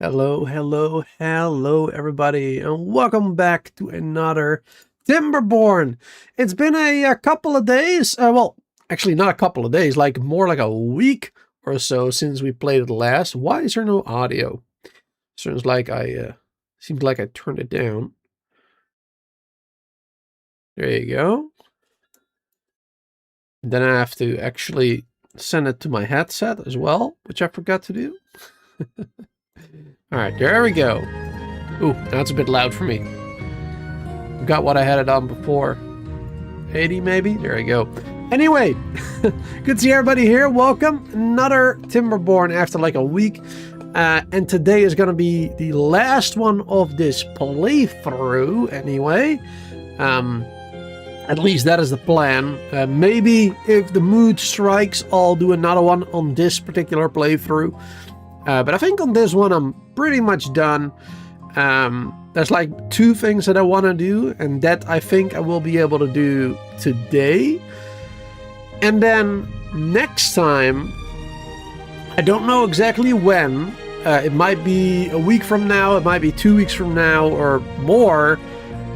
Hello, everybody, and welcome back to another Timberborn. It's been a couple of days, well, actually not a couple of days, like more like a week or so since we played it last. Why is there no audio? Seems like I turned it down. There you go. And then I have to actually send it to my headset as well, which I forgot to do. Alright, there we go. Ooh, that's a bit loud for me. Got what I had it on before. 80 maybe? There we go. Anyway, good to see everybody here. Welcome. Another Timberborn after like a week. And today is going to be the last one of this playthrough anyway. At least that is the plan. Maybe if the mood strikes, I'll do another one on this particular playthrough. But I think on this one I'm pretty much done. There's like two things that I want to do, and that I think I will be able to do today. And then next time, I don't know exactly when. It might be a week from now, it might be 2 weeks from now or more,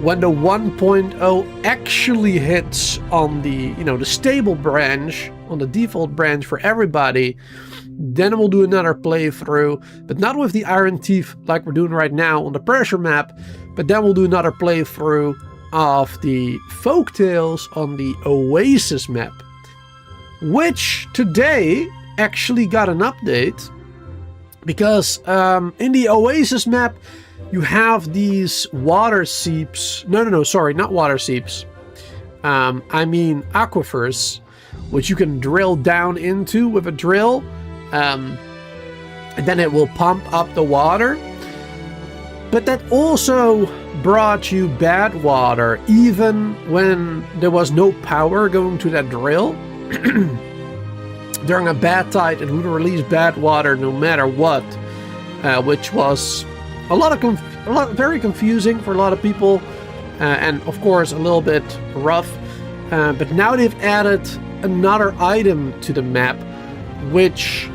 when the 1.0 actually hits on the, the stable branch, on the default branch for everybody. Then we'll do another playthrough, but not with the Iron Teeth like we're doing right now on the pressure map, but then we'll do another playthrough of the Folktales on the Oasis map, which today actually got an update, because in the Oasis map you have these water seeps, sorry, not water seeps, I mean aquifers, which you can drill down into with a drill. And then it will pump up the water. But that also brought you bad water, even when there was no power going to that drill. During a bad tide, it would release bad water no matter what, which was very confusing for a lot of people, and of course a little bit rough. But now they've added another item to the map, which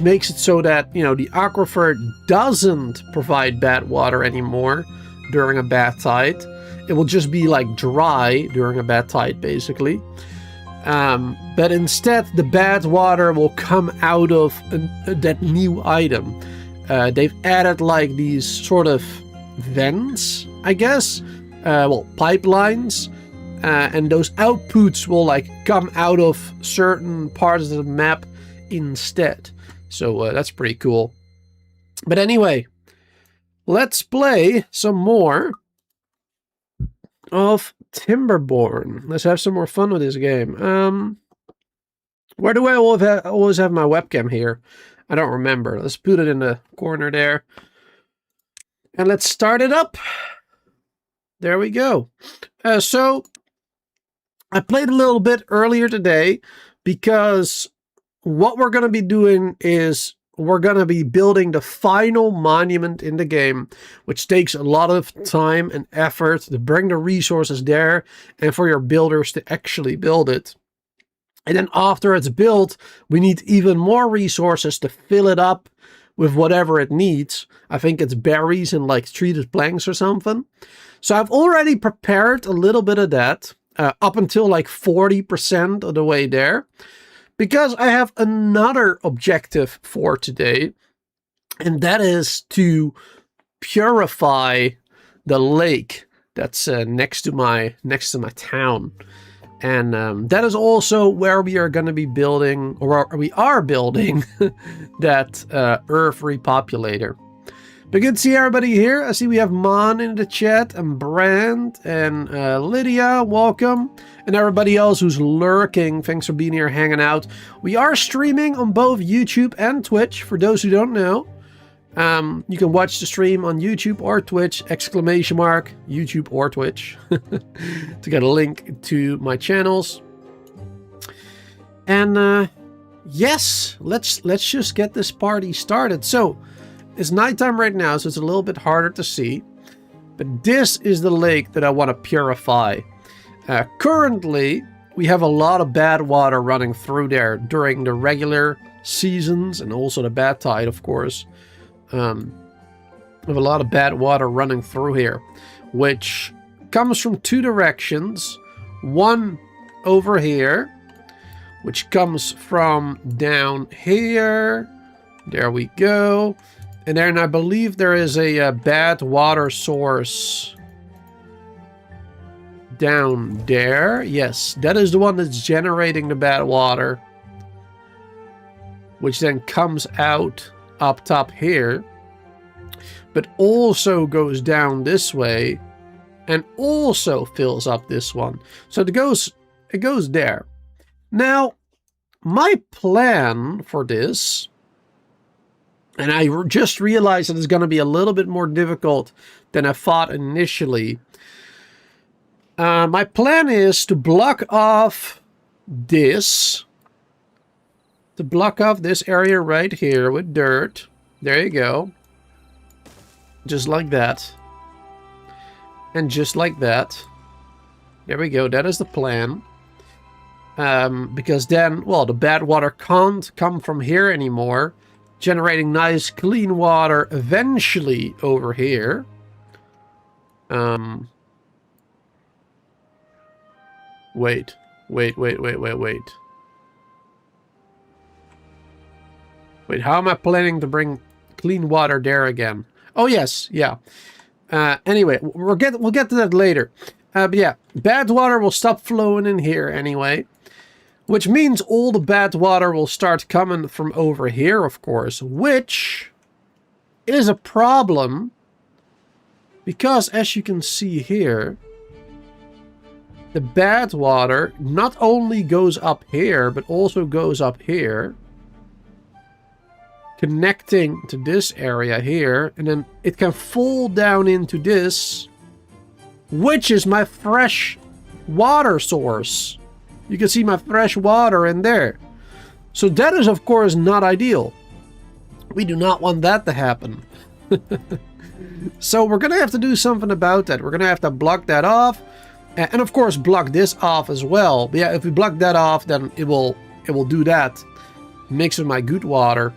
makes it so that, the aquifer doesn't provide bad water anymore during a bad tide. It will just be like dry during a bad tide, basically. But instead, the bad water will come out of that new item. They've added like these sort of vents, I guess. Pipelines. And those outputs will like come out of certain parts of the map instead. So that's pretty cool. But anyway, let's play some more of Timberborn. Let's have some more fun with this game. Where do I always have my webcam here? I don't remember. Let's put it in the corner there. And let's start it up. There we go. So I played a little bit earlier today, because what we're going to be doing is we're going to be building the final monument in the game, which takes a lot of time and effort to bring the resources there and for your builders to actually build it. And then after it's built, we need even more resources to fill it up with whatever it needs. I think it's berries and like treated planks or something. So I've already prepared a little bit of that. Up until like 40% of the way there, because I have another objective for today, and that is to purify the lake that's next to my town. And that is also where we are going to be building, or we are building, that Earth Repopulator. But good to see everybody here. I see we have Mon in the chat, and Brand, and Lydia, welcome. And everybody else who's lurking, thanks for being here, hanging out. We are streaming on both YouTube and Twitch, for those who don't know. You can watch the stream on YouTube or Twitch, ! YouTube or Twitch, to get a link to my channels. And yes, let's just get this party started. So, it's nighttime right now, so it's a little bit harder to see. But this is the lake that I want to purify. Currently, we have a lot of bad water running through there during the regular seasons and also the bad tide, of course. We have a lot of bad water running through here, which comes from two directions. One over here, which comes from down here. There we go. And then I believe there is a bad water source down there. Yes, that is the one that's generating the bad water, which then comes out up top here, but also goes down this way and also fills up this one. So it goes there. Now, my plan for this, and I just realized that it's going to be a little bit more difficult than I thought initially. My plan is to block off this. To block off this area right here with dirt. There you go. Just like that. And just like that. There we go. That is the plan. Because then, well, the bad water can't come from here anymore. Generating nice clean water eventually over here. Wait. Wait, how am I planning to bring clean water there again? Oh, yes, yeah. Anyway, we'll get to that later. But yeah, bad water will stop flowing in here anyway. Which means all the bad water will start coming from over here, of course. Which is a problem. Because, as you can see here, the bad water not only goes up here, but also goes up here. Connecting to this area here. And then it can fall down into this, which is my fresh water source. You can see my fresh water in there. So that is, of course, not ideal. We do not want that to happen. So we're going to have to do something about that. We're going to have to block that off. And of course, block this off as well. But yeah, if we block that off, then it will do that. Mix with my good water.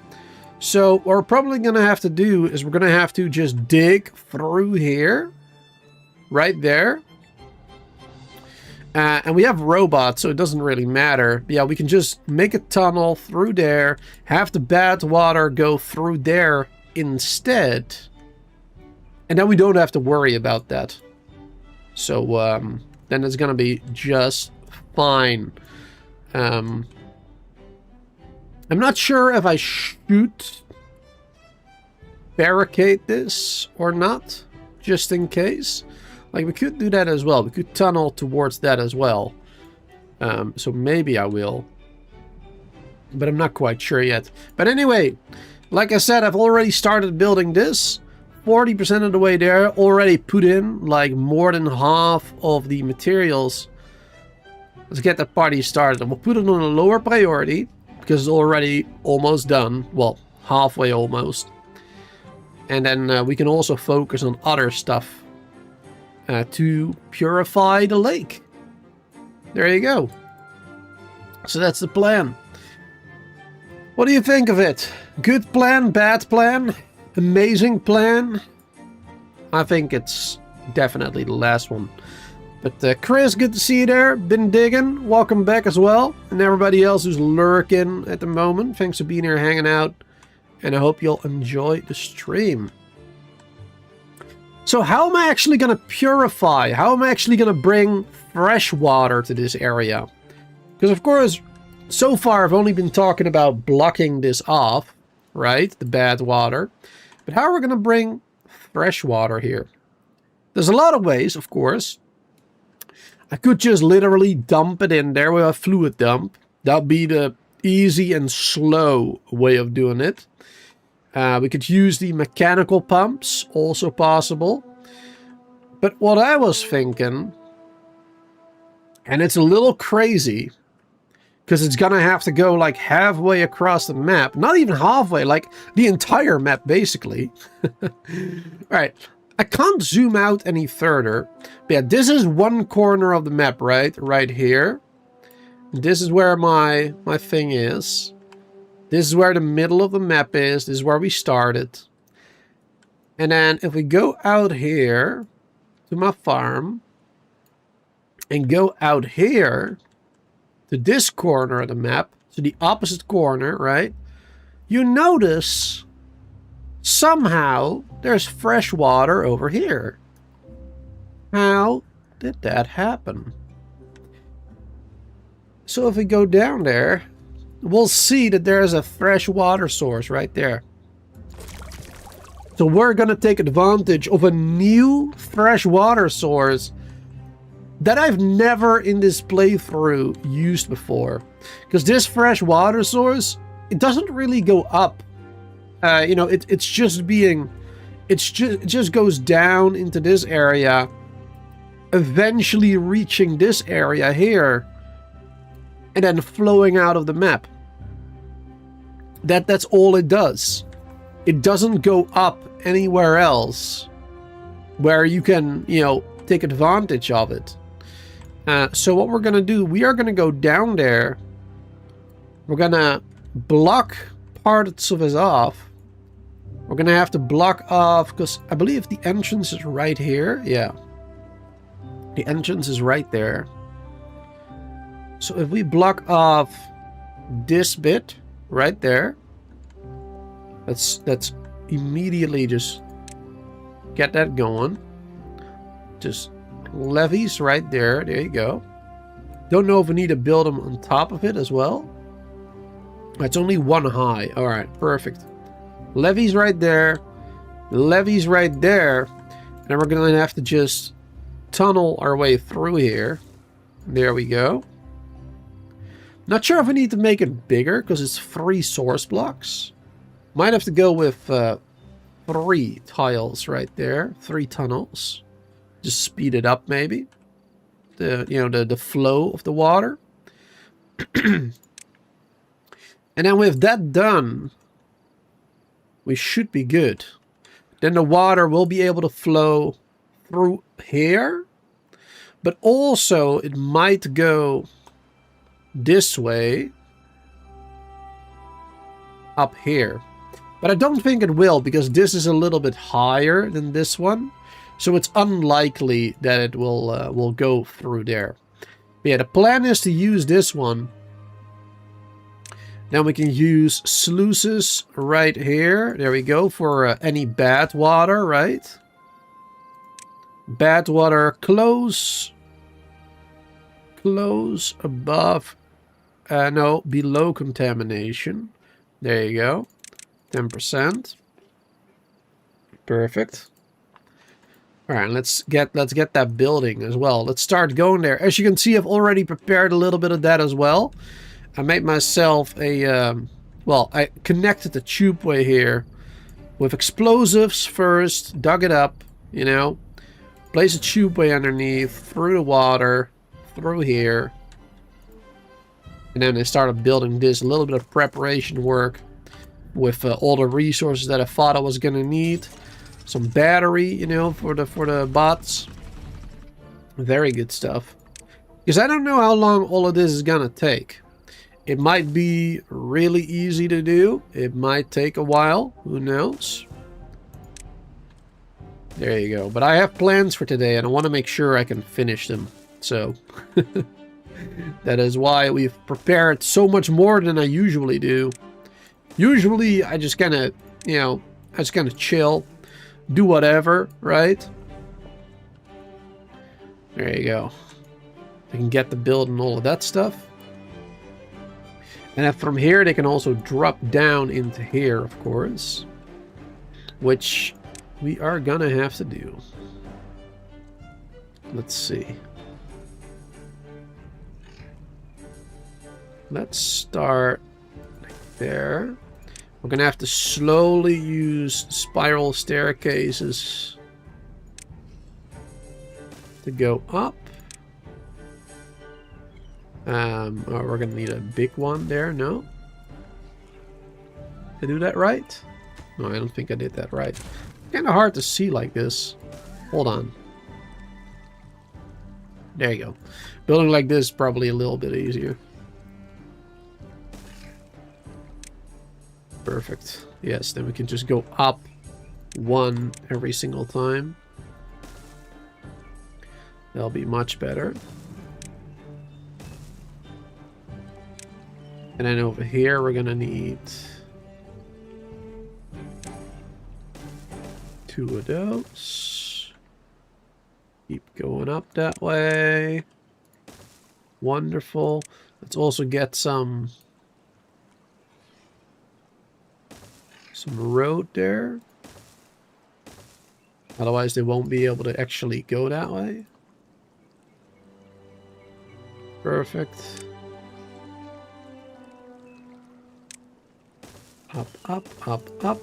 So what we're probably going to have to do is we're going to have to just dig through here. Right there. And we have robots, so it doesn't really matter. But yeah, we can just make a tunnel through there. Have the bad water go through there instead. And then we don't have to worry about that. So then it's going to be just fine. I'm not sure if I should barricade this or not. Just in case. Like, we could do that as well. We could tunnel towards that as well. So maybe I will. But I'm not quite sure yet. But anyway, like I said, I've already started building this. 40% of the way there. Already put in, like, more than half of the materials. Let's get that party started. And we'll put it on a lower priority. Because it's already almost done. Well, halfway almost. And then we can also focus on other stuff. To purify the lake. There you go. So that's the plan. What do you think of it? Good plan? Bad plan? Amazing plan? I think it's definitely the last one. But Chris, good to see you there. Been digging. Welcome back as well. And everybody else who's lurking at the moment. Thanks for being here, hanging out. And I hope you'll enjoy the stream. So how am I actually going to purify? How am I actually going to bring fresh water to this area? Because, of course, so far I've only been talking about blocking this off, right? The bad water. But how are we going to bring fresh water here? There's a lot of ways, of course. I could just literally dump it in there with a fluid dump. That would be the easy and slow way of doing it. We could use the mechanical pumps, also possible. But what I was thinking, and it's a little crazy, because it's going to have to go like halfway across the map. Not even halfway, like the entire map, basically. Alright, I can't zoom out any further. But yeah, this is one corner of the map, right? Right here. This is where my thing is. This is where the middle of the map is. This is where we started. And then if we go out here to my farm and go out here to this corner of the map, to the opposite corner, right? You notice somehow there's fresh water over here. How did that happen? So if we go down there, we'll see that there's a fresh water source right there. So we're going to take advantage of a new fresh water source that I've never in this playthrough used before. Because this fresh water source, it doesn't really go up. You know, it just goes down into this area, eventually reaching this area here, and then flowing out of the map. That's all it does. It doesn't go up anywhere else where you can, you know, take advantage of it. So what we're going to do, we are going to go down there. We're going to block parts of it off. We're going to have to block off, because I believe the entrance is right here. Yeah. The entrance is right there. So if we block off this bit right there, let's immediately just get that going. Just levees right there. There you go. Don't know if we need to build them on top of it as well. It's only one high. All right, perfect. Levees right there. Levees right there. And then we're going to have to just tunnel our way through here. There we go. Not sure if we need to make it bigger because it's 3 source blocks. Might have to go with 3 tiles right there. 3 tunnels. Just speed it up maybe. The flow of the water. And then with that done, we should be good. Then the water will be able to flow through here. But also it might go this way up here. But I don't think it will, because this is a little bit higher than this one. So it's unlikely that it will go through there. But yeah, the plan is to use this one. Then we can use sluices right here. There we go, for any bad water, right? Bad water close above, no, below contamination. There you go, 10%. Perfect. All right, let's get that building as well. Let's start going there. As you can see, I've already prepared a little bit of that as well. I made myself a, well, I connected the tubeway here with explosives first, dug it up, you know, place a tubeway underneath, through the water, through here. And then I started building this, a little bit of preparation work with all the resources that I thought I was going to need. Some battery, you know, for the bots. Very good stuff. Because I don't know how long all of this is going to take. It might be really easy to do. It might take a while. Who knows? There you go. But I have plans for today, and I want to make sure I can finish them. So, that is why we've prepared so much more than I usually do. Usually, I just kind of, you know, I just kind of chill. Do whatever, right? There you go. I can get the build and all of that stuff. And then from here, they can also drop down into here, of course. Which we are gonna have to do. Let's see. Let's start there. We're gonna have to slowly use spiral staircases to go up. Oh, we're gonna need a big one there. No? Did I do that right? No, I don't think I did that right. Kind of hard to see like this. Hold on. There you go. Building like this is probably a little bit easier. Perfect. Yes, then we can just go up 1 every single time. That'll be much better. And then over here, we're gonna need 2 of those. Keep going up that way. Wonderful. Let's also get some road there. Otherwise, they won't be able to actually go that way. Perfect. Up, up, up, up.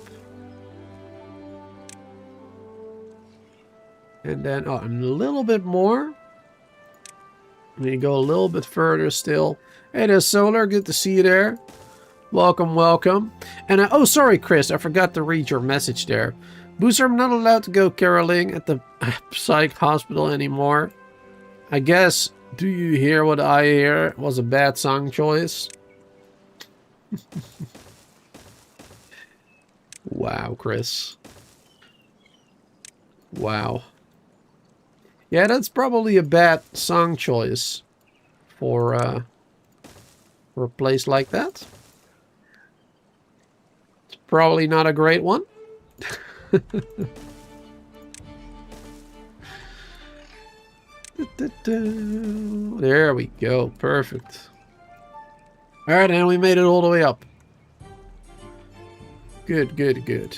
And then, oh, and a little bit more. We go a little bit further still. Hey there, Solar. Good to see you there. Welcome, welcome. And, oh, sorry, Chris. I forgot to read your message there. Booster, I'm not allowed to go caroling at the psych hospital anymore. I guess, do you hear what I hear? It was a bad song choice. Wow, Chris. Wow. Yeah, that's probably a bad song choice for a place like that. It's probably not a great one. There we go. Perfect. Alright, and we made it all the way up. Good, good, good.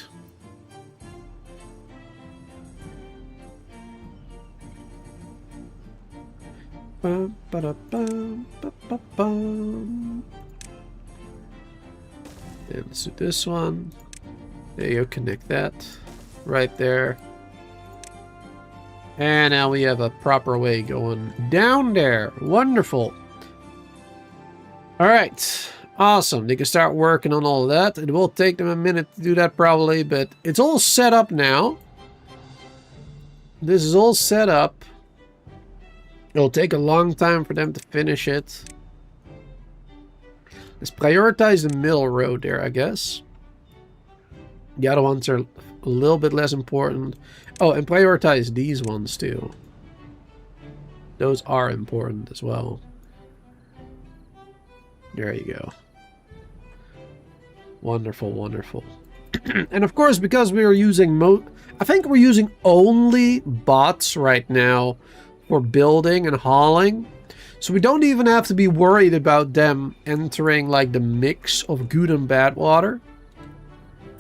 Bum, ba-da-bum, ba-ba-bum. And let's do this one. There you go, connect that right there. And now we have a proper way going down there. Wonderful. Alright. Awesome. They can start working on all of that. It will take them a minute to do that probably, but it's all set up now. This is all set up. It'll take a long time for them to finish it. Let's prioritize the middle road there, I guess. The other ones are a little bit less important. Oh, and prioritize these ones too. Those are important as well. There you go. Wonderful, wonderful. And of course, because we are using I think we're using only bots right now for building and hauling. So we don't even have to be worried about them entering like the mix of good and bad water.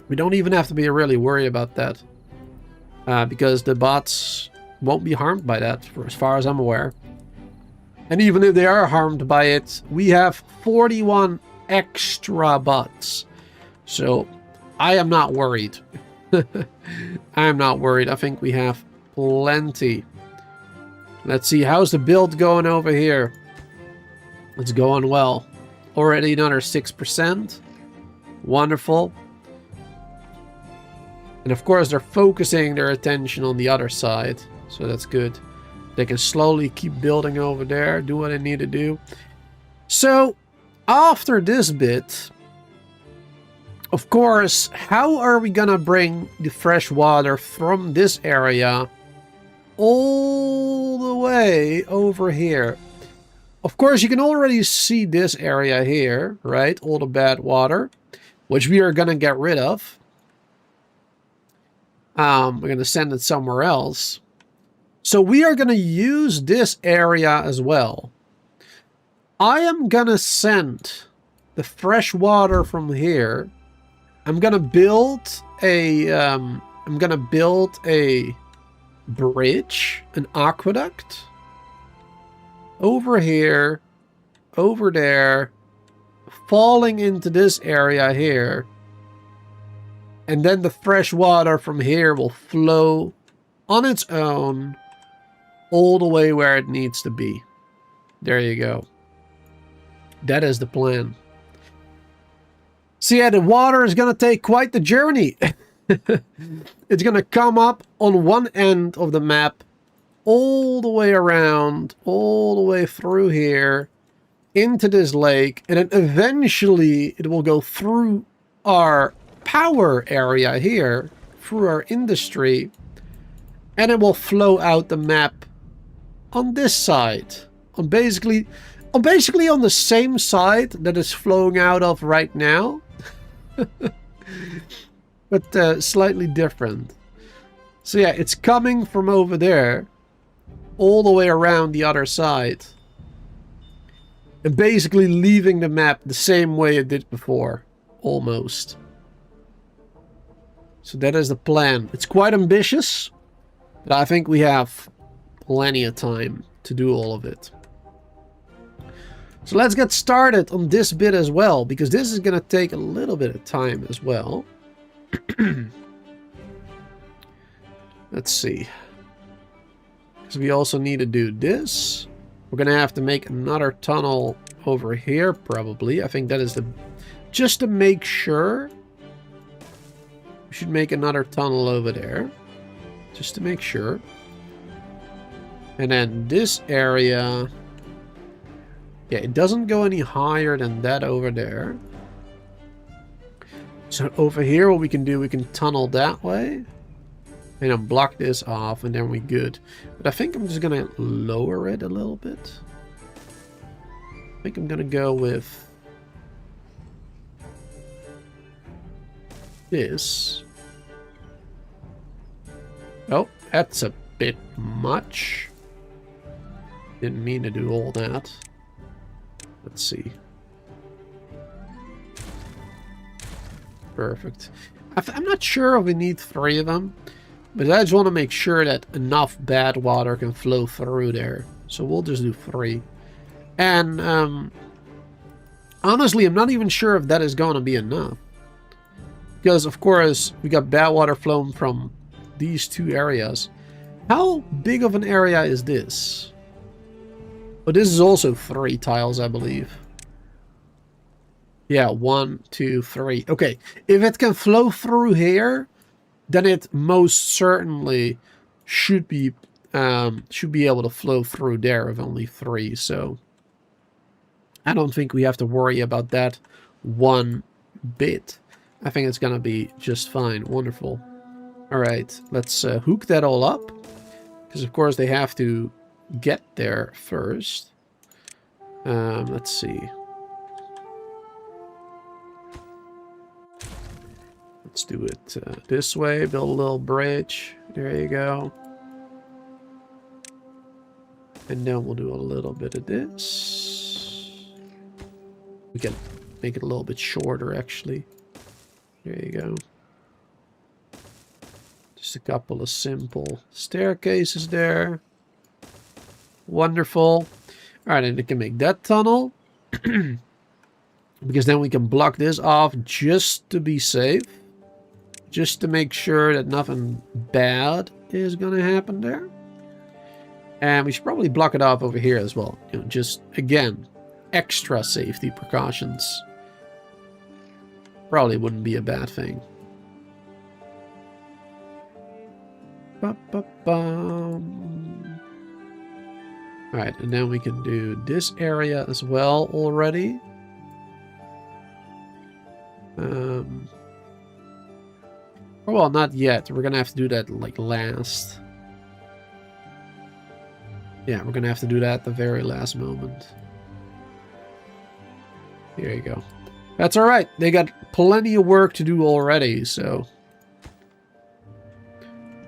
We don't even have to be really worried about that. Because the bots won't be harmed by that, for as far as I'm aware. And even if they are harmed by it, we have 41 extra bots. So I am not worried. I am not worried. I think we have plenty. Let's see, how's the build going over here? It's going well. Already another 6%. Wonderful. And of course, they're focusing their attention on the other side. So that's good. They can slowly keep building over there, do what they need to do. So, after this bit, of course, how are we gonna bring the fresh water from this area all the way over here? Of course, you can already see this area here, right? All the bad water, which we are gonna get rid of. We're gonna send it somewhere else. So we are going to use this area as well. I am going to send the fresh water from here. I'm going to build a bridge, an aqueduct over here, over there, falling into this area here. And then the fresh water from here will flow on its own all the way where it needs to be. There you go. That is the plan. See, yeah, the water is going to take quite the journey. It's going to come up on one end of the map, all the way around, all the way through here, into this lake, and then eventually it will go through our power area here through our industry, and it will flow out the map on this side, on basically on the same side that it's flowing out of right now, but slightly different. So yeah, it's coming from over there all the way around the other side, and basically leaving the map the same way it did before, almost. So that is the plan. It's quite ambitious, but I think we have plenty of time to do all of it. So let's get started on this bit as well, because this is going to take a little bit of time as well. Let's see. Because we also need to do this. We're going to have to make another tunnel over here, probably. I think that is the... Just to make sure. We should make another tunnel over there. Just to make sure. And then this area... Yeah, it doesn't go any higher than that over there. So over here, what we can do, we can tunnel that way. And then block this off, and then we're good. But I think I'm just going to lower it a little bit. I think I'm going to go with this. Oh, that's a bit much. Didn't mean to do all that. Let's see. Perfect. I'm not sure if we need 3 of them, but I just want to make sure that enough bad water can flow through there. So we'll just do 3. And honestly, I'm not even sure if that is going to be enough. Because, of course, we got bad water flowing from these 2 areas. How big of an area is this? But this is also 3 tiles, I believe. Yeah, 1, 2, 3. Okay, if it can flow through here, then it most certainly should be able to flow through there with only 3. So I don't think we have to worry about that one bit. I think it's gonna be just fine. Wonderful. All right, let's hook that all up, because of course they have to get there first. Let's see. Let's do it this way. Build a little bridge. There you go. And then we'll do a little bit of this. We can make it a little bit shorter, actually. There you go. Just a couple of simple staircases there. Wonderful. Alright, and we can make that tunnel. Because then we can block this off just to be safe. Just to make sure that nothing bad is going to happen there. And we should probably block it off over here as well. You know, just, again, extra safety precautions. Probably wouldn't be a bad thing. Ba-ba-bum. Alright, and then we can do this area as well already. Well, not yet. We're gonna have to do that like last. Yeah, we're gonna have to do that at the very last moment. There you go. That's alright. They got plenty of work to do already, so...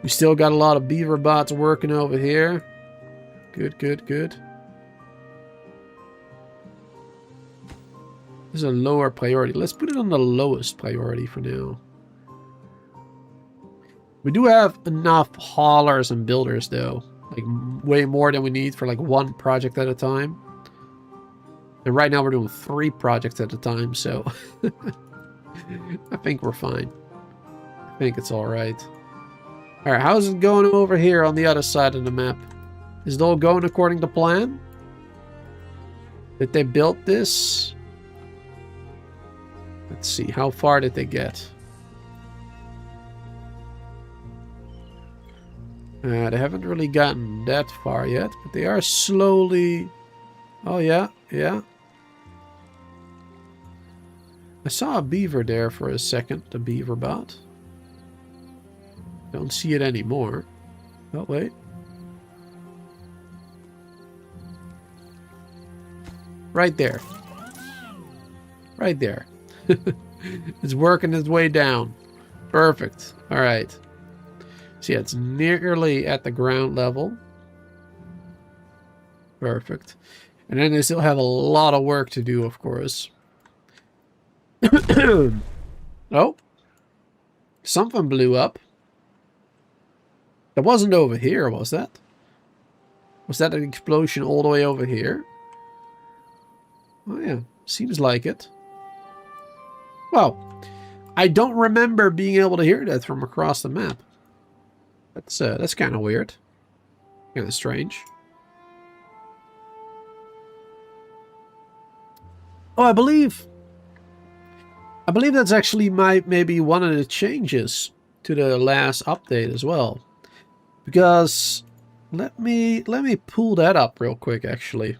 We still got a lot of beaver bots working over here. Good, good, good. This is a lower priority. Let's put it on the lowest priority for now. We do have enough haulers and builders, though. Like, way more than we need for, like, 1 project at a time. And right now we're doing 3 projects at a time, so... I think we're fine. I think it's alright. Alright, how's it going over here on the other side of the map? Is it all going according to plan? Did they build this? Let's see, how far did they get? They haven't really gotten that far yet, but they are slowly... Oh, yeah, yeah. I saw a beaver there for a second, the beaver bot. Don't see it anymore. Oh, wait. Right there. Right there. It's working its way down. Perfect. All right. So yeah, it's nearly at the ground level. Perfect. And then they still have a lot of work to do, of course. Oh. Something blew up. That wasn't over here, was that? Was that an explosion all the way over here? Oh yeah, seems like it. Well, I don't remember being able to hear that from across the map. That's kind of weird. Kind of strange. Oh, I believe that's actually maybe one of the changes to the last update as well. Because let me pull that up real quick actually.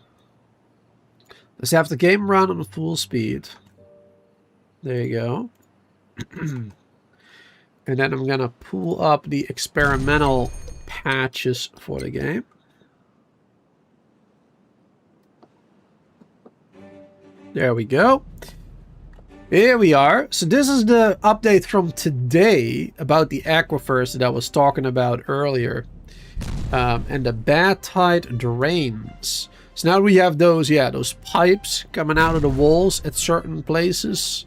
Let's have the game run on full speed. There you go. And then I'm gonna pull up the experimental patches for the game. There we go. Here we are. So this is the update from today about the aquifers that I was talking about earlier. And the bad tide drains. So now we have those, yeah, those pipes coming out of the walls at certain places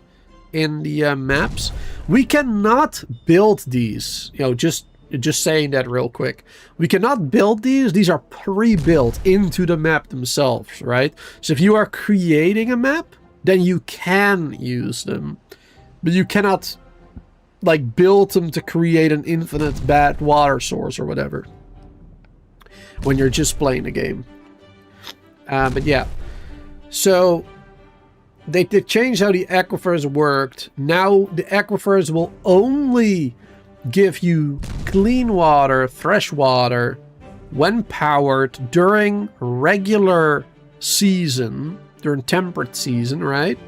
in the maps. We cannot build these, you know, just saying that real quick. We cannot build these. These are pre-built into the map themselves, right? So if you are creating a map, then you can use them. But you cannot, like, build them to create an infinite bad water source or whatever when you're just playing the game. But yeah, so they changed how the aquifers worked. Now the aquifers will only give you clean water, fresh water, when powered during regular season, during temperate season, right?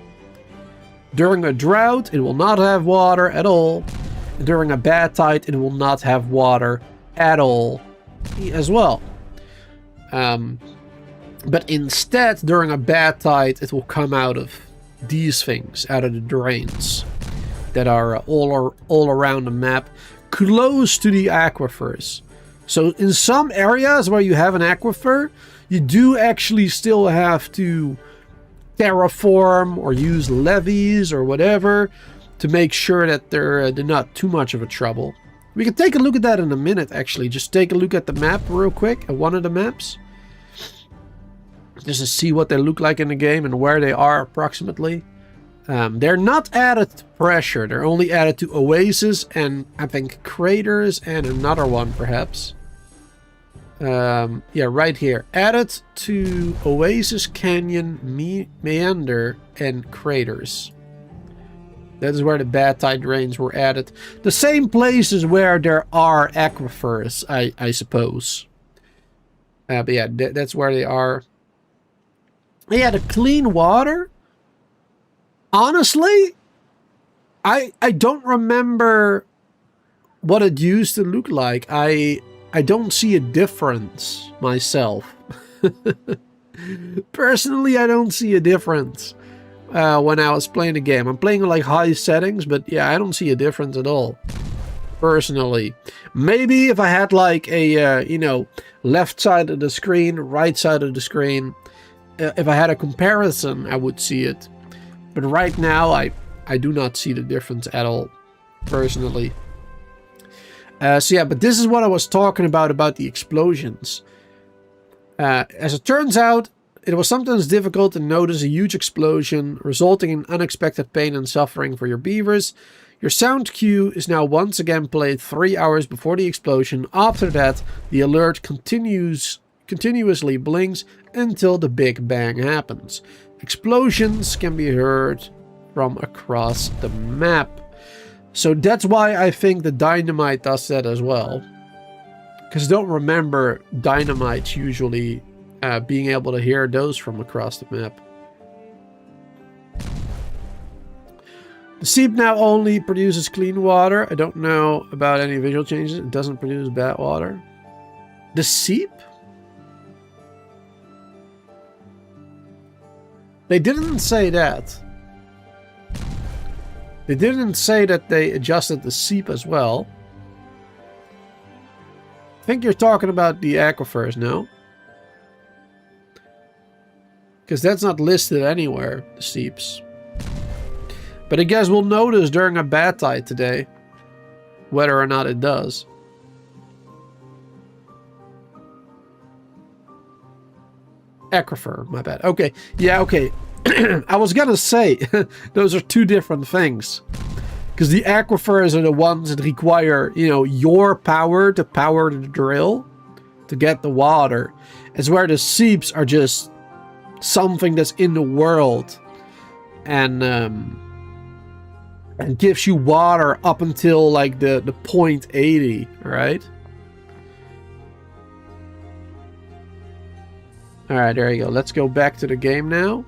During a drought, it will not have water at all. During a bad tide, it will not have water at all as well. But instead, during a bad tide, it will come out of these things, out of the drains that are all around the map, close to the aquifers. So in some areas where you have an aquifer, you do actually still have to terraform or use levees or whatever to make sure that they're not too much of a trouble. We can take a look at that in a minute, actually. Just take a look at the map real quick, at one of the maps. Just to see what they look like in the game and where they are approximately. They're not added to pressure. They're only added to oasis and I think craters and another one perhaps. Yeah, right here. Added to oasis, canyon, meander, and craters. That is where the bad tide drains were added. The same places where there are aquifers, I suppose. But yeah, that's where they are. Yeah, the clean water. Honestly, I don't remember what it used to look like. I don't see a difference myself. Personally, I don't see a difference when I was playing the game. I'm playing like high settings, but yeah, I don't see a difference at all. Personally, maybe if I had like a you know, left side of the screen, right side of the screen. If I had a comparison, I would see it. But right now, I do not see the difference at all, personally. So yeah, but this is what I was talking about the explosions. As it turns out, it was sometimes difficult to notice a huge explosion, resulting in unexpected pain and suffering for your beavers. Your sound cue is now once again played 3 hours before the explosion. After that, the alert continuously blinks until the Big Bang happens. Explosions can be heard from across the map. So that's why I think the dynamite does that as well. Because I don't remember dynamites usually being able to hear those from across the map. The seep now only produces clean water. I don't know about any visual changes. It doesn't produce bad water. The seep? They didn't say that. They didn't say that they adjusted the seep as well. I think you're talking about the aquifers, no? Because that's not listed anywhere, the seeps. But I guess we'll notice during a bad tide today whether or not it does. Aquifer, my bad. Okay, yeah, okay. I was gonna say, those are two different things. Because the aquifers are the ones that require, you know, your power to power the drill to get the water. It's where the seeps are just something that's in the world. And gives you water up until like the point 80, right? Alright, there you go. Let's go back to the game now.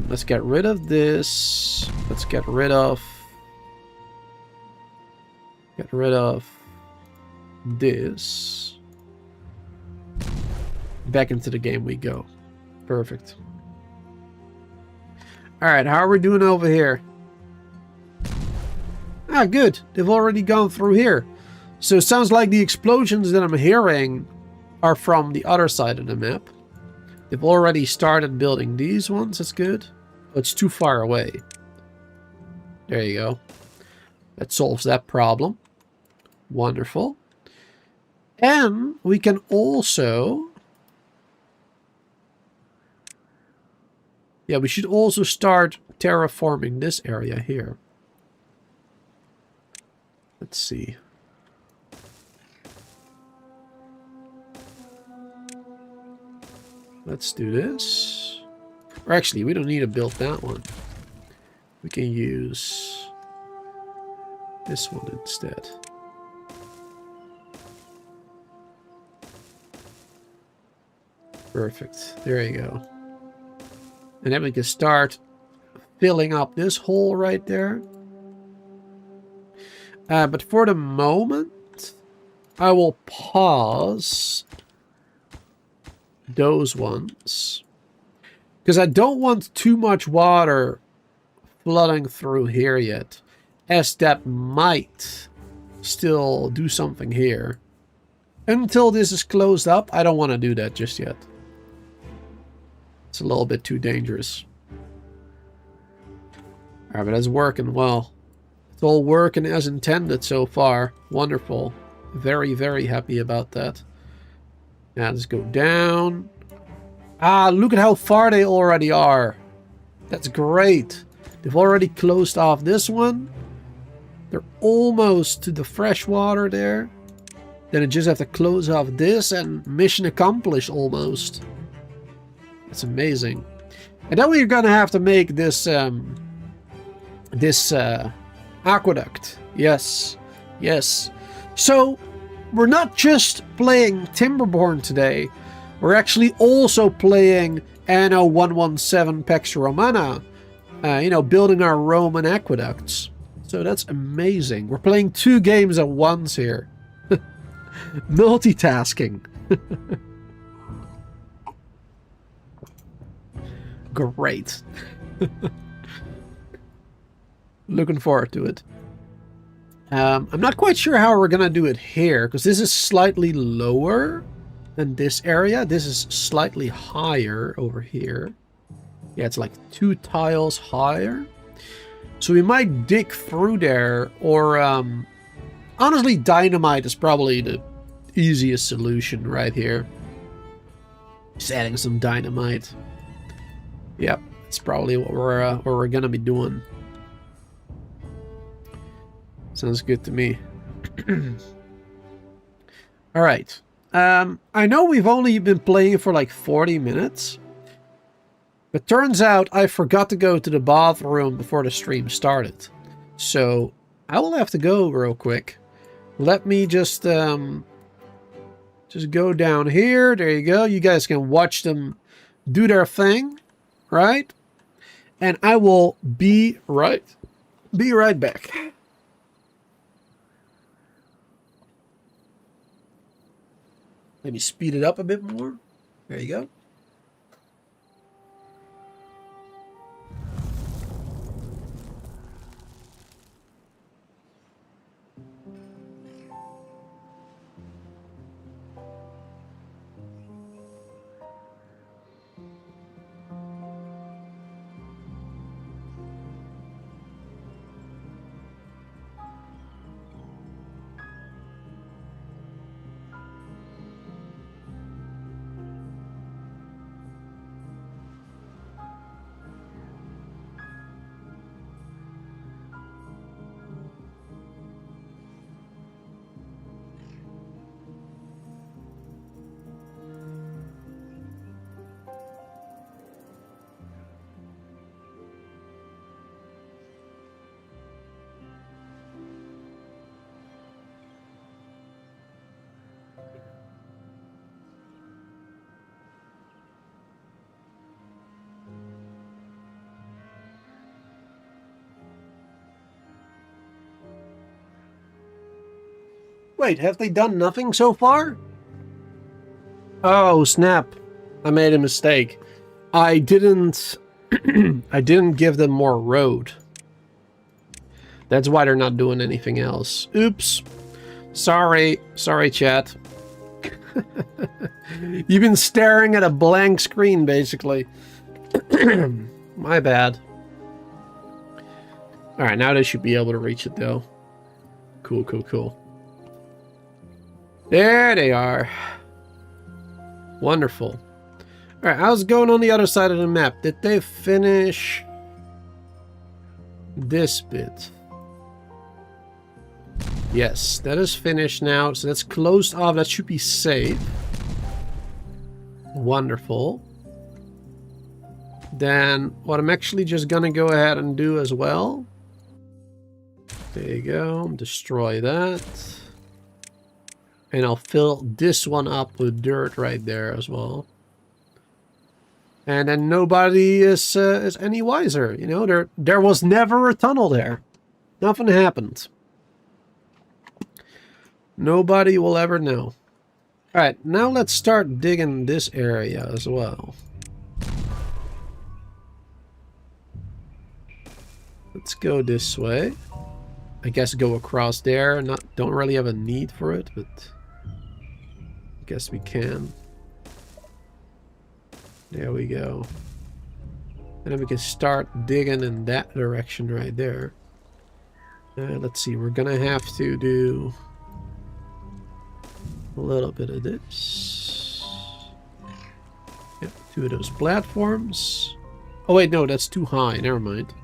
Let's get rid of this. Let's get rid of this. Back into the game we go. Perfect. Alright, how are we doing over here? Ah, good. They've already gone through here. So it sounds like the explosions that I'm hearing are from the other side of the map. They've already started building these ones. That's good. Oh, it's too far away. There you go. That solves that problem. Wonderful. And we can also... yeah, we should also start terraforming this area here. Let's see. Let's do this. Or actually, we don't need to build that one. We can use this one instead. Perfect. There you go. And then we can start filling up this hole right there. But for the moment, I will pause those ones. Because I don't want too much water flooding through here yet. As that might still do something here. Until this is closed up, I don't want to do that just yet. It's a little bit too dangerous. Alright, but that's working well. It's all working as intended so far. Wonderful. Very, very happy about that. Now let's go down. Ah, look at how far they already are. That's great. They've already closed off this one. They're almost to the freshwater there. Then I just have to close off this and mission accomplished almost. That's amazing. And then we're gonna have to make this aqueduct. Yes. Yes. So we're not just playing Timberborn today. We're actually also playing Anno 117 Pax Romana. Building our Roman aqueducts. So that's amazing. We're playing 2 games at once here. Multitasking. Great. Looking forward to it. I'm not quite sure how we're gonna do it here, because this is slightly lower than this area. This is slightly higher over here. Yeah, it's like 2 tiles higher. So we might dig through there, or honestly, dynamite is probably the easiest solution right here. Just adding some dynamite. Yep, that's probably what we're gonna be doing. Sounds good to me. All right. I know we've only been playing for like 40 minutes. But turns out I forgot to go to the bathroom before the stream started. So I will have to go real quick. Let me just go down here. There you go. You guys can watch them do their thing. Right? And I will be right Be right back. Maybe speed it up a bit more. There you go. Wait, have they done nothing so far? Oh, snap. I made a mistake. I didn't I didn't give them more road. That's why they're not doing anything else. Oops. Sorry, chat. You've been staring at a blank screen, basically. My bad. Alright, now they should be able to reach it, though. Cool, cool, cool. There they are. Wonderful. Alright, how's it going on the other side of the map? Did they finish this bit? Yes, that is finished now. So that's closed off. That should be safe. Wonderful. Then what I'm actually just gonna go ahead and do as well. There you go. Destroy that. And I'll fill this one up with dirt right there as well. And then nobody is any wiser. You know, there was never a tunnel there. Nothing happened. Nobody will ever know. Alright, now let's start digging this area as well. Let's go this way. I guess go across there. Don't really have a need for it, but I guess we can. There we go. And then we can start digging in that direction right there. Let's see, we're gonna have to do a little bit of this. Yep, 2 of those platforms. Oh wait, no, that's too high. Never mind.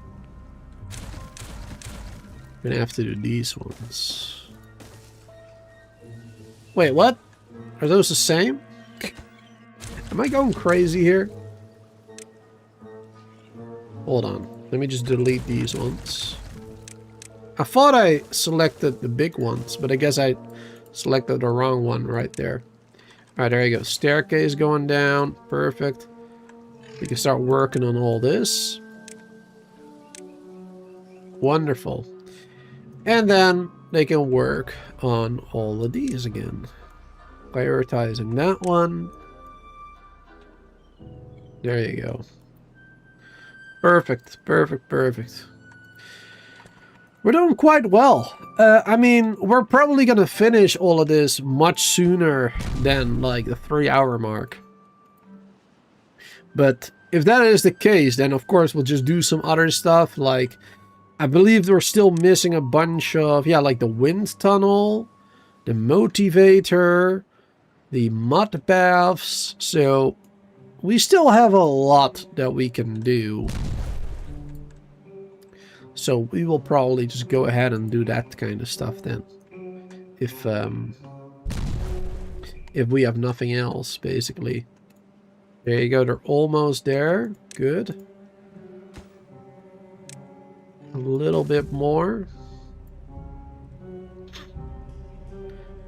We're gonna have to do these ones. Wait, what? Are those the same? Am I going crazy here? Hold on. Let me just delete these ones. I thought I selected the big ones, but I guess I selected the wrong one right there. Alright, there you go. Staircase going down. Perfect. We can start working on all this. Wonderful. And then they can work on all of these again. Prioritizing that one. There you go. Perfect, perfect, perfect. We're doing quite well. I mean, we're probably gonna finish all of this much sooner than like the 3-hour mark. But if that is the case, then of course we'll just do some other stuff. Like, I believe we're still missing a bunch of, yeah, like the wind tunnel, the motivator, the mud baths. So we still have a lot that we can do. So we will probably just go ahead and do that kind of stuff then. If we have nothing else, basically. There you go, they're almost there. Good. A little bit more.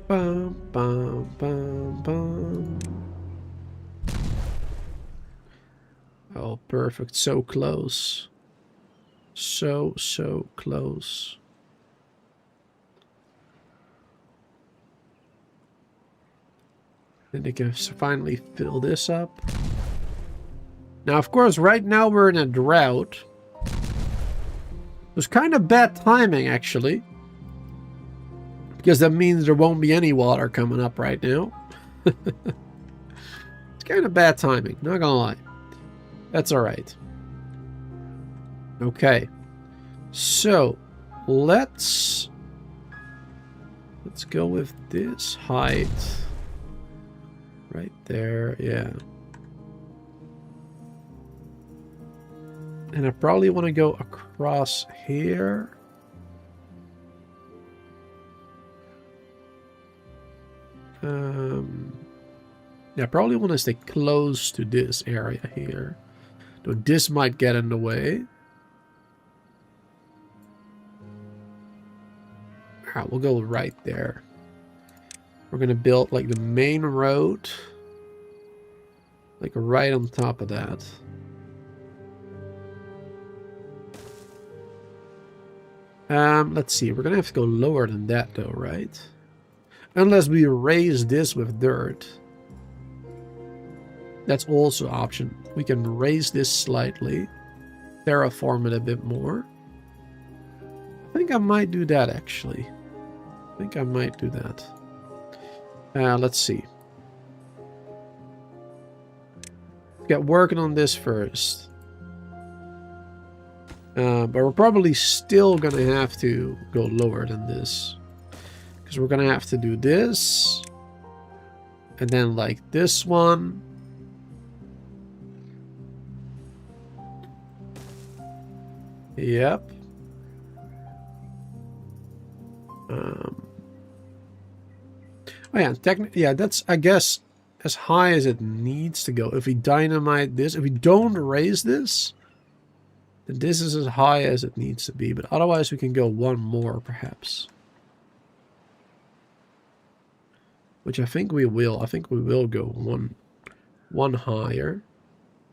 Bum, bum, bum, bum. Oh, perfect. So close. So close. And they can finally fill this up. Now, of course, right now we're in a drought. It was kind of bad timing, actually. Because that means there won't be any water coming up right now. It's kind of bad timing, not gonna lie. That's alright. Okay. So, let's go with this height. Right there, yeah. And I probably want to go across here. Yeah, I probably want to stay close to this area here. Though this might get in the way. Alright, we'll go right there. We're going to build like the main road. Like right on top of that. Let's see. We're going to have to go lower than that though, right? Unless we raise this with dirt. That's also an option. We can raise this slightly. Terraform it a bit more. I think I might do that actually. I think I might do that. Let's see. Get working on this first. But we're probably still going to have to go lower than this. Because we're going to have to do this. And then like this one. Yep. Oh yeah, technically, yeah, that's, I guess, as high as it needs to go. If we dynamite this, if we don't raise this, then this is as high as it needs to be. But otherwise, we can go one more, perhaps. Which I think we will. I think we will go one higher.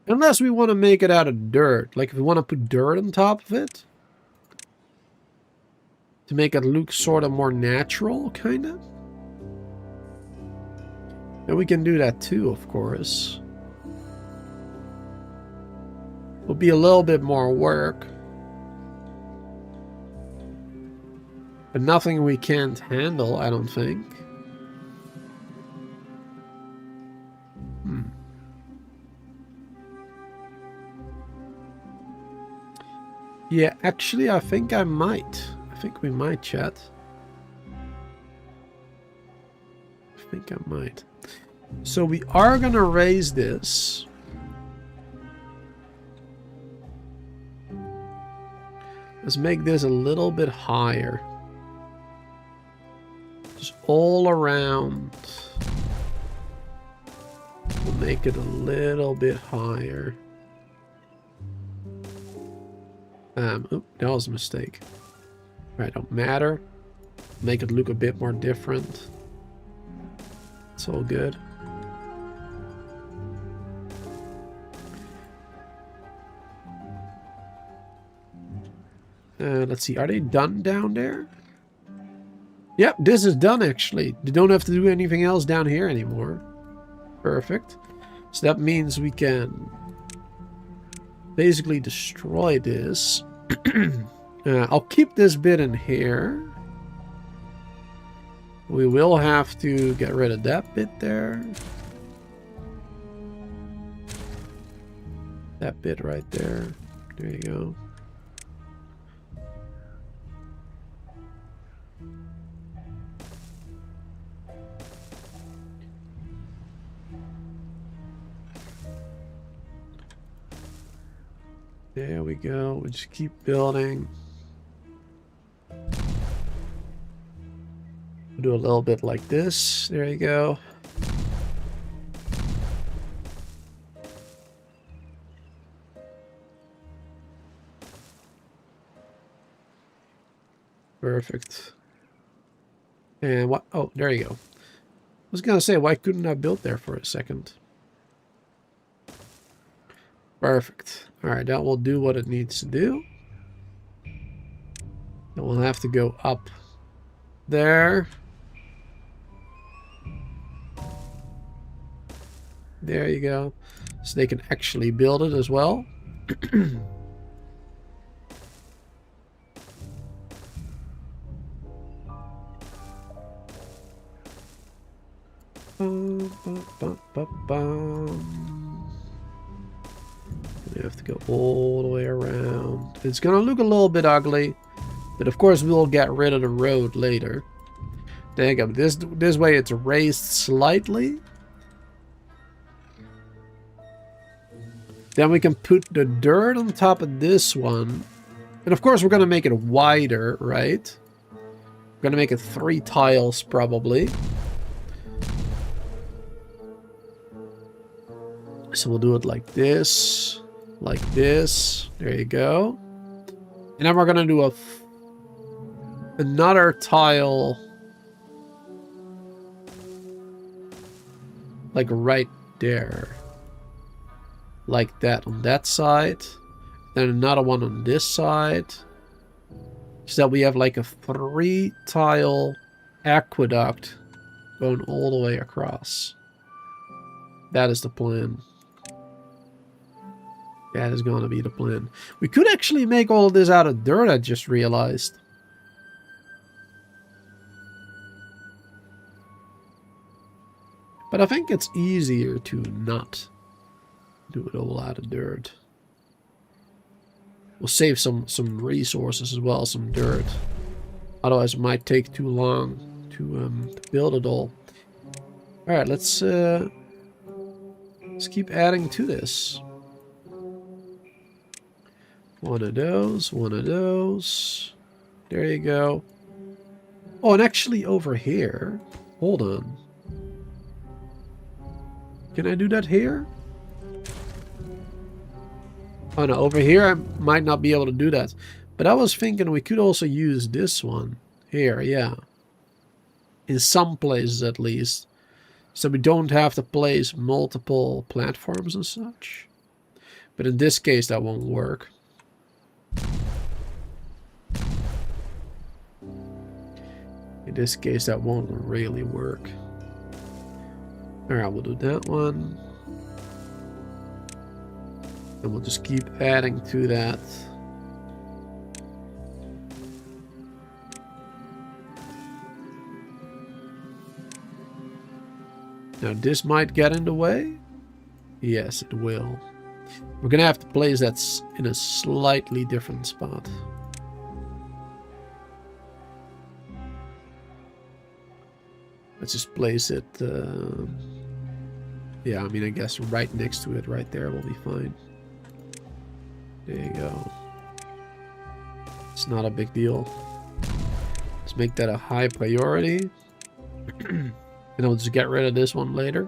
Unless we want to make it out of dirt. Like, if we want to put dirt on top of it. To make it look sort of more natural, kind of. And we can do that too, of course. Will be a little bit more work. But nothing we can't handle, I don't think. Yeah, actually, I think I might. I think we might, chat. I think I might. So we are going to raise this. Let's make this a little bit higher. Just all around. We'll make it a little bit higher. Oop, that was a mistake. Right, don't matter. Make it look a bit more different. It's all good. Let's see, are they done down there? Yep, this is done actually. They don't have to do anything else down here anymore. Perfect. So that means we can basically destroy this. I'll keep this bit in here. We will have to get rid of that bit there. That bit right there. There you go. There we go. We'll just keep building. We'll do a little bit like this. There you go. Perfect. And what? Oh, there you go. I was going to say, why couldn't I build there for a second? Perfect. All right, that will do what it needs to do. Then we'll have to go up there. There you go. So they can actually build it as well. You have to go all the way around. It's gonna look a little bit ugly, but of course we'll get rid of the road later. There you go. This way it's raised slightly. Then we can put the dirt on top of this one. And of course we're gonna make it wider, right? We're gonna make it 3 tiles probably. So we'll do it like this. Like this. There you go. And then we're gonna do another tile. Like right there. Like that on that side. Then another one on this side. So that we have like a 3 tile aqueduct going all the way across. That is the plan. That is going to be the plan. We could actually make all of this out of dirt, I just realized. But I think it's easier to not do it all out of dirt. We'll save some resources as well, some dirt. Otherwise it might take too long to build it all. Alright, let's keep adding to this. One of those, one of those. There you go. Oh, and actually over here. Hold on. Can I do that here? Oh no, over here I might not be able to do that. But I was thinking we could also use this one. Here, yeah. In some places at least. So we don't have to place multiple platforms and such. But in this case that won't work. In this case that won't really work. Alright, we'll do that one. And we'll just keep adding to that. Now this might get in the way. Yes, it will. We're gonna have to place that in a slightly different spot. Let's just place it, yeah, I mean, I guess right next to it, right there will be fine. There you go. It's not a big deal. Let's make that a high priority. And I'll just get rid of this one later.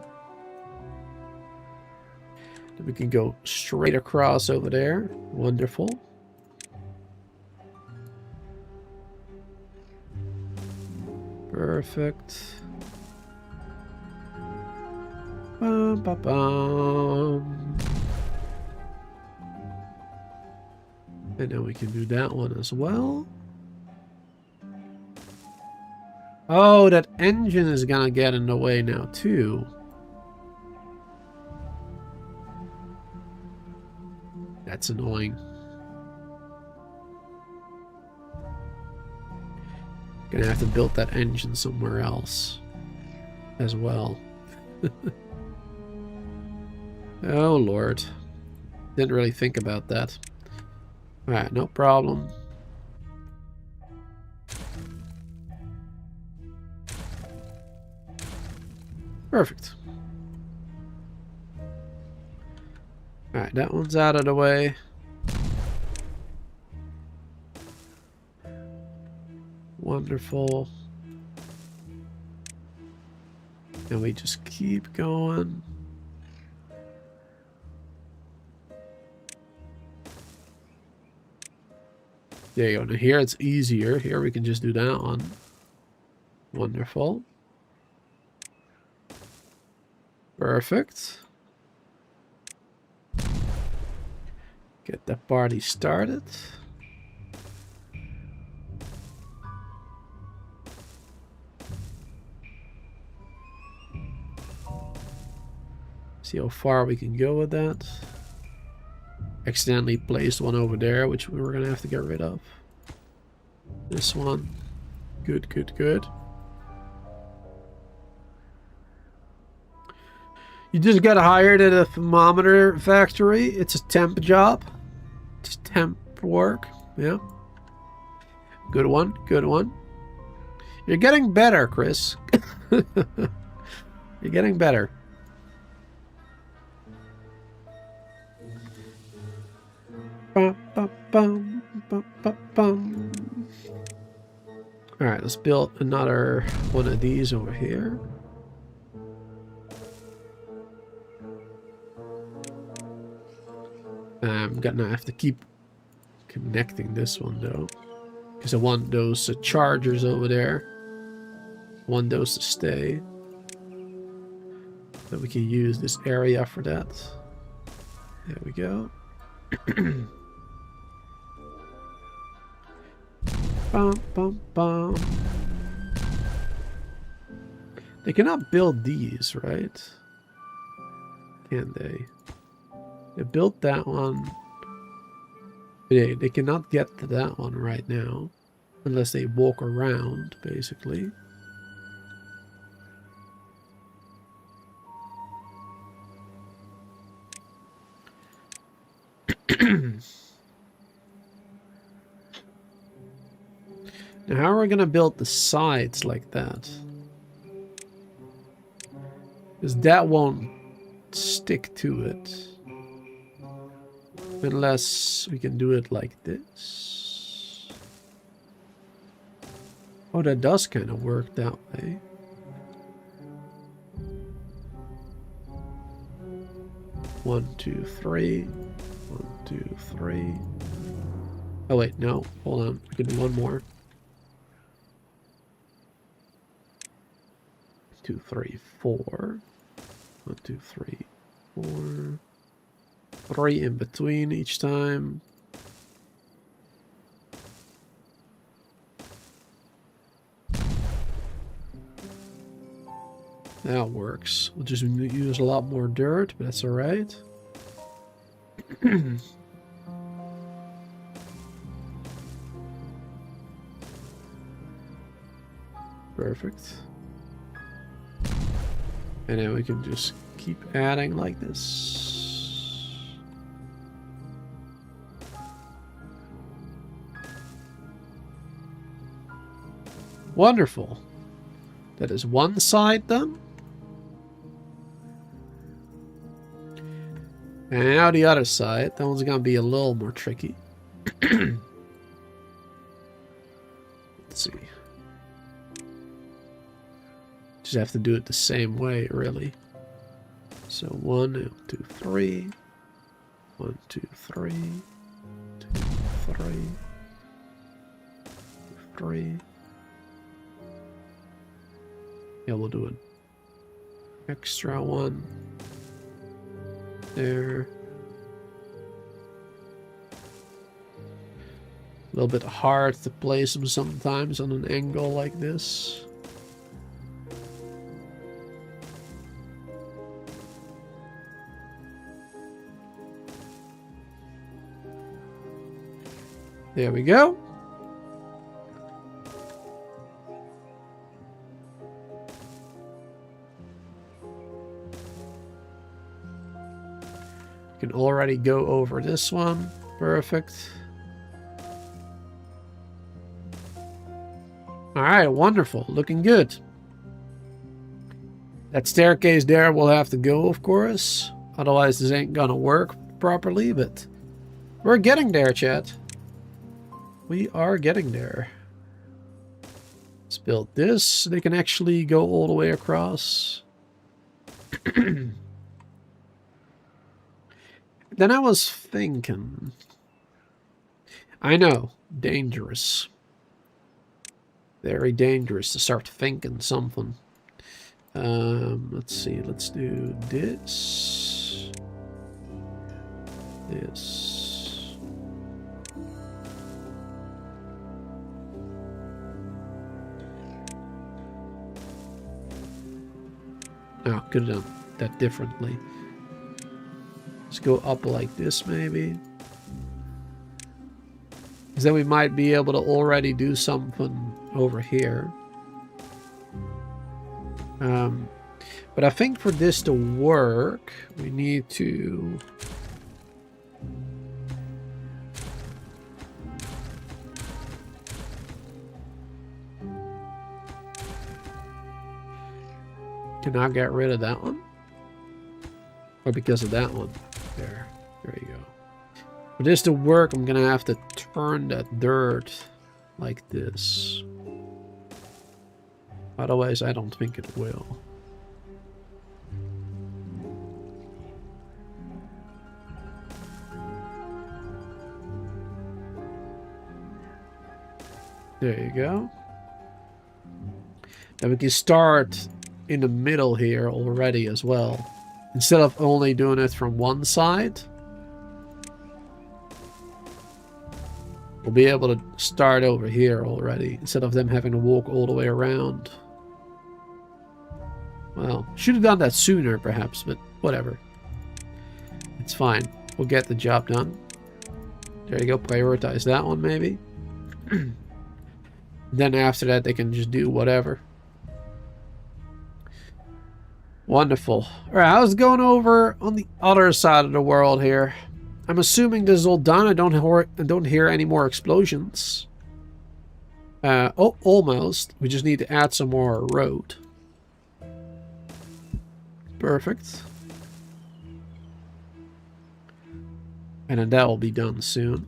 Then we can go straight across over there. Wonderful. Perfect. Bum, bum, bum. And then we can do that one as well. Oh, that engine is gonna get in the way now too. That's annoying. Gonna have to build that engine somewhere else as well. Oh Lord. Didn't really think about that. Alright, no problem. Perfect. Alright, that one's out of the way. Wonderful. And we just keep going. There you go. Now here it's easier. Here we can just do that one. Wonderful. Perfect. Get that party started. See how far we can go with that. Accidentally placed one over there, which we were gonna have to get rid of. This one. Good, good, good. You just got hired at a thermometer factory. It's a temp job. It's temp work. Yeah. Good one, good one. You're getting better, Chris. You're getting better. Alright, let's build another one of these over here. I'm gonna have to keep connecting this one though, because I want those chargers over there. I want those to stay. Then we can use this area for that. There we go. Bum, bum, bum. They cannot build these, right? Can they? They built that one. They cannot get to that one right now. Unless they walk around, basically. Now, how are we going to build the sides like that? Because that won't stick to it. Unless we can do it like this. Oh, that does kind of work that way. One, two, three. 1, 2, 3. Oh wait, no. Hold on. We can do one more. 2, 3, 4. 1, 2, 3, 4. 3 in between each time. That works. We'll just use a lot more dirt, but that's alright. Perfect. And then we can just keep adding like this. Wonderful. That is one side done. And now the other side. That one's going to be a little more tricky. Let's see. Just have to do it the same way, really. So 1, 2, 3. 1, 2, 3. 2, 3. 3. Yeah, we'll do an extra one. There. A little bit hard to place them sometimes on an angle like this. There we go. Can already go over this one. Perfect. Alright, wonderful. Looking good. That staircase there will have to go, of course. Otherwise, this ain't gonna work properly, but we're getting there, chat. We are getting there. Let's build this. They can actually go all the way across. Then I was thinking, I know, dangerous. Very dangerous to start thinking something. Let's see, let's do this. This. Oh, could have done that differently. Let's go up like this, maybe. Because then we might be able to already do something over here. But I think for this to work, we need to... Can I get rid of that one? Or because of that one? There you go. For this to work, I'm gonna have to turn that dirt like this. Otherwise, I don't think it will. There you go. And we can start in the middle here already as well. Instead of only doing it from one side, we'll be able to start over here already, instead of them having to walk all the way around. Well, should have done that sooner perhaps, but whatever. It's fine. We'll get the job done. There you go. Prioritize that one maybe. Then after that they can just do whatever. Wonderful. Alright, I was going over on the other side of the world here. I'm assuming this is all done. I don't hear any more explosions. Oh, almost. We just need to add some more road. Perfect. And then that will be done soon.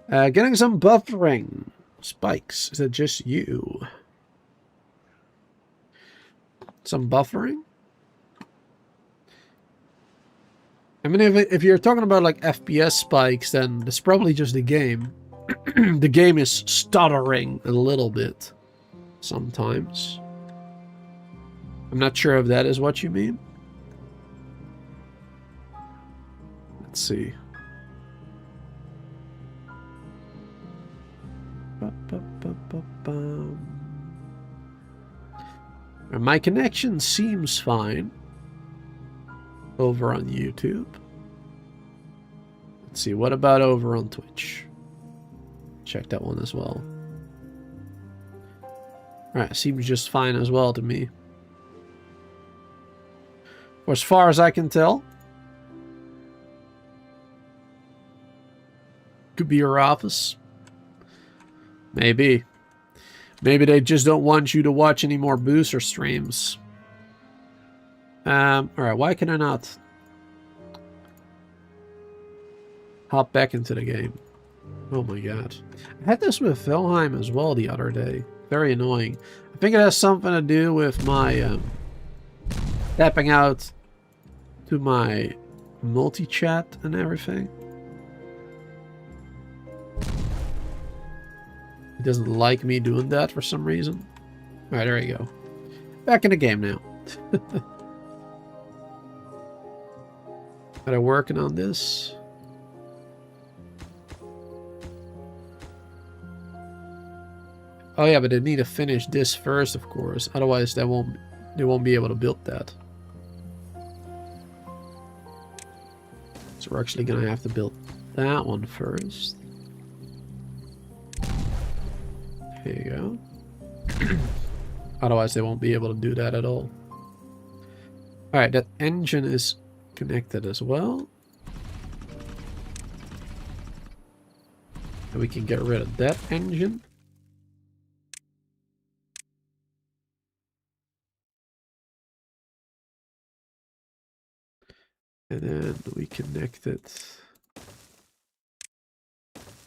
Getting some buffering. Spikes. Is it just you? Some buffering? I mean, if you're talking about like FPS spikes, then it's probably just the game. The game is stuttering a little bit sometimes. I'm not sure if that is what you mean. Let's see. My connection seems fine over on YouTube. Let's see, what about over on Twitch? Check that one as well. Alright, seems just fine as well to me. Or as far as I can tell. Could be your office. Maybe. Maybe they just don't want you to watch any more booster streams. Alright, why can I not hop back into the game? Oh my god. I had this with Valheim as well the other day. Very annoying. I think it has something to do with my tapping out to my multi-chat and everything. He doesn't like me doing that for some reason. Alright, there you go. Back in the game now. Are they working on this? Oh yeah, but they need to finish this first, of course. Otherwise, they won't be able to build that. So we're actually gonna have to build that one first. There you go. Otherwise, they won't be able to do that at all. Alright, that engine is connected as well. And we can get rid of that engine. And then we connected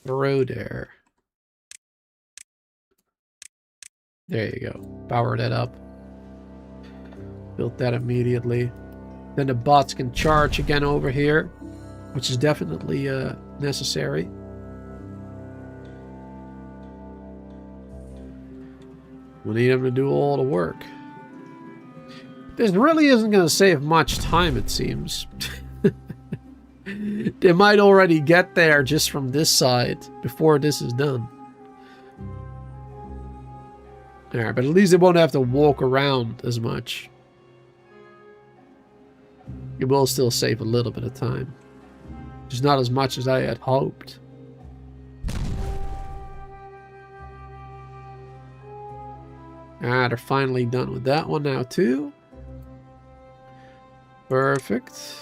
the road there. There you go. Power that up. Built that immediately. Then the bots can charge again over here, which is definitely necessary. We need them to do all the work. This really isn't going to save much time, it seems. They might already get there just from this side before this is done. Alright, but at least they won't have to walk around as much. It will still save a little bit of time. Just not as much as I had hoped. Ah, they're finally done with that one now too. Perfect.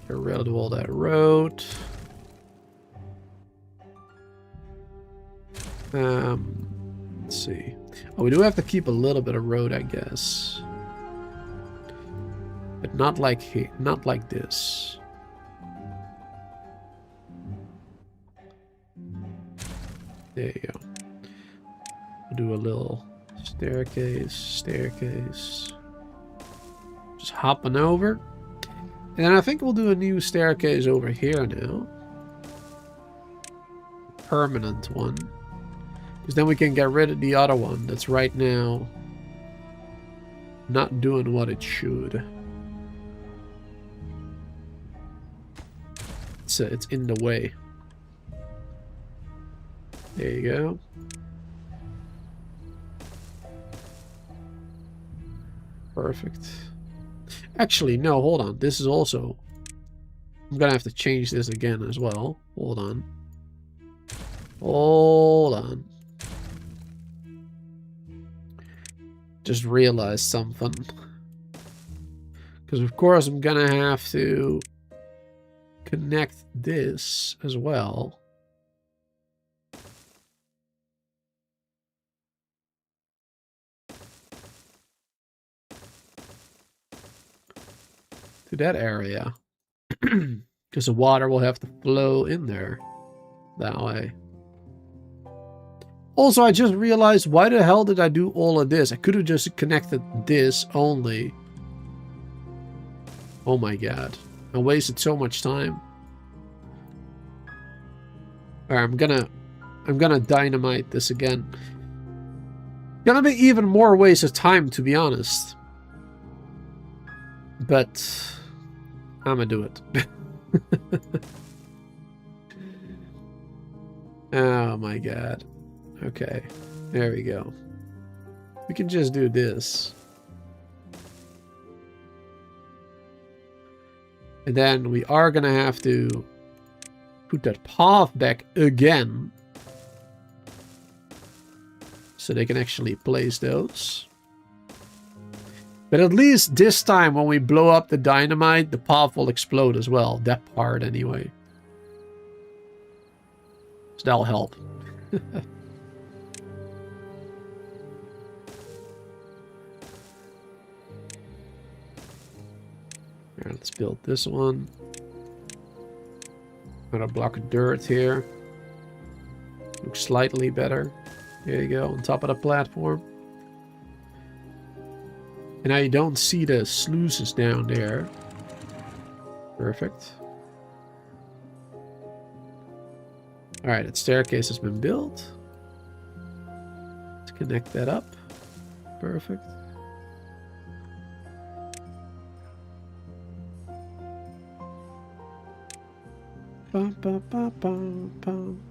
Get rid of all that road. Let's see. Oh, we do have to keep a little bit of road, I guess. But not like here, not like this. There you go. We'll do a little staircase. Just hopping over. And then I think we'll do a new staircase over here now. Permanent one. Because then we can get rid of the other one that's right now not doing what it should. It's in the way. There you go. Perfect. Actually, no, hold on. This is also... I'm gonna have to change this again as well. Hold on. Hold on. Just realized something. Because of course I'm gonna have to connect this as well. To that area. Because the water will have to flow in there that way. Also, I just realized, why the hell did I do all of this? I could have just connected this only. Oh my god. I wasted so much time. Alright, I'm gonna dynamite this again. Gonna be even more waste of time, to be honest. But I'm gonna do it. Oh my god. Okay, there we go. We can just do this. And then we are gonna have to put that path back again. So they can actually place those. But at least this time when we blow up the dynamite, the path will explode as well. That part anyway. So that'll help. Alright, let's build this one. Got a block of dirt here. Looks slightly better. There you go, on top of the platform. And now you don't see the sluices down there. Perfect. Alright, that staircase has been built. Let's connect that up. Perfect. Bum, bum, bum, bum, bum.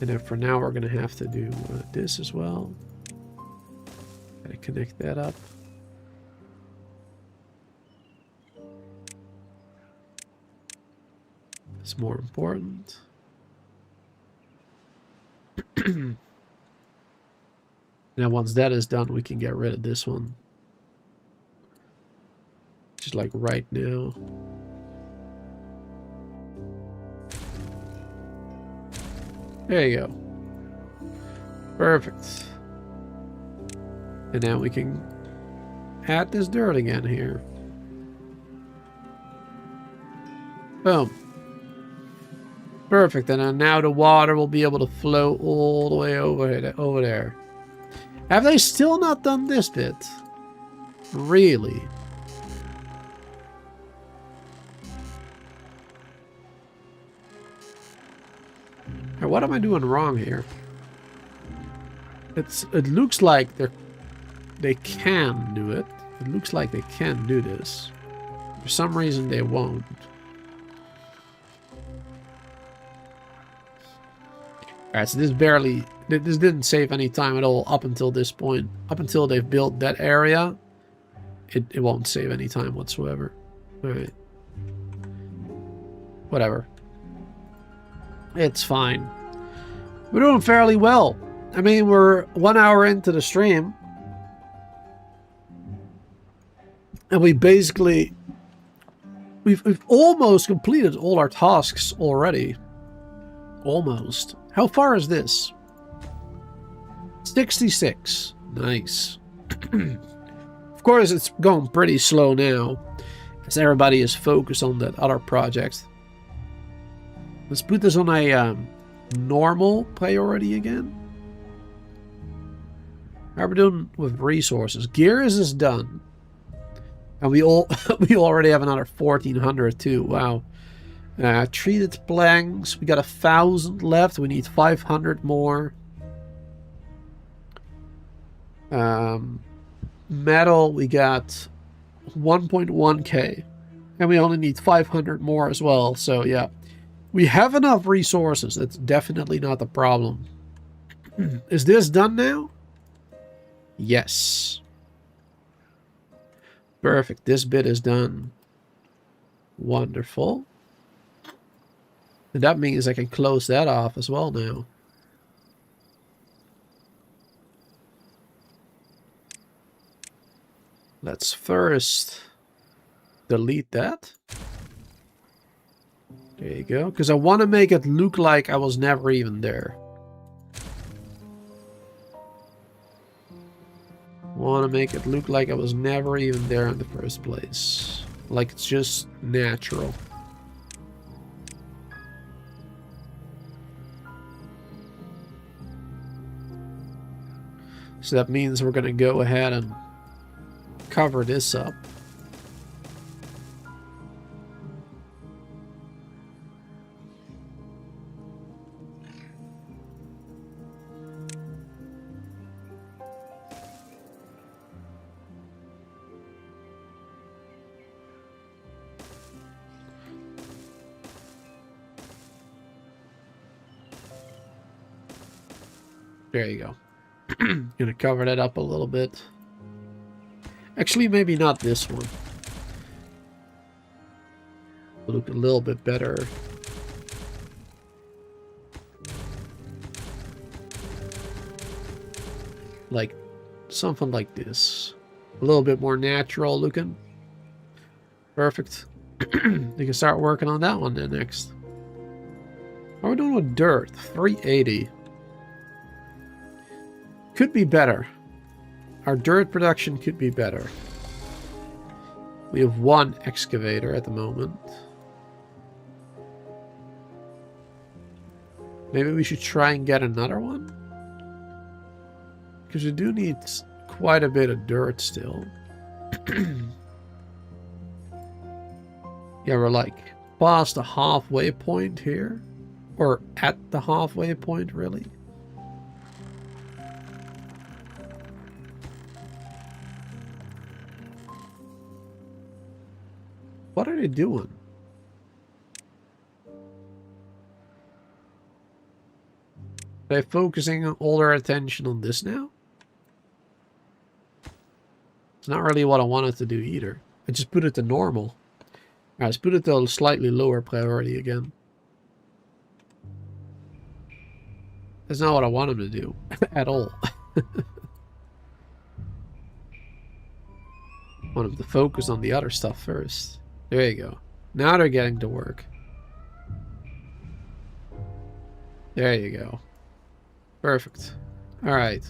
And then for now, we're going to have to do this as well. Gotta connect that up. It's more important. Now, once that is done, we can get rid of this one. Just like right now. There you go. Perfect. And now we can add this dirt again here. Boom. Perfect. And then now the water will be able to flow all the way over there. Have they still not done this bit? Really? What am I doing wrong here? It looks like they can do it. It looks like they can do this. For some reason they won't. Alright, so this didn't save any time at all up until this point. Up until they've built that area, it won't save any time whatsoever. Alright. Whatever. It's fine. We're doing fairly well. I mean, we're 1 hour into the stream. And we basically... We've almost completed all our tasks already. Almost. How far is this? 66. Nice. Of course, it's going pretty slow now, as everybody is focused on that other project. Let's put this on a normal priority again. How are we doing with resources? Gears is done. And we already have another 1400 too. Wow. Treated planks, we got 1,000 left. We need 500 more. Metal, we got 1.1k. And we only need 500 more as well. So yeah, we have enough resources. That's definitely not the problem. Is this done now? Yes. Perfect. This bit is done. Wonderful. And that means I can close that off as well now. Let's first delete that. There you go. Because I want to make it look like I was never even there. Want to make it look like I was never even there in the first place. Like it's just natural. So that means we're going to go ahead and cover this up. There you go. Gonna cover that up a little bit. Actually, maybe not this one. Look a little bit better. Like something like this. A little bit more natural looking. Perfect. You can start working on that one then next. How are we doing with dirt? 380. Could be better. Our dirt production could be better. We have one excavator at the moment. Maybe we should try and get another one? Because we do need quite a bit of dirt still. Yeah, we're like past the halfway point here. Or at the halfway point, really. What are they doing? Are they focusing all their attention on this now? It's not really what I wanted to do either. I just put it to normal. Alright, let's put it to a slightly lower priority again. That's not what I want them to do. At all. I want them to focus on the other stuff first. There you go. Now they're getting to work. There you go. Perfect. Alright.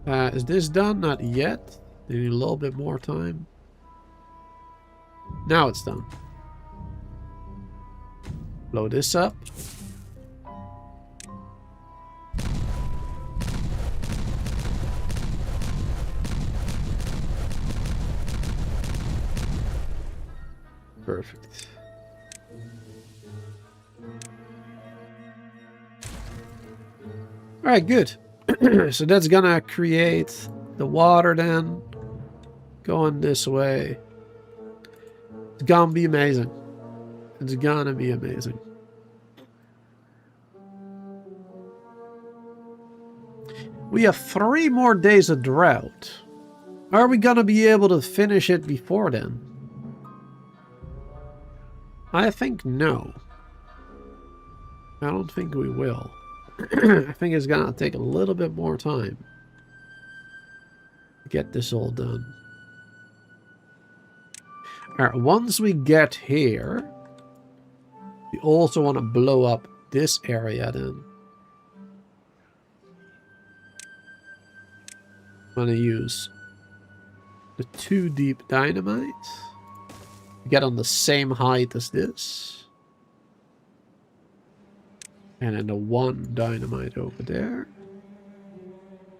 Is this done? Not yet. They need a little bit more time. Now it's done. Blow this up. Perfect. Alright, good. So that's gonna create the water then. Going this way. It's gonna be amazing. It's gonna be amazing. We have 3 more days of drought. Are we gonna be able to finish it before then? I think no. I don't think we will. I think it's gonna take a little bit more time to get this all done. Alright, once we get here, we also want to blow up this area then. I'm going to use the 2 deep dynamite. Get on the same height as this. And then the 1 dynamite over there.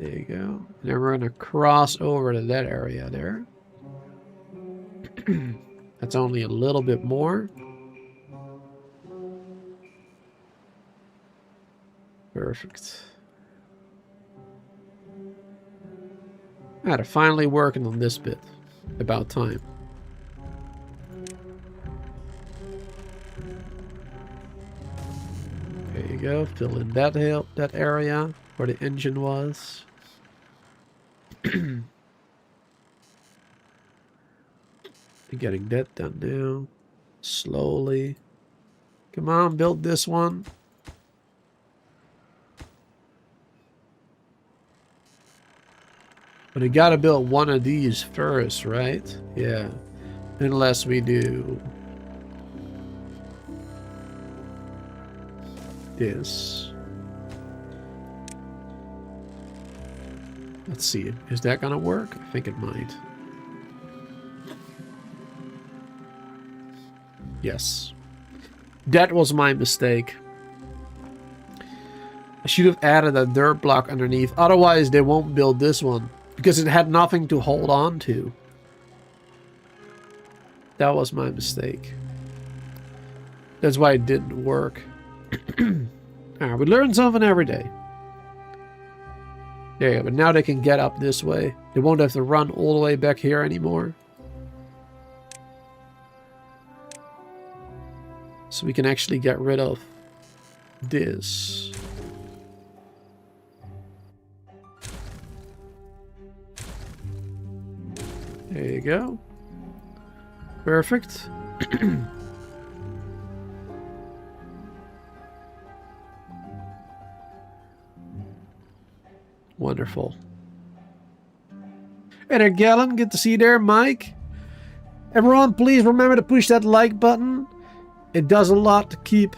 There you go. And then we're going to cross over to that area there. That's only a little bit more. Perfect. Ah, they're finally working on this bit. About time. There you go. Fill in that area where the engine was. Getting that done now. Slowly. Come on, build this one. But I gotta build one of these first, right? Yeah. Unless we do this. Let's see. Is that gonna work? I think it might. Yes. That was my mistake. I should have added a dirt block underneath. Otherwise, they won't build this one. Because it had nothing to hold on to. That was my mistake. That's why it didn't work. Alright, we learn something every day. There you go. But now they can get up this way. They won't have to run all the way back here anymore. So we can actually get rid of this. There you go. Perfect. Wonderful. Hey there, Gallon. Good to see you there, Mike. Everyone, please remember to push that like button. It does a lot to keep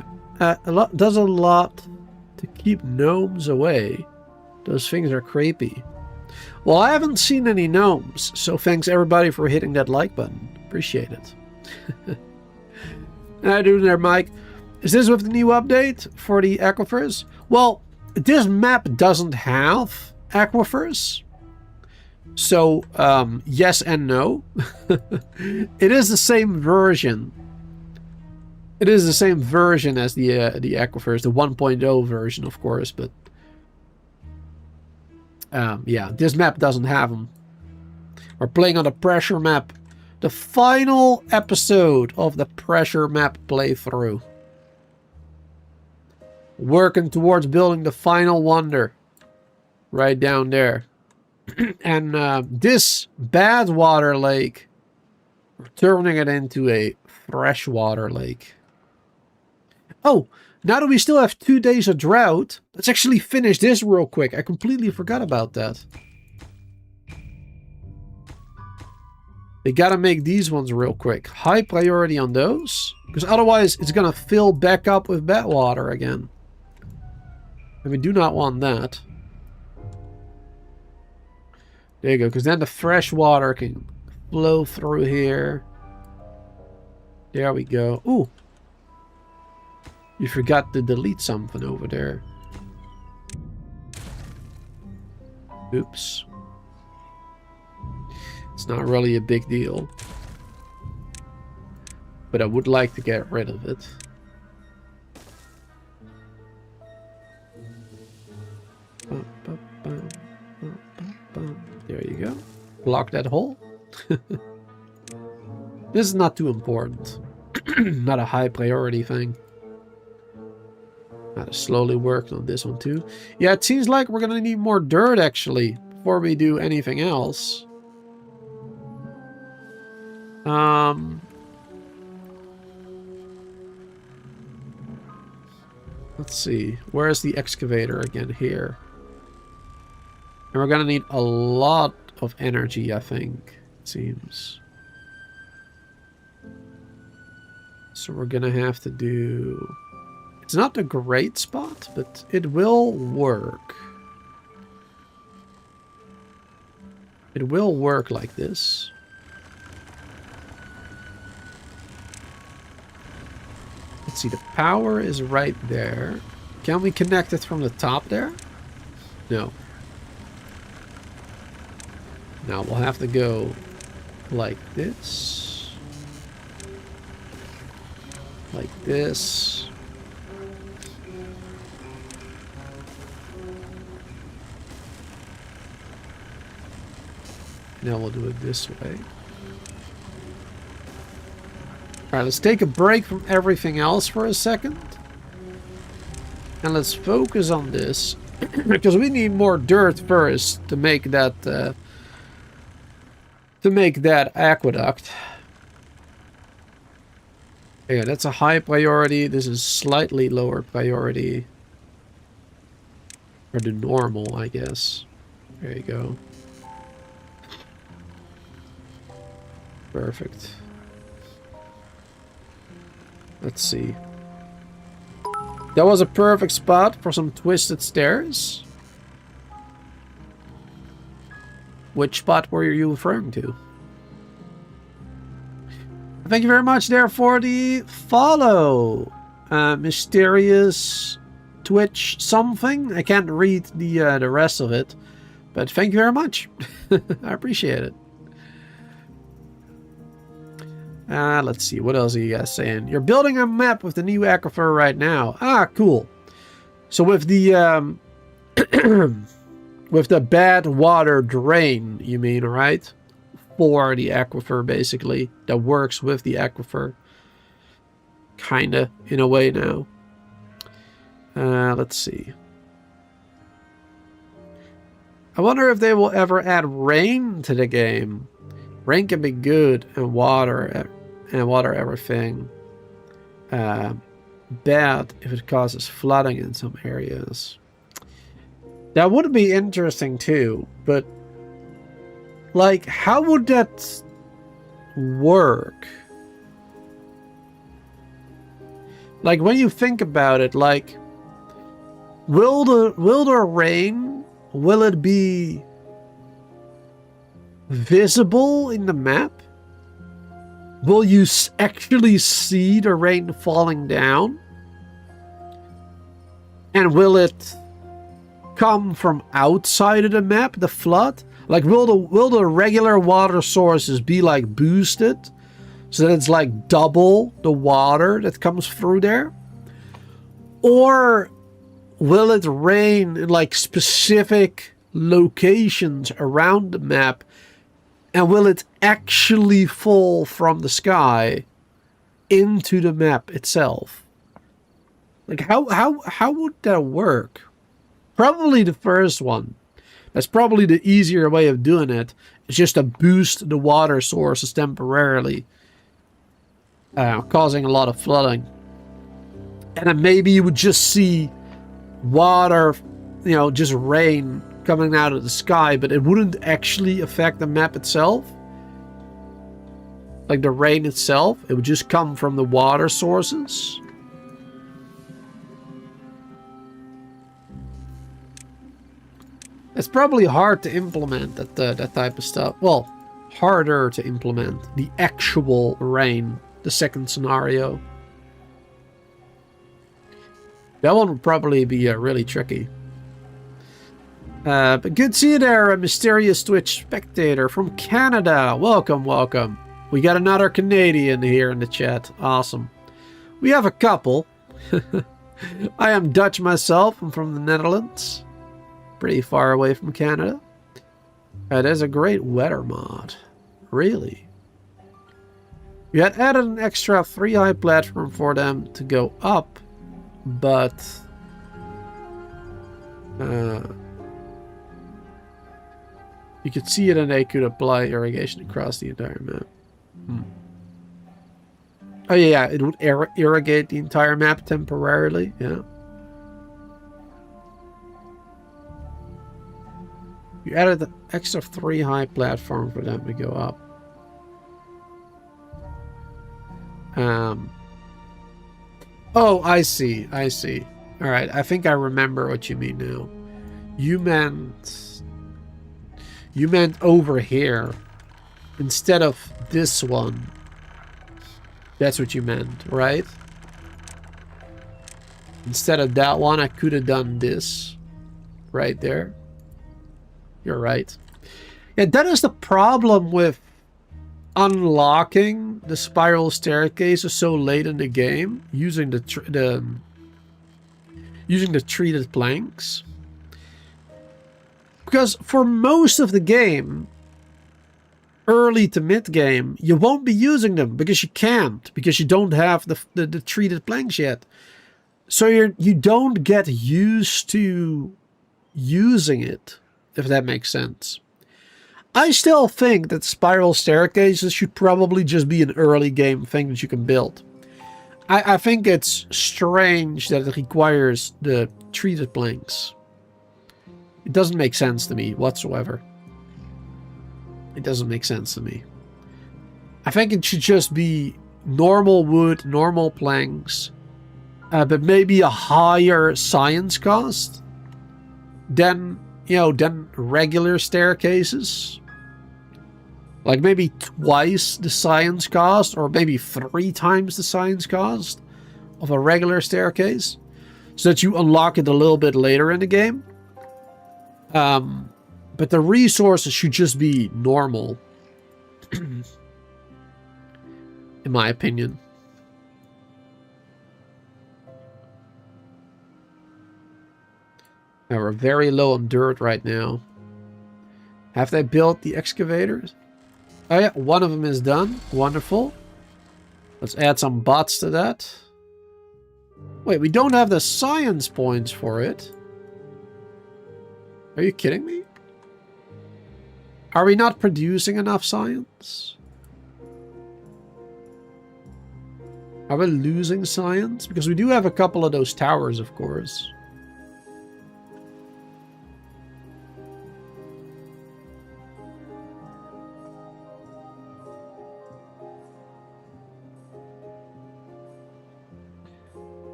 keep gnomes away. Those things are creepy. Well, I haven't seen any gnomes, so thanks everybody for hitting that like button. Appreciate it. How you doing there, Mike? Is this with the new update for the aquifers? Well, this map doesn't have aquifers. So, yes and no. It is the same version. It is the same version as the aquifers, the 1.0 version, of course, but yeah, this map doesn't have them. We're playing on the pressure map. The final episode of the pressure map playthrough. Working towards building the final wonder. Right down there. And this badwater lake, we're turning it into a freshwater lake. Oh, now that we still have 2 days of drought, let's actually finish this real quick. I completely forgot about that. They gotta make these ones real quick. High priority on those, because otherwise it's gonna fill back up with badwater again. And we do not want that. There you go, because then the fresh water can flow through here. There we go. Ooh. You forgot to delete something over there. Oops. It's not really a big deal. But I would like to get rid of it. There you go. Block that hole. This is not too important. Not a high priority thing. Gotta slowly work on this one too. Yeah, it seems like we're gonna need more dirt actually before we do anything else. Let's see. Where's the excavator again? Here. And we're gonna need a lot of energy, I think. It seems. So we're gonna have to do... It's not a great spot, but it will work. It will work like this. Let's see, the power is right there. Can we connect it from the top there? No. Now we'll have to go like this. Like this. Now we'll do it this way. Alright, let's take a break from everything else for a second. And let's focus on this. Because we need more dirt first to make that aqueduct. Yeah, that's a high priority. This is slightly lower priority. Or the normal, I guess. There you go. Perfect. Let's see. That was a perfect spot for some twisted stairs. Which spot were you referring to? Thank you very much there for the follow. Mysterious Twitch something. I can't read the rest of it. But thank you very much. I appreciate it. Let's see. What else are you guys saying? You're building a map with the new aquifer right now. Ah, cool. So with the with the bad water drain, you mean, right? For the aquifer, basically. That works with the aquifer. Kinda, in a way now. Let's see. I wonder if they will ever add rain to the game. Rain can be good, and water everything. Bad if it causes flooding in some areas. That would be interesting too, but like, how would that work? Like, when you think about it, like, will the rain, will it be visible in the map? Will you actually see the rain falling down? And will it come from outside of the map, the flood? Like, will the regular water sources be like boosted so that it's like double the water that comes through there? Or will it rain in like specific locations around the map? And will it actually fall from the sky into the map itself? Like, how would that work? Probably the first one. That's probably the easier way of doing it. It's just to boost the water sources temporarily, causing a lot of flooding. And then maybe you would just see water, just rain coming out of the sky, but it wouldn't actually affect the map itself. Like the rain itself, it would just come from the water sources. It's probably hard to implement that type of stuff. Well, harder to implement the actual rain, the second scenario. That one would probably be really tricky. But good to see you there, a mysterious Twitch spectator from Canada. Welcome, welcome. We got another Canadian here in the chat. Awesome. We have a couple. I am Dutch myself. I'm from the Netherlands. Pretty far away from Canada. There's a great weather mod. Really? We had added an extra 3 high platform for them to go up, but You could see it and they could apply irrigation across the entire map. Oh yeah, it would irrigate the entire map temporarily, yeah. You added the extra 3 high platforms for them to go up. Oh, I see. Alright, I think I remember what you mean now. You meant over here instead of this one. That's what you meant, right? Instead of that one, I could have done this right there. You're right. Yeah, that is the problem with unlocking the spiral staircases so late in the game using the treated planks. Because for most of the game, early to mid game, you won't be using them because you can't, because you don't have the treated planks yet. So you don't get used to using it, if that makes sense. I still think that spiral staircases should probably just be an early game thing that you can build. I think it's strange that it requires the treated planks. It doesn't make sense to me whatsoever. It doesn't make sense to me. I think it should just be normal wood, normal planks, but maybe a higher science cost than, than regular staircases. Like maybe twice the science cost, or maybe 3 times the science cost of a regular staircase, so that you unlock it a little bit later in the game. But the resources should just be normal, in my opinion. Now we're very low on dirt right now. Have they built the excavators? Oh yeah, one of them is done. Wonderful. Let's add some bots to that. Wait, we don't have the science points for it. Are you kidding me? Are we not producing enough science? Are we losing science? Because we do have a couple of those towers, of course.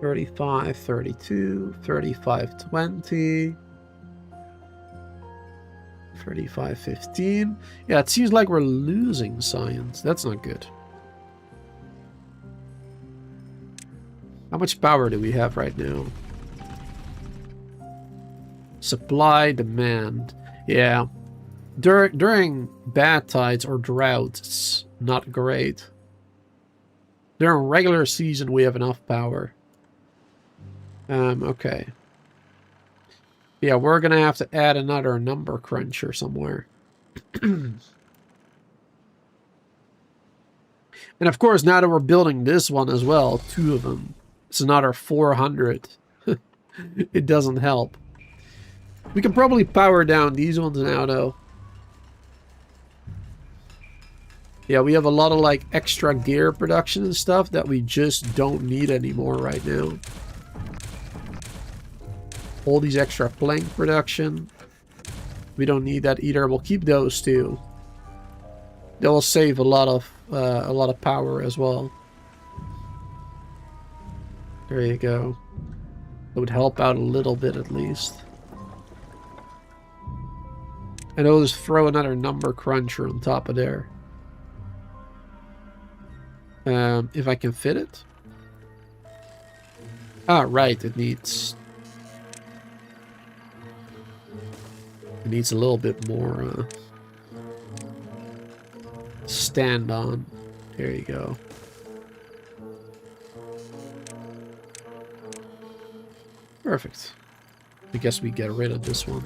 $35, $32, $35, $20, $35, $15. Yeah, it seems like we're losing science. That's not good. How much power do we have right now? Supply, demand. Yeah. During bad tides or droughts, it's not great. During regular season, we have enough power. Okay. Yeah, we're gonna have to add another number cruncher somewhere. And of course, now that we're building this one as well, 2 of them, it's another 400. It doesn't help. We can probably power down these ones now, though. Yeah, we have a lot of, like, extra gear production and stuff that we just don't need anymore right now. All these extra plank production. We don't need that either. We'll keep those too. They will save a lot of power as well. There you go. It would help out a little bit at least. And I'll just throw another number cruncher on top of there. If I can fit it. Ah, right. It needs a little bit more stand on. There you go. Perfect. I guess we get rid of this one.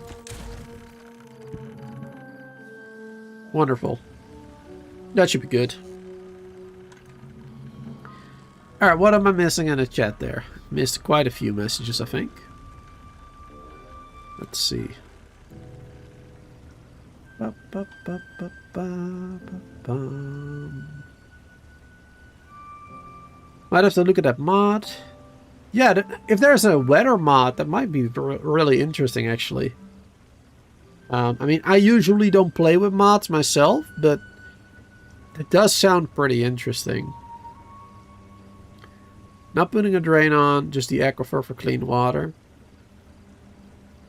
Wonderful. That should be good. Alright, what am I missing in the chat there? Missed quite a few messages, I think. Let's see. Ba, ba, ba, ba, ba, ba, bum. Might have to look at that mod. Yeah, if there's a weather mod, that might be really interesting, actually. I mean, I usually don't play with mods myself, but it does sound pretty interesting. Not putting a drain on, just the aquifer for clean water.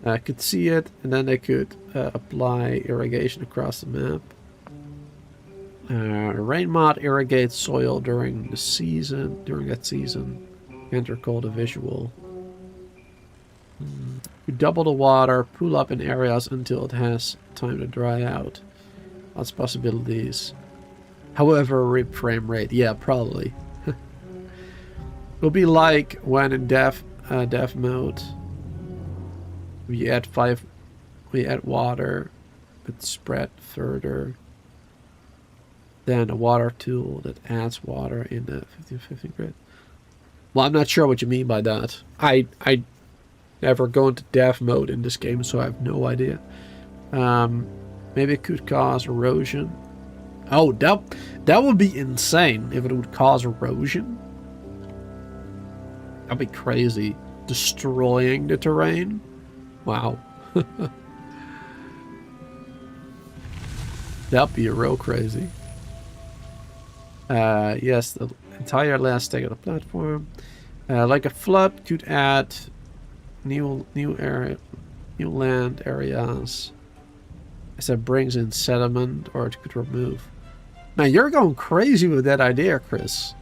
I could see it, and then they could apply irrigation across the map. Rain mod irrigates soil during that season. Enter called a visual. You double the water, pool up in areas until it has time to dry out. Lots of possibilities. However, rip frame rate. Yeah, probably. It'll be like when in dev mode we add water, but spread further. Then a water tool that adds water in the 1550 grid. Well, I'm not sure what you mean by that. I never go into dev mode in this game, so I have no idea. Maybe it could cause erosion. Oh, that would be insane if it would cause erosion. That'd be crazy. Destroying the terrain. Wow. That'd be real crazy. Yes, the entire last stage of the platform. Like a flood could add new land areas. As it brings in sediment, or it could remove. Now you're going crazy with that idea, Chris.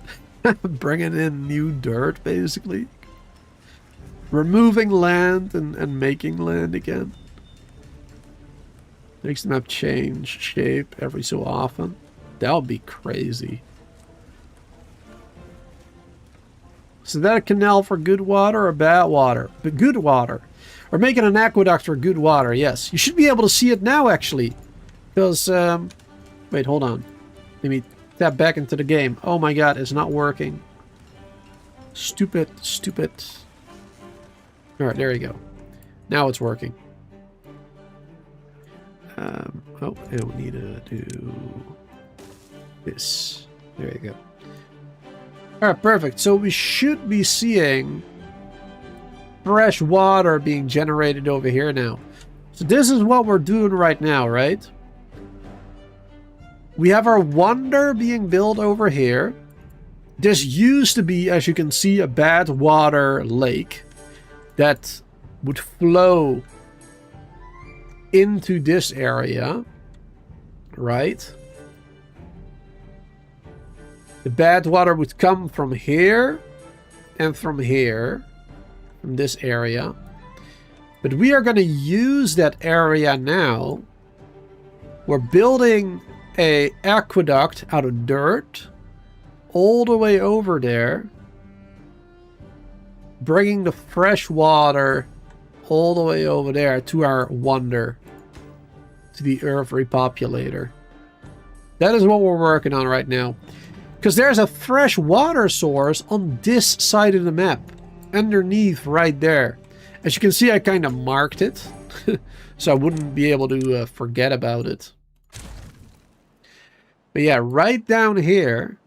Bringing in new dirt, basically. Removing land and making land again. Makes the map change shape every so often. That would be crazy. So that a canal for good water or bad water? But good water. Or making an aqueduct for good water, yes. You should be able to see it now, actually. Because, wait, hold on. Let me tap back into the game. Oh my god, it's not working. Stupid. Alright, there you go. Now it's working. Oh, I don't need to do this. There you go. Alright, perfect. So we should be seeing fresh water being generated over here now. So this is what we're doing right now, right? We have our wonder being built over here. This used to be, as you can see, a badwater lake that would flow into this area, right? The badwater would come from here and from here, from this area. But we are going to use that area now. We're building a aqueduct out of dirt all the way over there, bringing the fresh water all the way over there to our wonder, to the Earth Repopulator. That is what we're working on right now. Because there's a fresh water source on this side of the map, underneath right there. As you can see, I kind of marked it, so I wouldn't be able to forget about it. But yeah, right down here,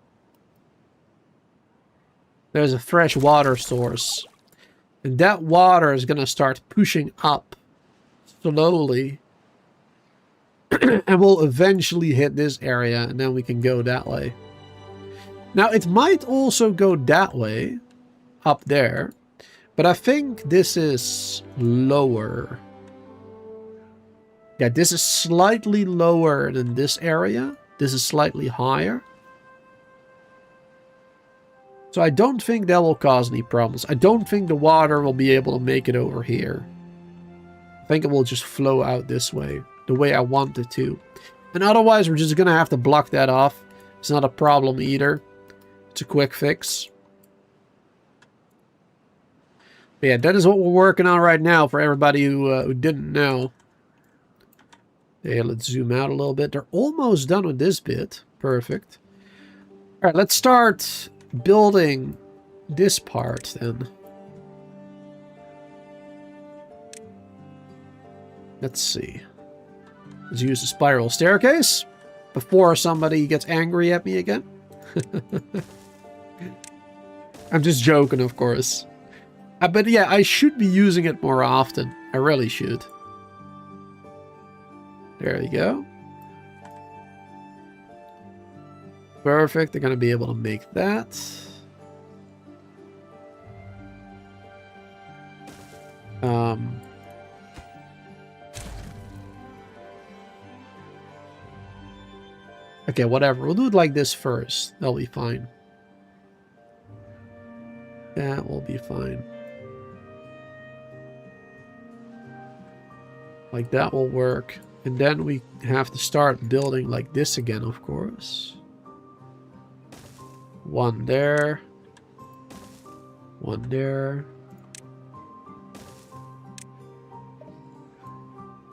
there's a fresh water source. And that water is going to start pushing up slowly. And will eventually hit this area, and then we can go that way. Now, it might also go that way, up there. But I think this is lower. Yeah, this is slightly lower than this area. This is slightly higher. So I don't think that will cause any problems. I don't think the water will be able to make it over here. I think it will just flow out this way, the way I want it to. And otherwise, we're just going to have to block that off. It's not a problem either. It's a quick fix. But yeah, that is what we're working on right now for everybody who didn't know. Okay, let's zoom out a little bit. They're almost done with this bit. Perfect. All right, let's start building this part then. Let's see. Let's use the spiral staircase before somebody gets angry at me again. I'm just joking, of course. But yeah, I should be using it more often. I really should. There you go. Perfect. They're going to be able to make that. Okay, whatever. We'll do it like this first. That'll be fine. That will be fine. Like that will work. And then we have to start building like this again, of course. One there. One there.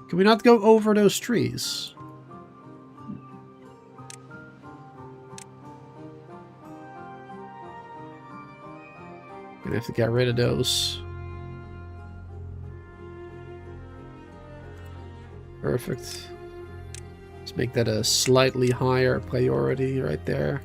Can we not go over those trees? Gonna have to get rid of those. Perfect. Let's make that a slightly higher priority right there.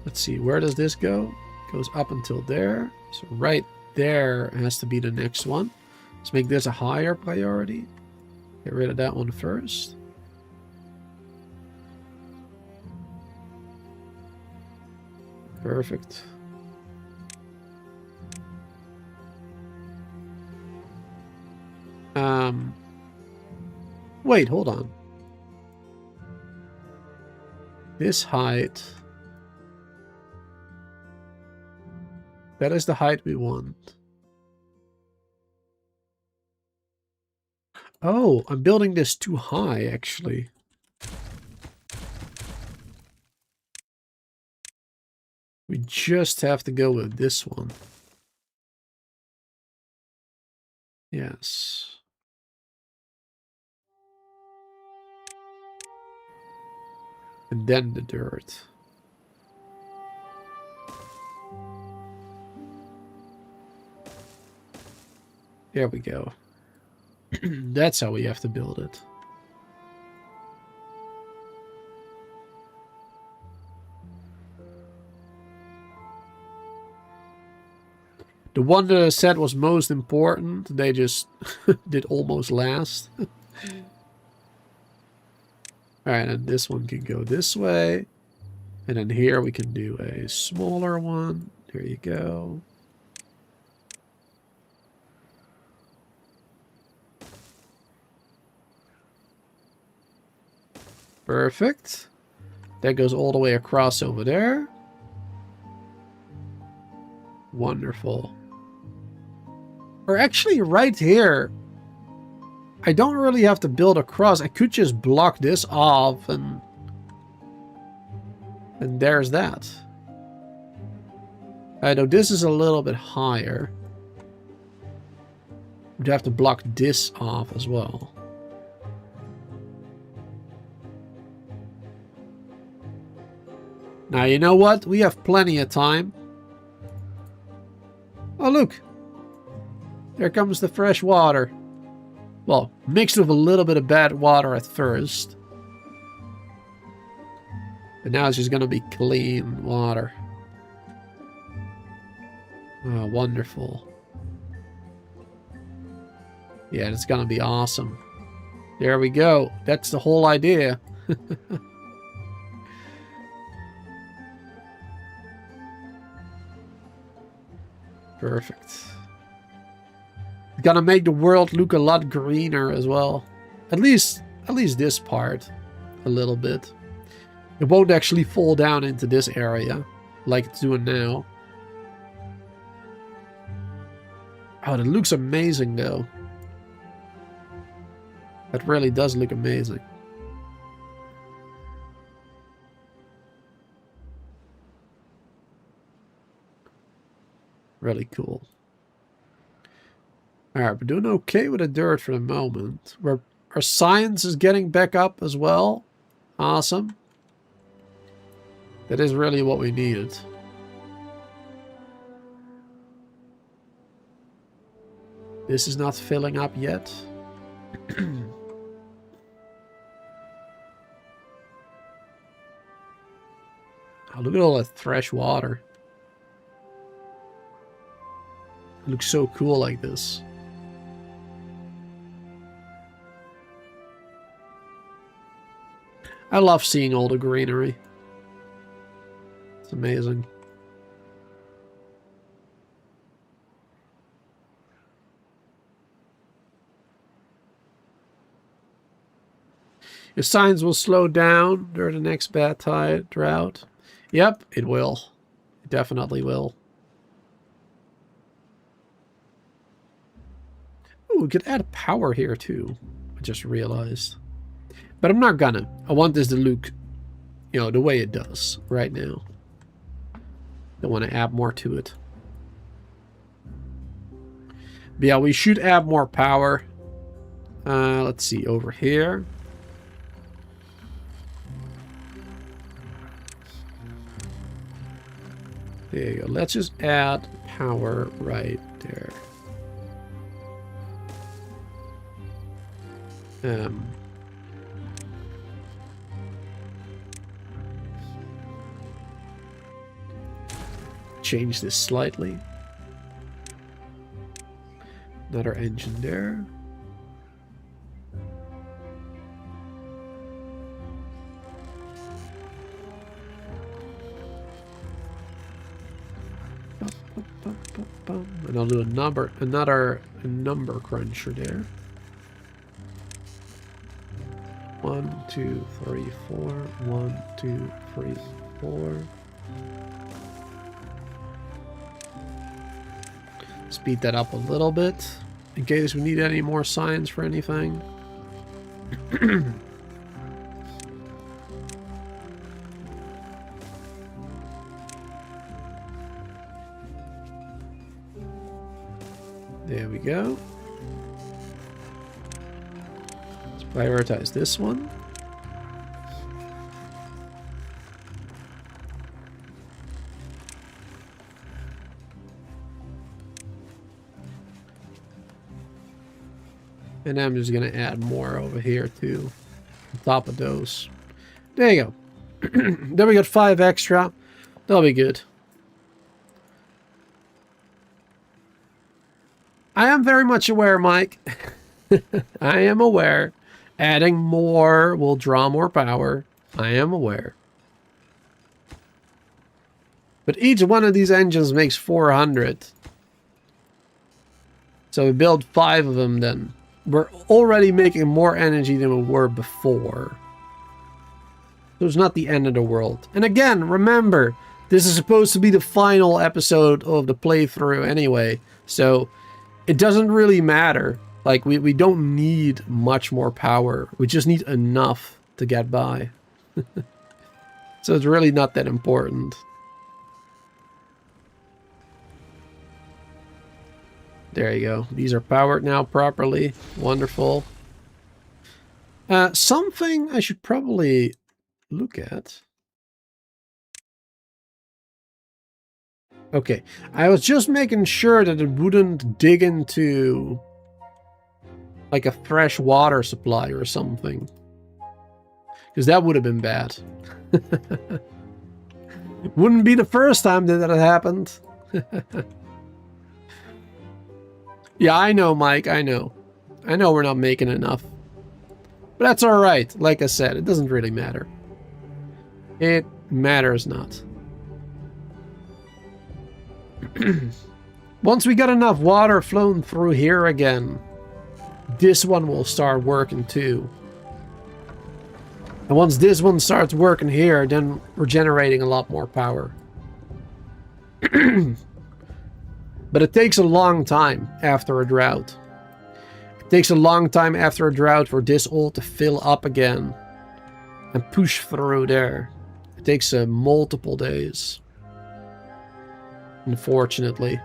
Let's see, where does this go? Goes up until there. So right there has to be the next one. Let's make this a higher priority. Get rid of that one first. Perfect. Wait, hold on. This height. That is the height we want. Oh, I'm building this too high, actually. We just have to go with this one. Yes. And then the dirt. There we go. That's how we have to build it. The one that I said was most important, they just did almost last. Alright, and this one can go this way. And then here we can do a smaller one. There you go. Perfect. That goes all the way across over there. Wonderful. Or actually right here, I don't really have to build across. I could just block this off and there's that. I know this is a little bit higher. We'd have to block this off as well. Now, you know what? We have plenty of time. Oh, look. There comes the fresh water. Well, mixed with a little bit of bad water at first. But now it's just going to be clean water. Oh, wonderful. Yeah, it's going to be awesome. There we go. That's the whole idea. Perfect. Gonna make the world look a lot greener as well. At least this part. A little bit. It won't actually fall down into this area like it's doing now. Oh, that looks amazing though. That really does look amazing. Really cool. Alright, we're doing okay with the dirt for the moment. Our science is getting back up as well. Awesome. That is really what we needed. This is not filling up yet. Oh, look at all that fresh water. It looks so cool like this. I love seeing all the greenery. It's amazing. Your signs will slow down during the next bad tide drought. Yep, it will. It definitely will. Ooh, we could add power here too. I just realized. But I'm not gonna. I want this to look, you know, the way it does right now. Don't want to add more to it. But yeah, we should add more power. Let's see, over here. There you go. Let's just add power right there. Change this slightly. Another engine there. And I'll do another number cruncher there. 1, 2, 3, 4. 1, 2, 3, 4. Speed that up a little bit in case we need any more signs for anything. There we go. Let's prioritize this one. And I'm just going to add more over here too, on top of those. There you go. Then we got 5 extra. That'll be good. I am very much aware, Mike. I am aware. Adding more will draw more power. I am aware. But each one of these engines makes 400. So we build 5 of them then. We're already making more energy than we were before. So it's not the end of the world. And again, remember, this is supposed to be the final episode of the playthrough anyway. So it doesn't really matter. Like, we don't need much more power. We just need enough to get by. So it's really not that important. There you go. These are powered now properly. Wonderful. Something I should probably look at. Okay, I was just making sure that it wouldn't dig into like a fresh water supply or something. Because that would have been bad. Wouldn't be the first time that happened. Yeah, I know, Mike, I know. I know we're not making enough. But that's alright. Like I said, it doesn't really matter. It matters not. Once we got enough water flowing through here again, this one will start working too. And once this one starts working here, then we're generating a lot more power. But it takes a long time after a drought. It takes a long time after a drought for this all to fill up again and push through there. It takes multiple days. Unfortunately.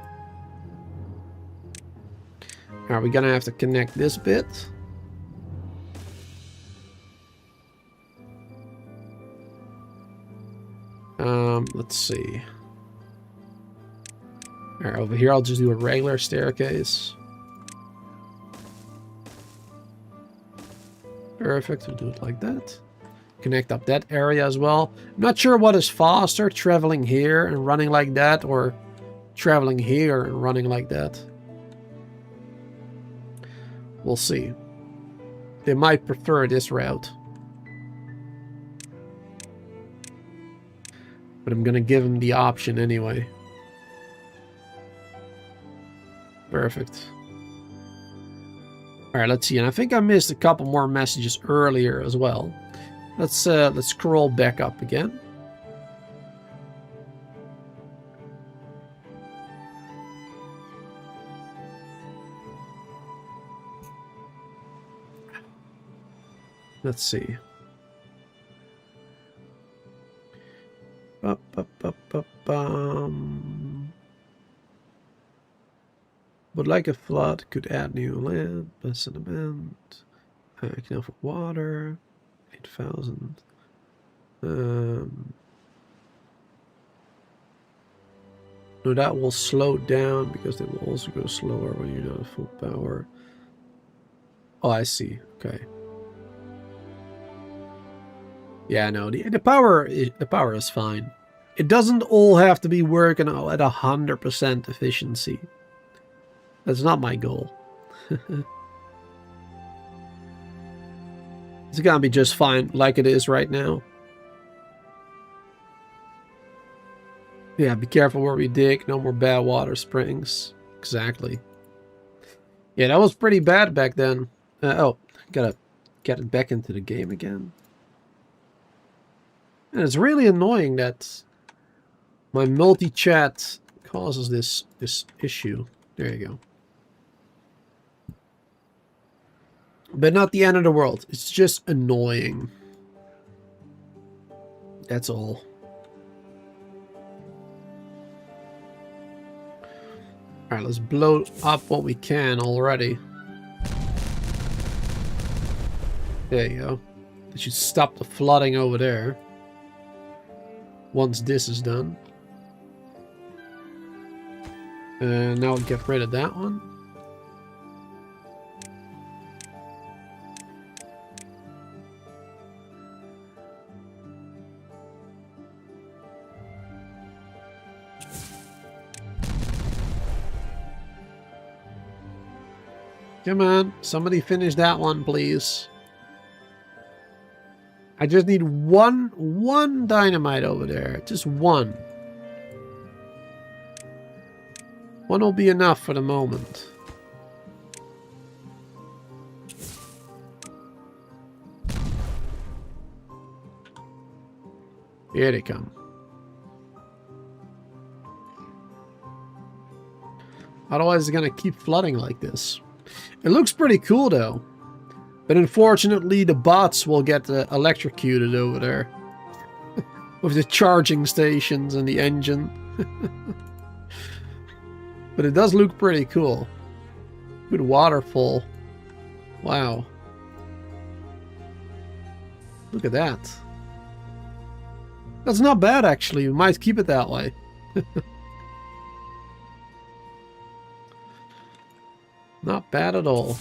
Are we gonna have to connect this bit? Let's see. Alright, over here I'll just do a regular staircase. Perfect, we'll do it like that. Connect up that area as well. I'm not sure what is faster, traveling here and running like that, or traveling here and running like that. We'll see. They might prefer this route. But I'm gonna give them the option anyway. Perfect. Alright, let's see. And I think I missed a couple more messages earlier as well. Let's scroll back up again. Let's see. Would like a flood, could add new land, but sediment. Canal for water, 8,000. No, that will slow down because they will also go slower when you're not at full power. Oh, I see. Okay. Yeah, no, the power is fine. It doesn't all have to be working at 100% efficiency. That's not my goal. It's gonna be just fine like it is right now. Yeah, be careful where we dig. No more bad water springs. Exactly. Yeah, that was pretty bad back then. Oh, gotta get it back into the game again. And it's really annoying that my multi-chat causes this issue. There you go. But not the end of the world. It's just annoying. That's all. Alright, let's blow up what we can already. There you go. That should stop the flooding over there. Once this is done. And now we'll get rid of that one. Come on, somebody finish that one, please. I just need one dynamite over there. Just one. One will be enough for the moment. Here they come. Otherwise it's gonna keep flooding like this. It looks pretty cool though. But unfortunately the bots will get electrocuted over there. With the charging stations and the engine. But it does look pretty cool. Good waterfall. Wow. Look at that. That's not bad actually. We might keep it that way. Not bad at all.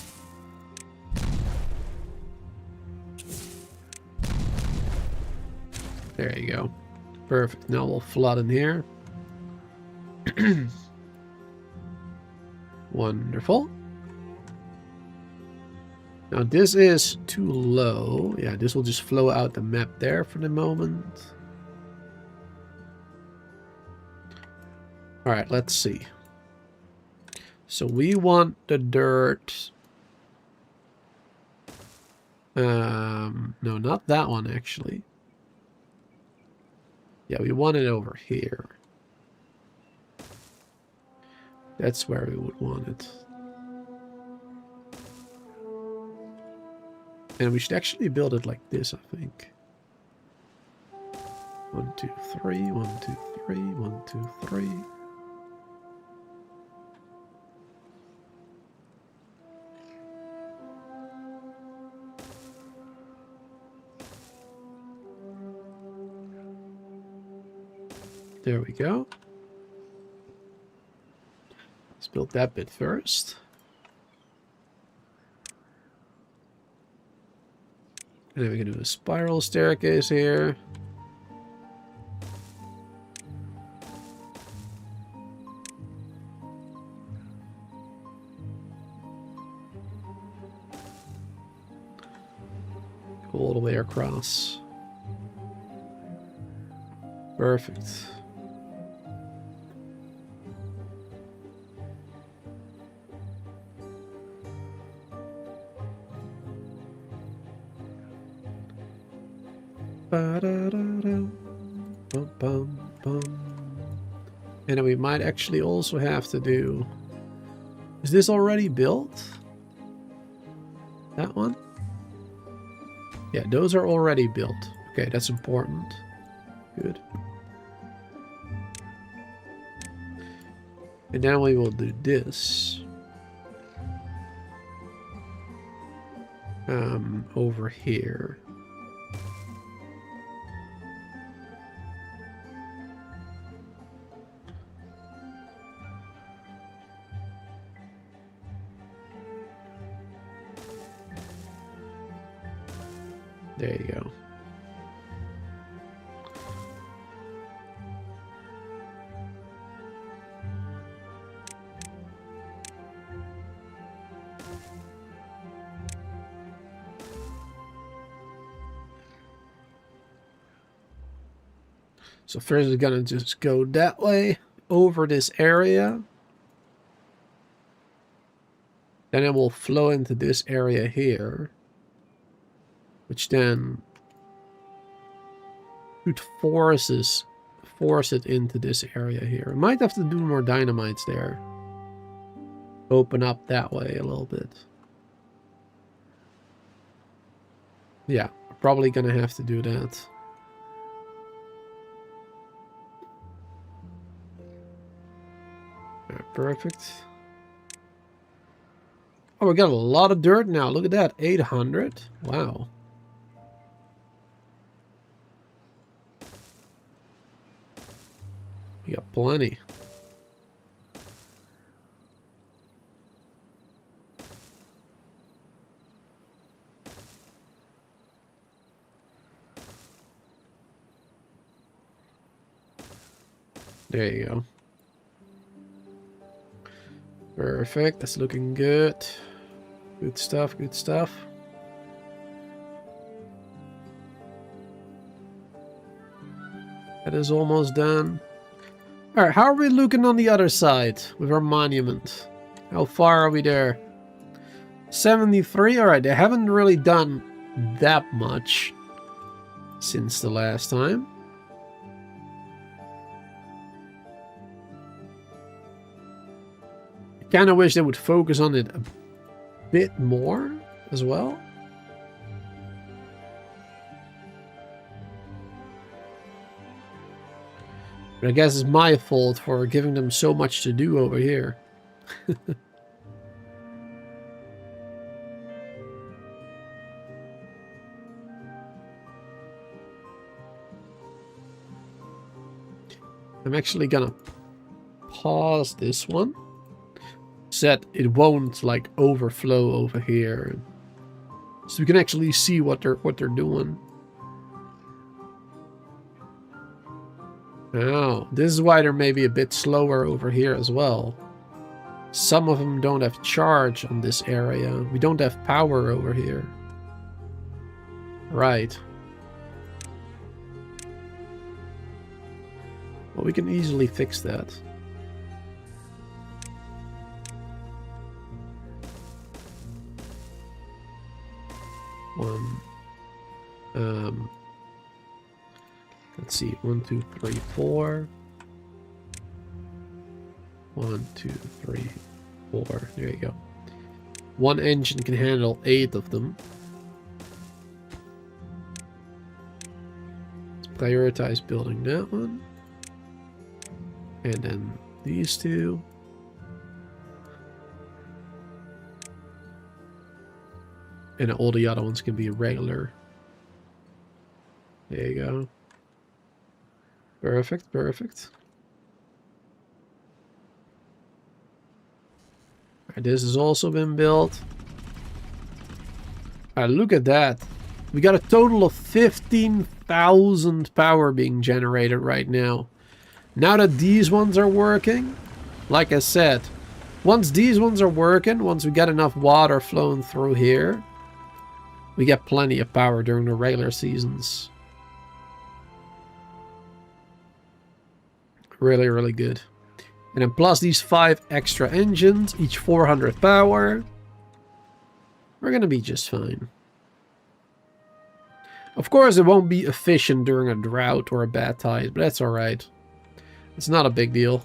There you go. Perfect. Now we'll flood in here. Wonderful. Now this is too low. Yeah, this will just flow out the map there for the moment. Alright, let's see. So we want the dirt. No, not that one actually. Yeah, we want it over here. That's where we would want it. And we should actually build it like this, I think. 1, 2, 3, 1, 2, 3, 1, 2, 3. There we go. Let's build that bit first. And then we can do a spiral staircase here. Go all the way across. Perfect. Ba-da-da-da. Bum, bum, bum. And then we might actually also have to do... Is this already built? That one? Yeah, those are already built. Okay, that's important. Good. And now we will do this. Over here. There you go. So first we're gonna just go that way over this area. Then it will flow into this area here. Which then should force it into this area here. I might have to do more dynamites there. Open up that way a little bit. Yeah, probably gonna have to do that. Alright, perfect. Oh, we got a lot of dirt now. Look at that, 800. Wow. We got plenty. There you go. Perfect. That's looking good. Good stuff. Good stuff. That is almost done. Alright, how are we looking on the other side with our monument? How far are we there? 73? Alright, they haven't really done that much since the last time. I kind of wish they would focus on it a bit more as well. But I guess it's my fault for giving them so much to do over here. I'm actually gonna pause this one. So that it won't like overflow over here. So we can actually see what they're doing. Oh, this is why they're maybe a bit slower over here as well. Some of them don't have charge on this area. We don't have power over here. Right. Well, we can easily fix that. Let's see, 1, 2, 3, 4. 1, 2, 3, 4. There you go. One engine can handle 8 of them. Let's prioritize building that one. And then these two. And all the other ones can be regular. There you go. Perfect, perfect. Alright, this has also been built. Alright, look at that. We got a total of 15,000 power being generated right now. Now that these ones are working, like I said, once these ones are working, once we get enough water flowing through here, we get plenty of power during the regular seasons. Really, really good. And then plus these 5 extra engines, each 400 power. We're gonna be just fine. Of course, it won't be efficient during a drought or a bad tide, but that's alright. It's not a big deal.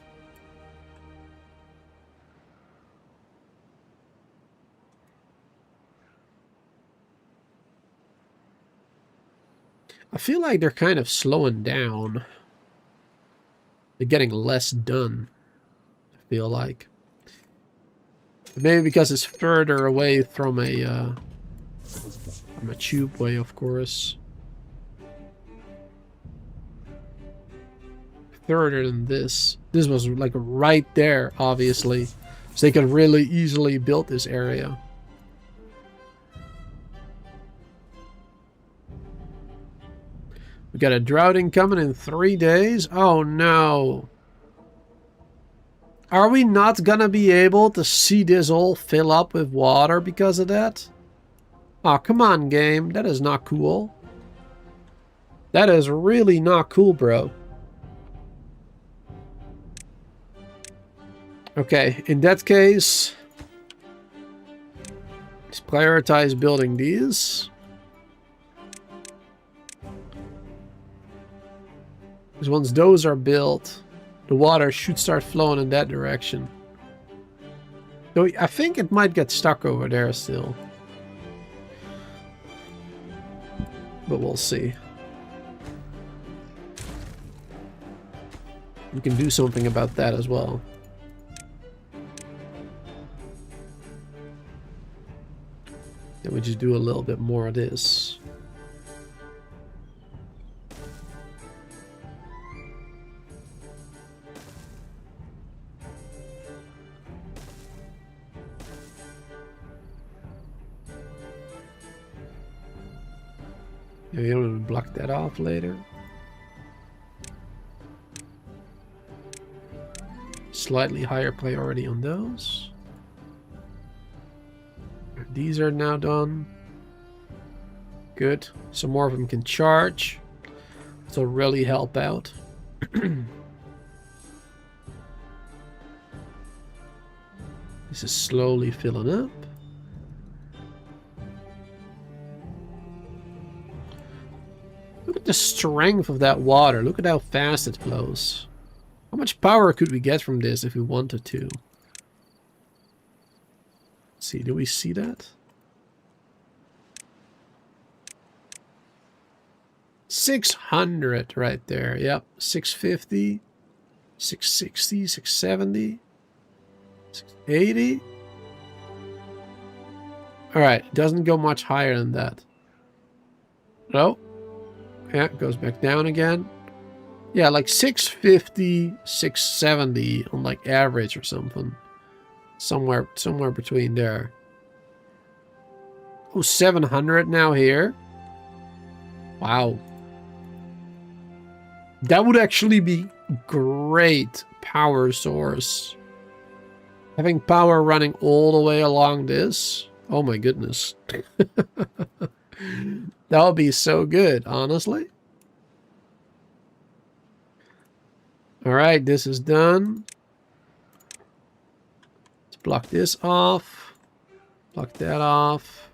I feel like they're kind of slowing down. They're getting less done, I feel like. Maybe because it's further away from a tubeway, of course. Further than this. This was like right there, obviously. So they could really easily build this area. We got a drought incoming in 3 days. Oh no. Are we not gonna be able to see this all fill up with water because of that? Oh, come on, game. That is not cool. That is really not cool, bro. Okay, in that case, let's prioritize building these. Because once those are built, the water should start flowing in that direction. Though I think it might get stuck over there still. But we'll see. We can do something about that as well. Then we just do a little bit more of this. Maybe I'm gonna block that off later. Slightly higher priority on those. These are now done. Good. Some more of them can charge. This will really help out. This is slowly filling up. Look at the strength of that water. Look at how fast it flows. How much power could we get from this if we wanted to? Let's see, do we see that? 600 right there. Yep, 650, 660, 670, 680. All right, doesn't go much higher than that. No. Yeah, it goes back down again. Yeah, like 650, 670 on like average or something. Somewhere between there. Oh, 700 now here. Wow. That would actually be great power source. Having power running all the way along this. Oh my goodness. That would be so good, honestly. All right, this is done. Let's block this off. Block that off.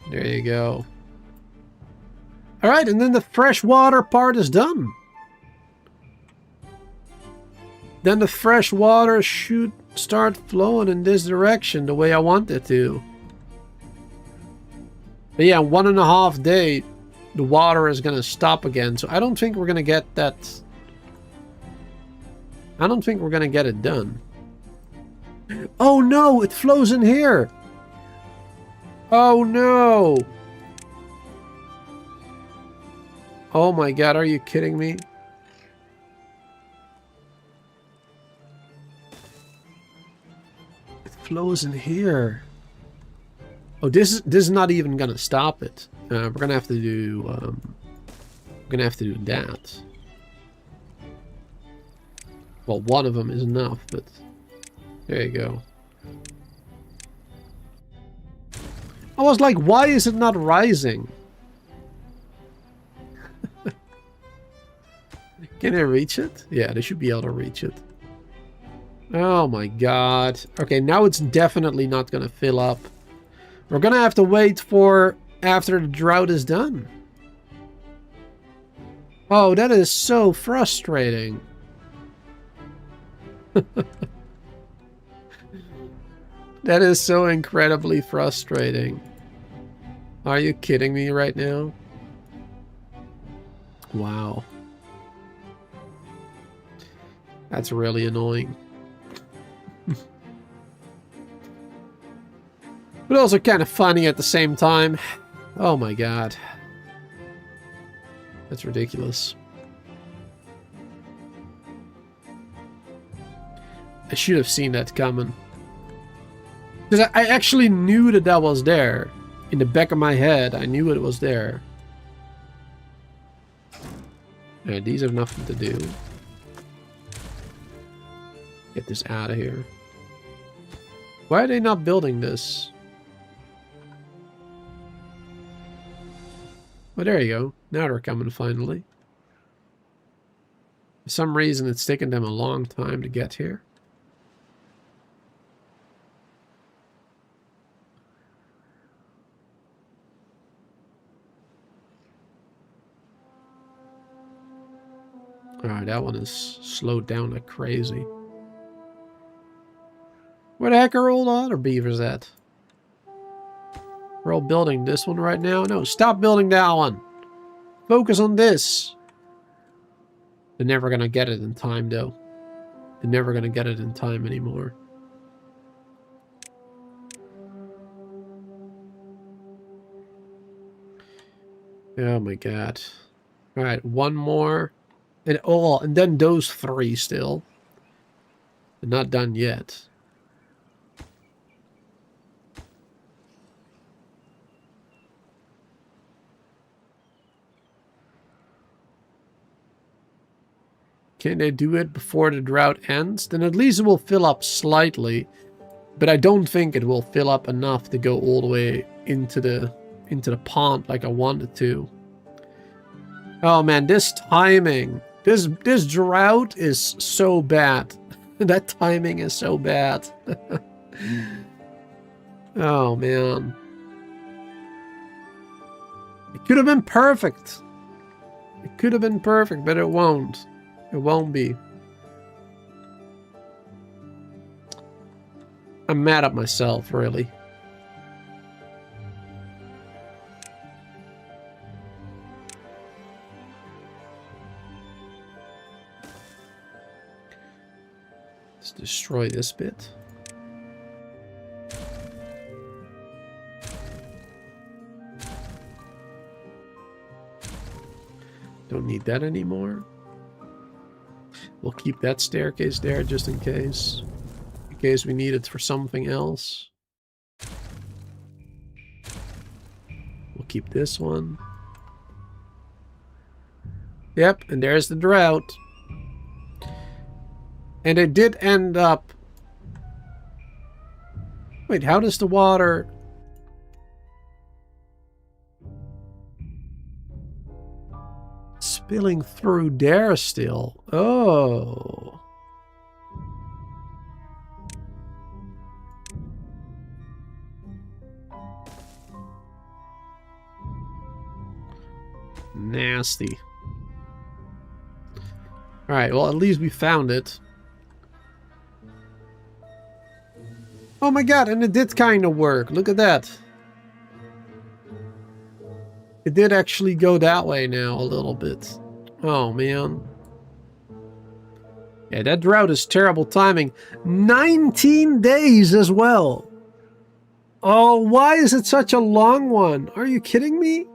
There you go. All right, and then the freshwater part is done. Then the fresh water should start flowing in this direction the way I want it to. But yeah, 1.5 days, the water is going to stop again. So I don't think we're going to get that. I don't think we're going to get it done. Oh no, it flows in here. Oh no. Oh my God, are you kidding me? It flows in here. Oh, this is not even gonna stop it. We're gonna have to do that. Well, one of them is enough, but there you go. I was like, why is it not rising? Can I reach it? Yeah, they should be able to reach it. Oh my god. Okay, now it's definitely not gonna fill up. We're gonna have to wait for after the drought is done. Oh, that is so frustrating. That is so incredibly frustrating. Are you kidding me right now? Wow. That's really annoying. But also kind of funny at the same time. Oh my god. That's ridiculous. I should have seen that coming. Because I actually knew that that was there. In the back of my head, I knew it was there. Alright, these have nothing to do. Get this out of here. Why are they not building this? Well, there you go. Now they're coming finally. For some reason, it's taken them a long time to get here. Alright, that one is slowed down like crazy. Where the heck are all the other beavers at? We're all building this one right now. No, stop building that one. Focus on this. They're never gonna get it in time, though. They're never gonna get it in time anymore. Oh my god. Alright, one more. And then those three still. They're not done yet. Can they do it before the drought ends? Then at least it will fill up slightly. But I don't think it will fill up enough to go all the way into the pond like I wanted to. Oh man, this timing. This drought is so bad. That timing is so bad. Oh man. It could have been perfect. It could have been perfect, but it won't. It won't be. I'm mad at myself, really. Let's destroy this bit. Don't need that anymore. We'll keep that staircase there just in case. In case we need it for something else. We'll keep this one. Yep, and there's the drought. And it did end up... Wait, how does the water... spilling through there still? Oh. Nasty. Alright, well, at least we found it. Oh my god, and it did kind of work. Look at that. It did actually go that way now a little bit. Oh, man. Yeah, that drought is terrible timing. 19 days as well. Oh, why is it such a long one? Are you kidding me?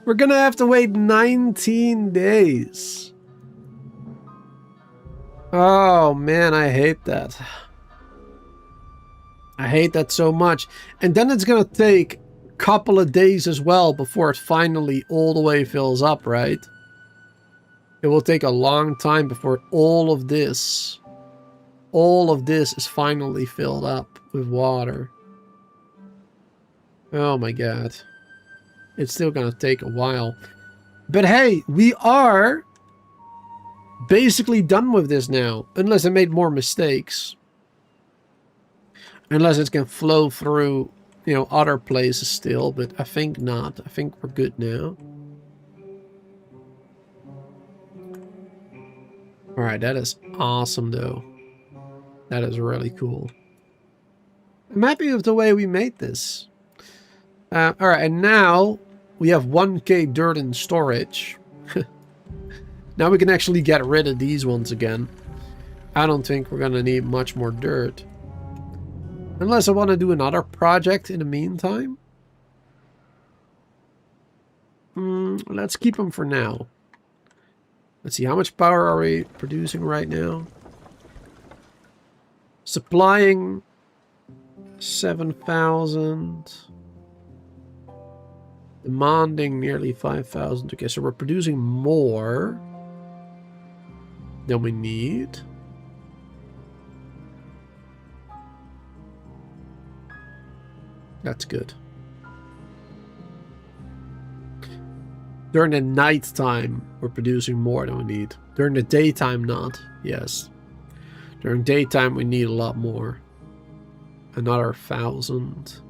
We're gonna have to wait 19 days. Oh, man, I hate that. I hate that so much. And then it's gonna take a couple of days as well before it finally all the way fills up, right? It will take a long time before all of this is finally filled up with water. Oh my god. It's still gonna take a while. But hey, we are basically done with this now. Unless I made more mistakes. Unless it can flow through, you know, other places still. But I think not. I think we're good now. Alright, that is awesome though. That is really cool. I'm happy with the way we made this. Alright, and now we have 1k dirt in storage. Now we can actually get rid of these ones again. I don't think we're gonna need much more dirt. Unless I want to do another project in the meantime. Let's keep them for now. Let's see, how much power are we producing right now? Supplying 7,000. Demanding nearly 5,000. Okay, so we're producing more than we need. That's good. During the night time, we're producing more than we need. During the daytime, not. Yes. During daytime, we need a lot more. Another 1,000.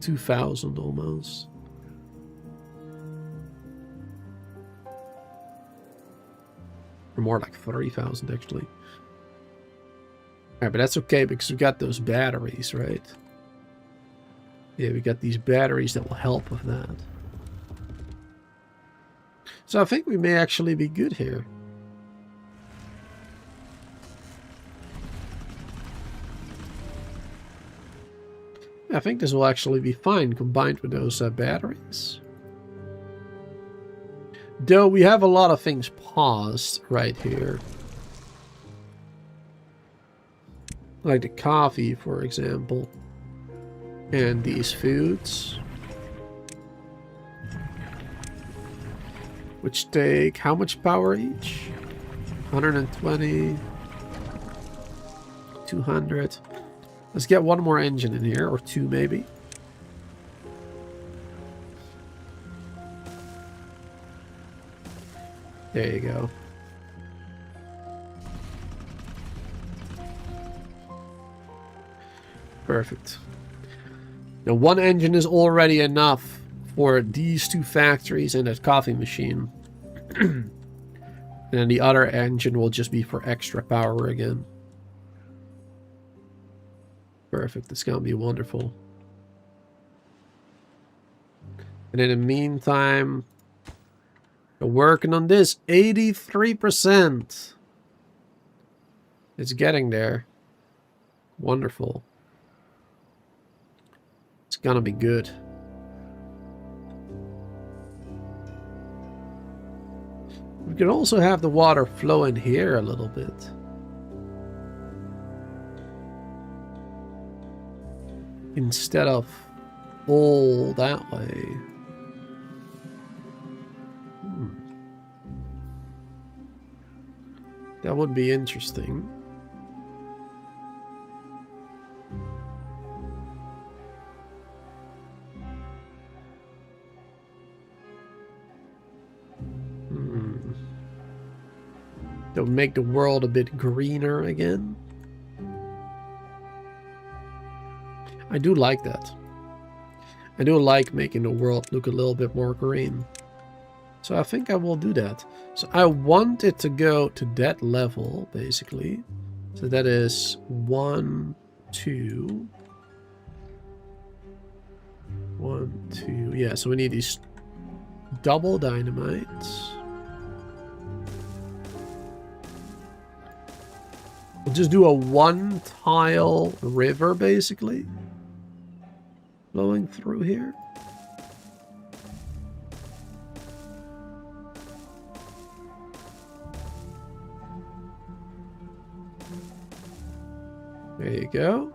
2,000 almost. Or more like 3,000 actually. Alright, but that's okay because we got those batteries, right? Yeah, we got these batteries that will help with that. So I think we may actually be good here. I think this will actually be fine combined with those batteries. Though we have a lot of things paused right here. Like the coffee, for example. And these foods. Which take how much power each? 120. 200. Let's get one more engine in here, or two maybe. There you go. Perfect. Now one engine is already enough for these two factories and that coffee machine. And then the other engine will just be for extra power again. Perfect. It's gonna be wonderful. And in the meantime, we're working on this. 83%. It's getting there. Wonderful. It's gonna be good. We can also have the water flow in here a little bit. Instead of all that way. That would be interesting. That would make the world a bit greener again. I do like that. I do like making the world look a little bit more green. So I think I will do that. So I want it to go to that level, basically. So that is 1, 2. 1, 2. Yeah, so we need these double dynamites. We'll just do a one tile river, basically. Flowing through here. There you go.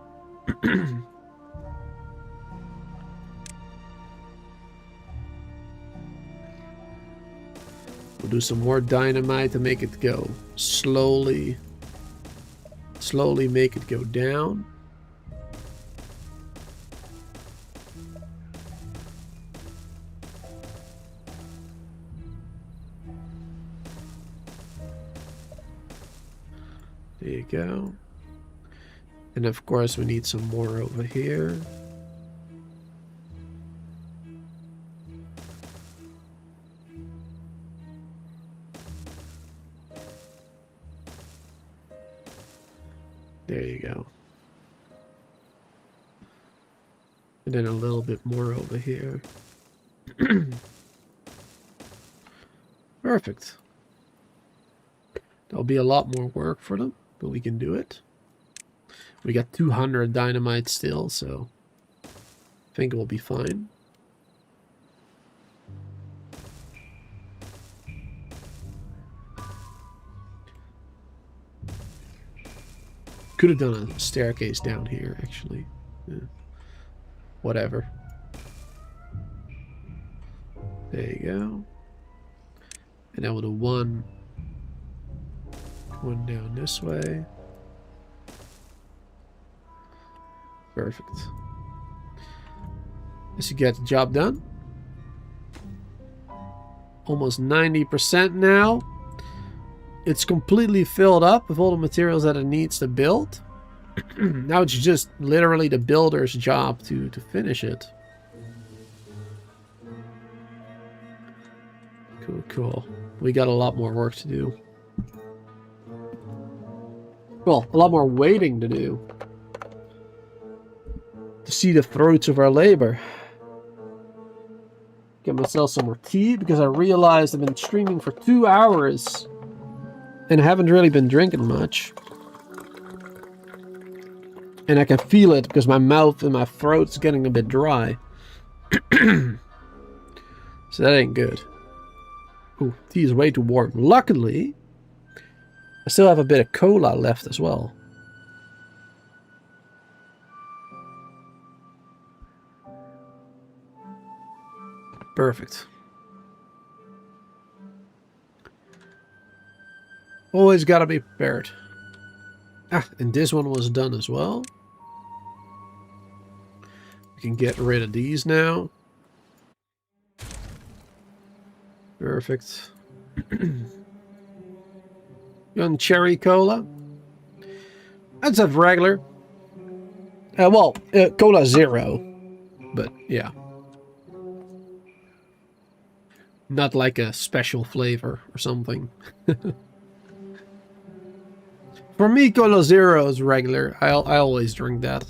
We'll do some more dynamite to make it go slowly. Slowly make it go down. There you go. And of course we need some more over here. There you go. And then a little bit more over here. Perfect. There'll be a lot more work for them, but we can do it. We got 200 dynamite still, so I think we'll be fine. Could have done a staircase down here, actually. Yeah. Whatever. There you go. And then we'll do one down this way. Perfect. As you get the job done. Almost 90% now. It's completely filled up with all the materials that it needs to build. Now it's just literally the builder's job to finish it. Cool, cool. We got a lot more work to do. Well, a lot more waiting to do. To see the fruits of our labor. Get myself some more tea because I realized I've been streaming for 2 hours. And I haven't really been drinking much. And I can feel it because my mouth and my throat's getting a bit dry. So that ain't good. Ooh, tea is way too warm. Luckily, I still have a bit of cola left as well. Perfect. Always gotta be prepared. Ah, and this one was done as well. We can get rid of these now. Perfect. Young cherry cola. That's a regular. Cola zero. But yeah. Not like a special flavor or something. For me, Cola Zero is regular. I always drink that.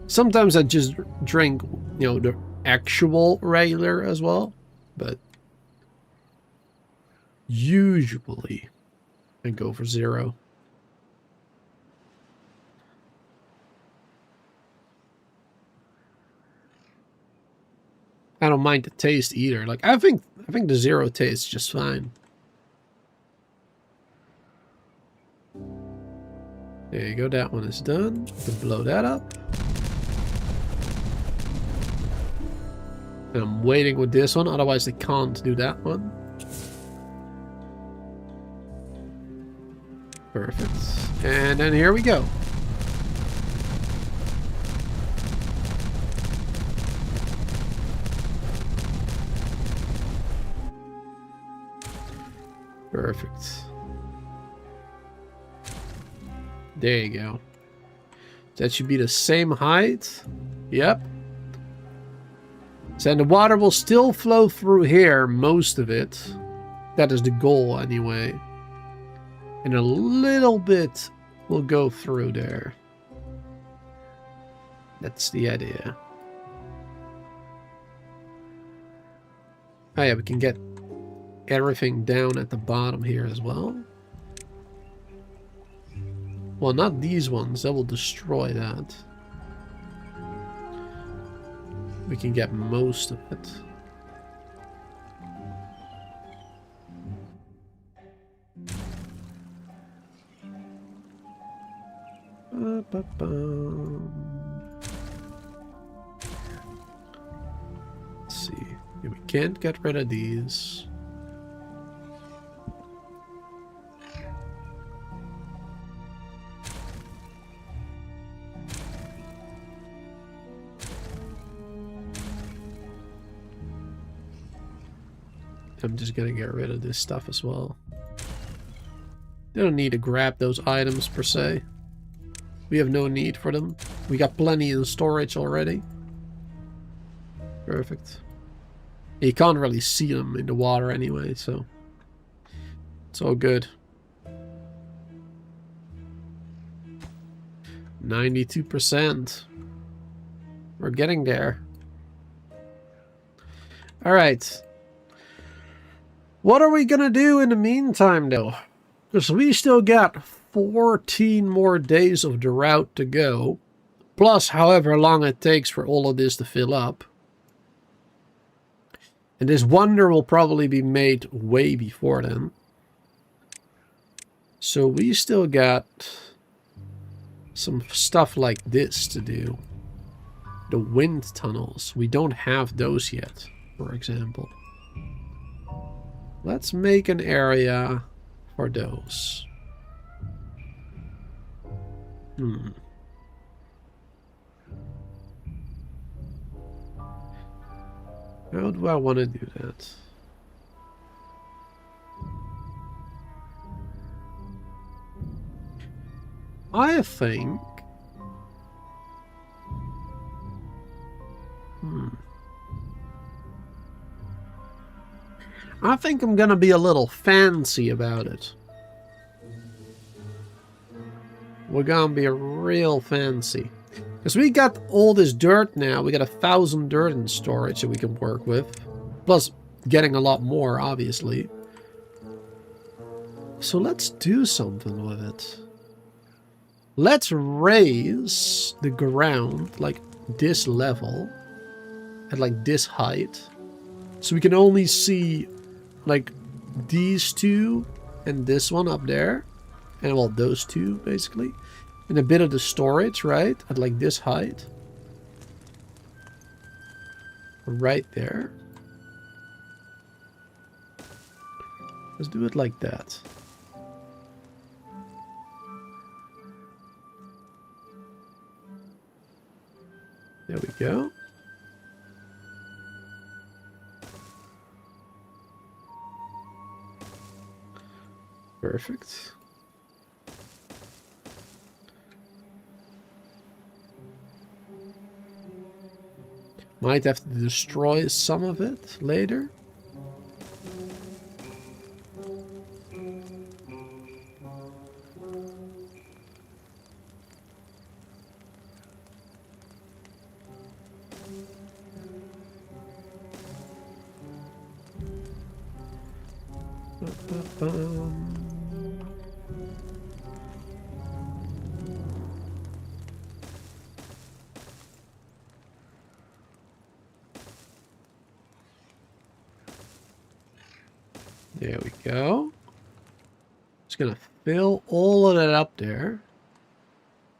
Sometimes I just drink, the actual regular as well. But usually I go for zero. I don't mind the taste either. Like I think the zero tastes just fine. There you go, that one is done. You can blow that up. And I'm waiting with this one, otherwise they can't do that one. Perfect. And then here we go. Perfect. There you go. That should be the same height. Yep. So the water will still flow through here, most of it. That is the goal anyway. And a little bit will go through there. That's the idea. Oh yeah, we can get everything down at the bottom here as well. Well, not these ones. That will destroy that. We can get most of it. Let's see. Here we can't get rid of these. I'm just gonna get rid of this stuff as well. They don't need to grab those items per se. We have no need for them. We got plenty in storage already. Perfect. You can't really see them in the water anyway, so it's all good. 92%. We're getting there. All right. What are we gonna do in the meantime, though? Because we still got 14 more days of the route to go, plus however long it takes for all of this to fill up. And this wonder will probably be made way before then. So we still got some stuff like this to do. The wind tunnels. We don't have those yet, for example. Let's make an area for those. How do I want to do that? I think... I think I'm gonna be a little fancy about it. We're gonna be real fancy. Because we got all this dirt now. We got 1,000 dirt in storage that we can work with. Plus getting a lot more, obviously. So let's do something with it. Let's raise the ground like this level. At like this height. So we can only see like these two and this one up there. And well, those two basically. And a bit of the storage, right? At like this height. Right there. Let's do it like that. There we go. Perfect. Might have to destroy some of it later. There we go. Just gonna fill all of that up there.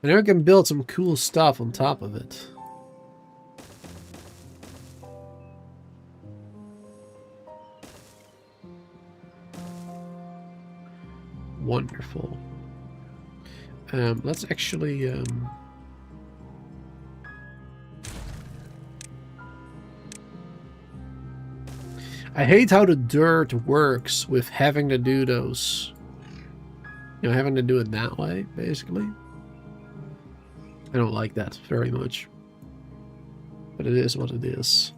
And then we can build some cool stuff on top of it. Wonderful. Let's actually... I hate how the dirt works with having to do those. You know, having to do it that way, basically. I don't like that very much. But it is what it is.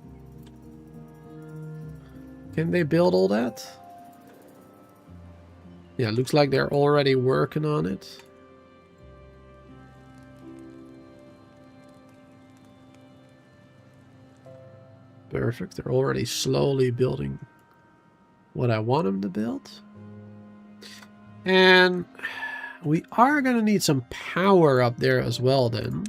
Can they build all that? Yeah, it looks like they're already working on it. Perfect. They're already slowly building what I want them to build. And we are going to need some power up there as well then.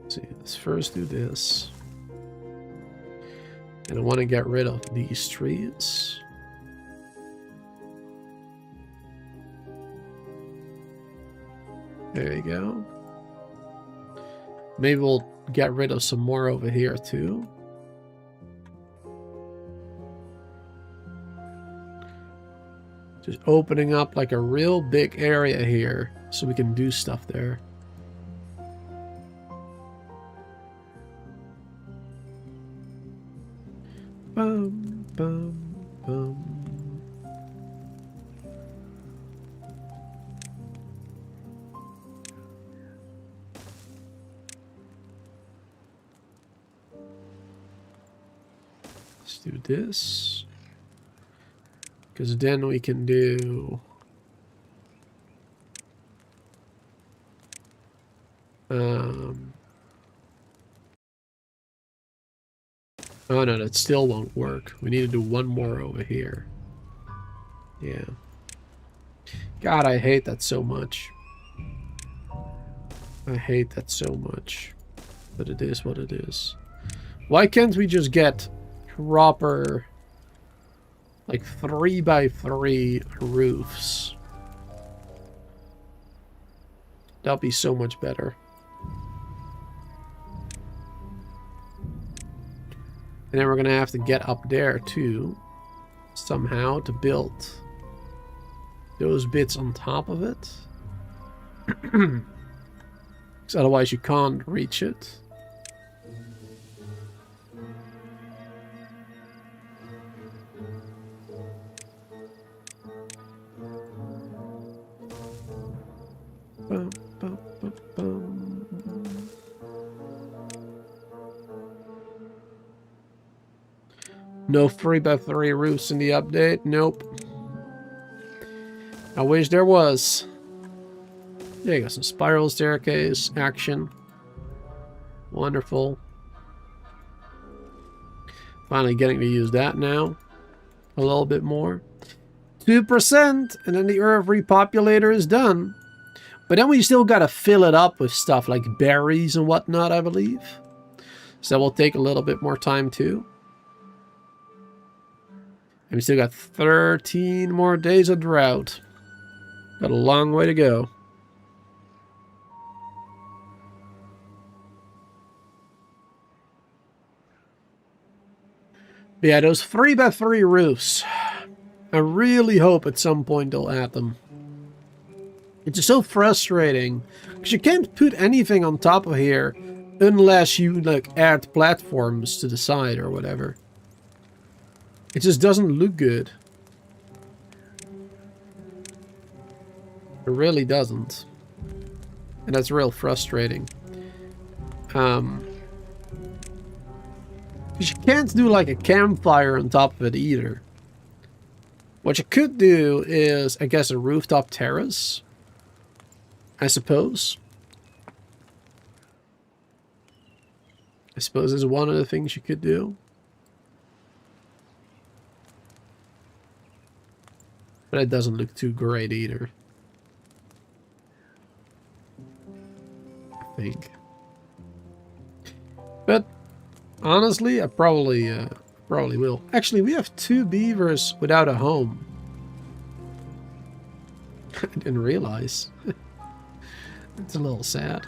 Let's see, let's first do this. And I want to get rid of these trees. There you go. Maybe we'll get rid of some more over here too. Just opening up like a real big area here so we can do stuff there. Bum, bum, bum. Let's do this. Because then we can do... Oh no, that still won't work. We need to do one more over here. Yeah. God, I hate that so much. I hate that so much. But it is what it is. Why can't we just get proper... like 3x3 roofs? That'll be so much better. And then we're gonna have to get up there too, somehow, to build those bits on top of it. Because otherwise you can't reach it. Bum, bum, bum, bum. No 3x3 roofs in the update. Nope. I wish there was. There you go, some spiral staircase action. Wonderful. Finally getting to use that now. A little bit more. 2%, and then the Earth Repopulator is done. But then we still gotta fill it up with stuff like berries and whatnot, I believe. So that will take a little bit more time too. And we still got 13 more days of drought. Got a long way to go. But yeah, those 3x3 roofs. I really hope at some point they'll add them. It's just so frustrating. Because you can't put anything on top of here unless you like add platforms to the side or whatever. It just doesn't look good. It really doesn't. And that's real frustrating. Because you can't do like a campfire on top of it either. What you could do is, I guess, a rooftop terrace. I suppose. I suppose is one of the things you could do. But it doesn't look too great either. I think. But honestly, I probably will. Actually, we have 2 beavers without a home. I didn't realize. It's a little sad.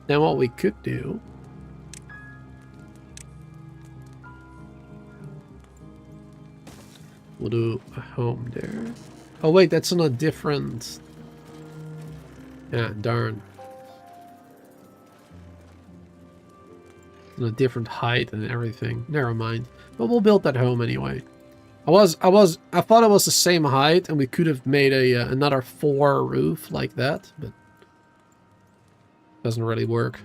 Now what we could do... we'll do a home there. Oh wait, that's on a different... ah, darn. On a different height and everything. Never mind. But we'll build that home anyway. I thought it was the same height and we could have made a another 4 roof like that, but doesn't really work.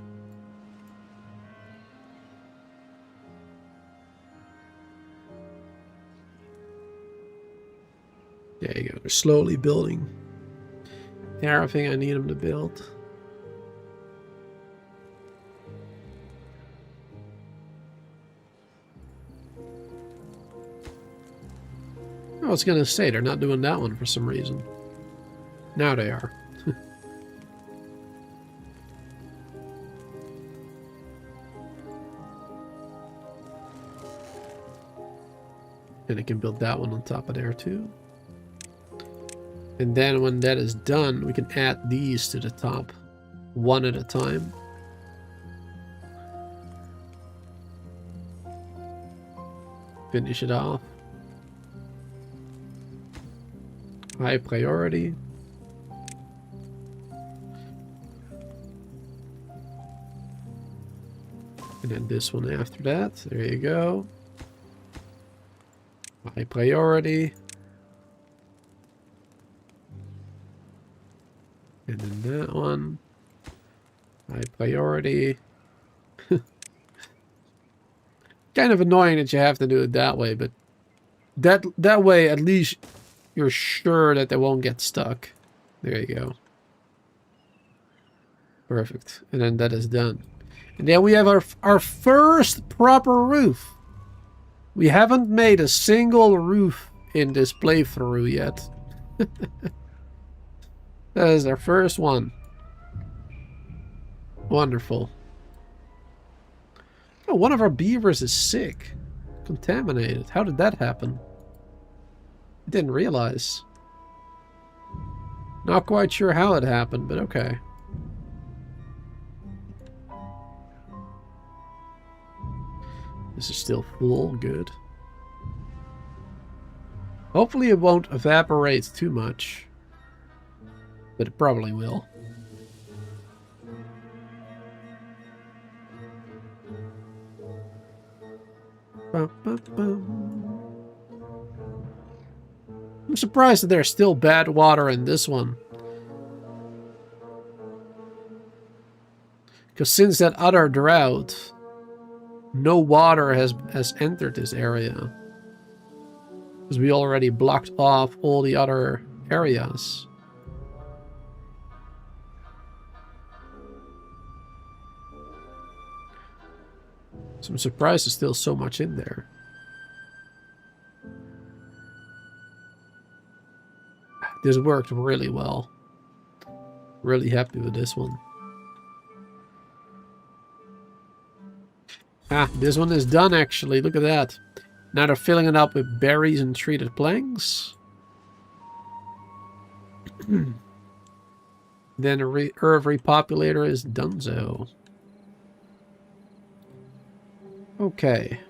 There you go. They're slowly building everything I need them to build. I was going to say, they're not doing that one for some reason. Now they are. And I can build that one on top of there too. And then when that is done, we can add these to the top, one at a time. Finish it off. High priority. And then this one after that. There you go. High priority. And then that one. High priority. Kind of annoying that you have to do it that way, but that way at least you're sure that they won't get stuck. There you go. Perfect. And then that is done. And then we have our first proper roof. We haven't made a single roof in this playthrough yet. That is our first one. Wonderful. Oh, one of our beavers is sick. Contaminated. How did that happen? I didn't realize. Not quite sure how it happened, but okay. This is still full. Good. Hopefully it won't evaporate too much. But it probably will. I'm surprised that there's still bad water in this one. Because since that other drought, no water has entered this area. Because we already blocked off all the other areas. So I'm surprised there's still so much in there. This worked really well. Really happy with this one. Ah, this one is done actually. Look at that. Now they're filling it up with berries and treated planks. Then the Earth Repopulator is donezo. Okay.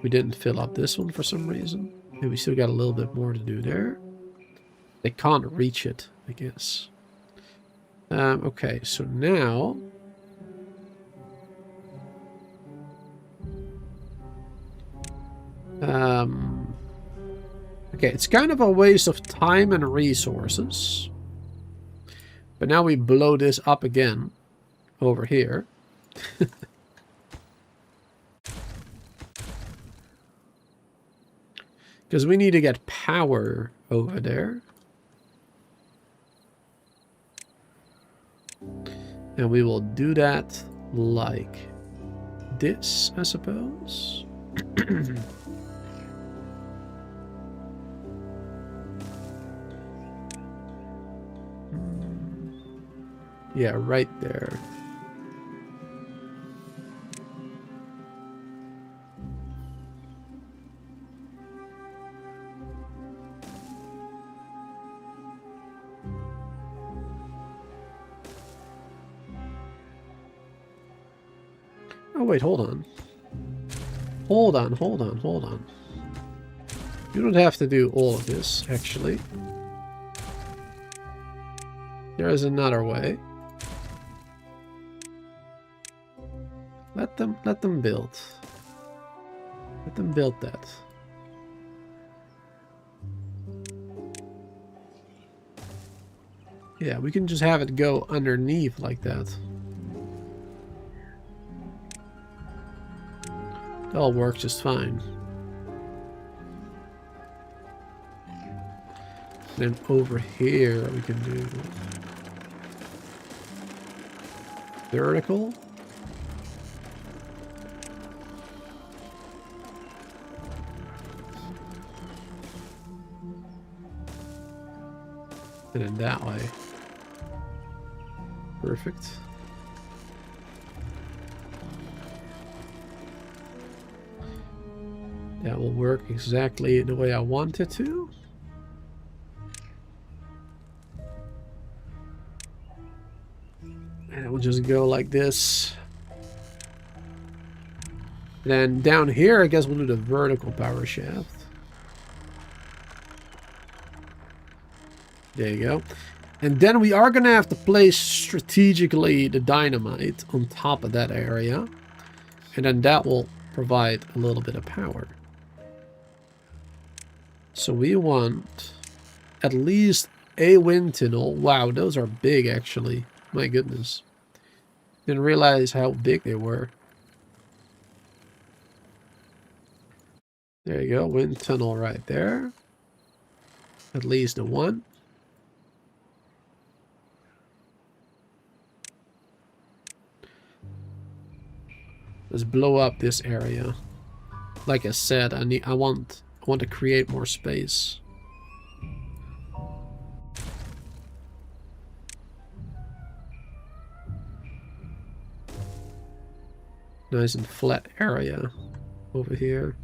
We didn't fill up this one for some reason. And we still got a little bit more to do there. They can't reach it, I guess. Okay, so now... okay, it's kind of a waste of time and resources. But now we blow this up again over here. Because we need to get power over there. And we will do that like this, I suppose. Yeah, right there. Oh, wait, hold on. Hold on. You don't have to do all of this, actually. There is another way. Let them build. Let them build that. Yeah, we can just have it go underneath like that. It all works just fine. Then over here we can do vertical. And then that way. That will work exactly the way I want it to. And it will just go like this. Then down here, I guess we'll do the vertical power shaft. There you go. And then we are going to have to place strategically the dynamite on top of that area. And then that will provide a little bit of power. So we want at least a wind tunnel. Wow, those are big actually. My goodness. Didn't realize how big they were. There you go, wind tunnel right there. At least a one. Let's blow up this area. Like I said, I want to create more space. Nice and flat area over here.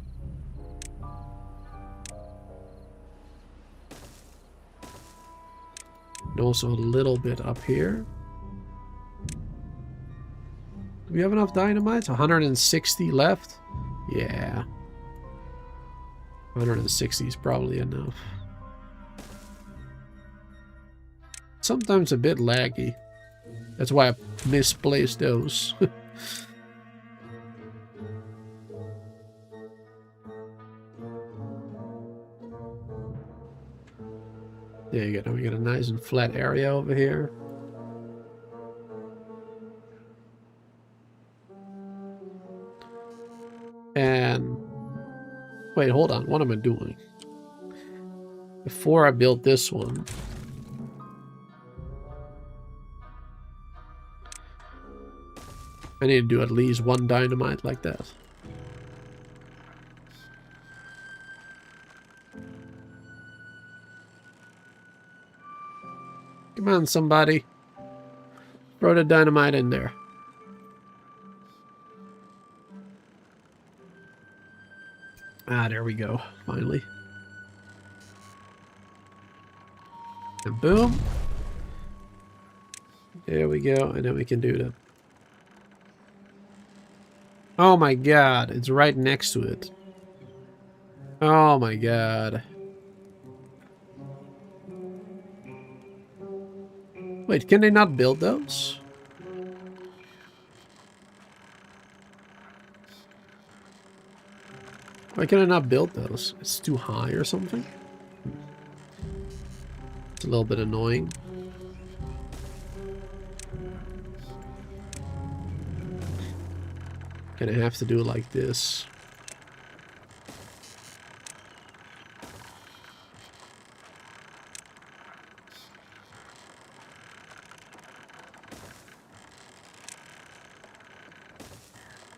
And also a little bit up here. Do we have enough dynamite? 160 left? Yeah. 160 is probably enough. Sometimes a bit laggy. That's why I misplaced those. There you go. Now we got a nice and flat area over here. And wait, hold on. What am I doing? Before I built this one, I need to do at least one dynamite like that. Come on, somebody. Throw the dynamite in there. Ah, there we go. Finally. And boom. There we go. And then we can do that. Oh my god. It's right next to it. Oh my god. Wait, can they not build those? Why can I not build those? It's too high or something? It's a little bit annoying. Gonna have to do it like this.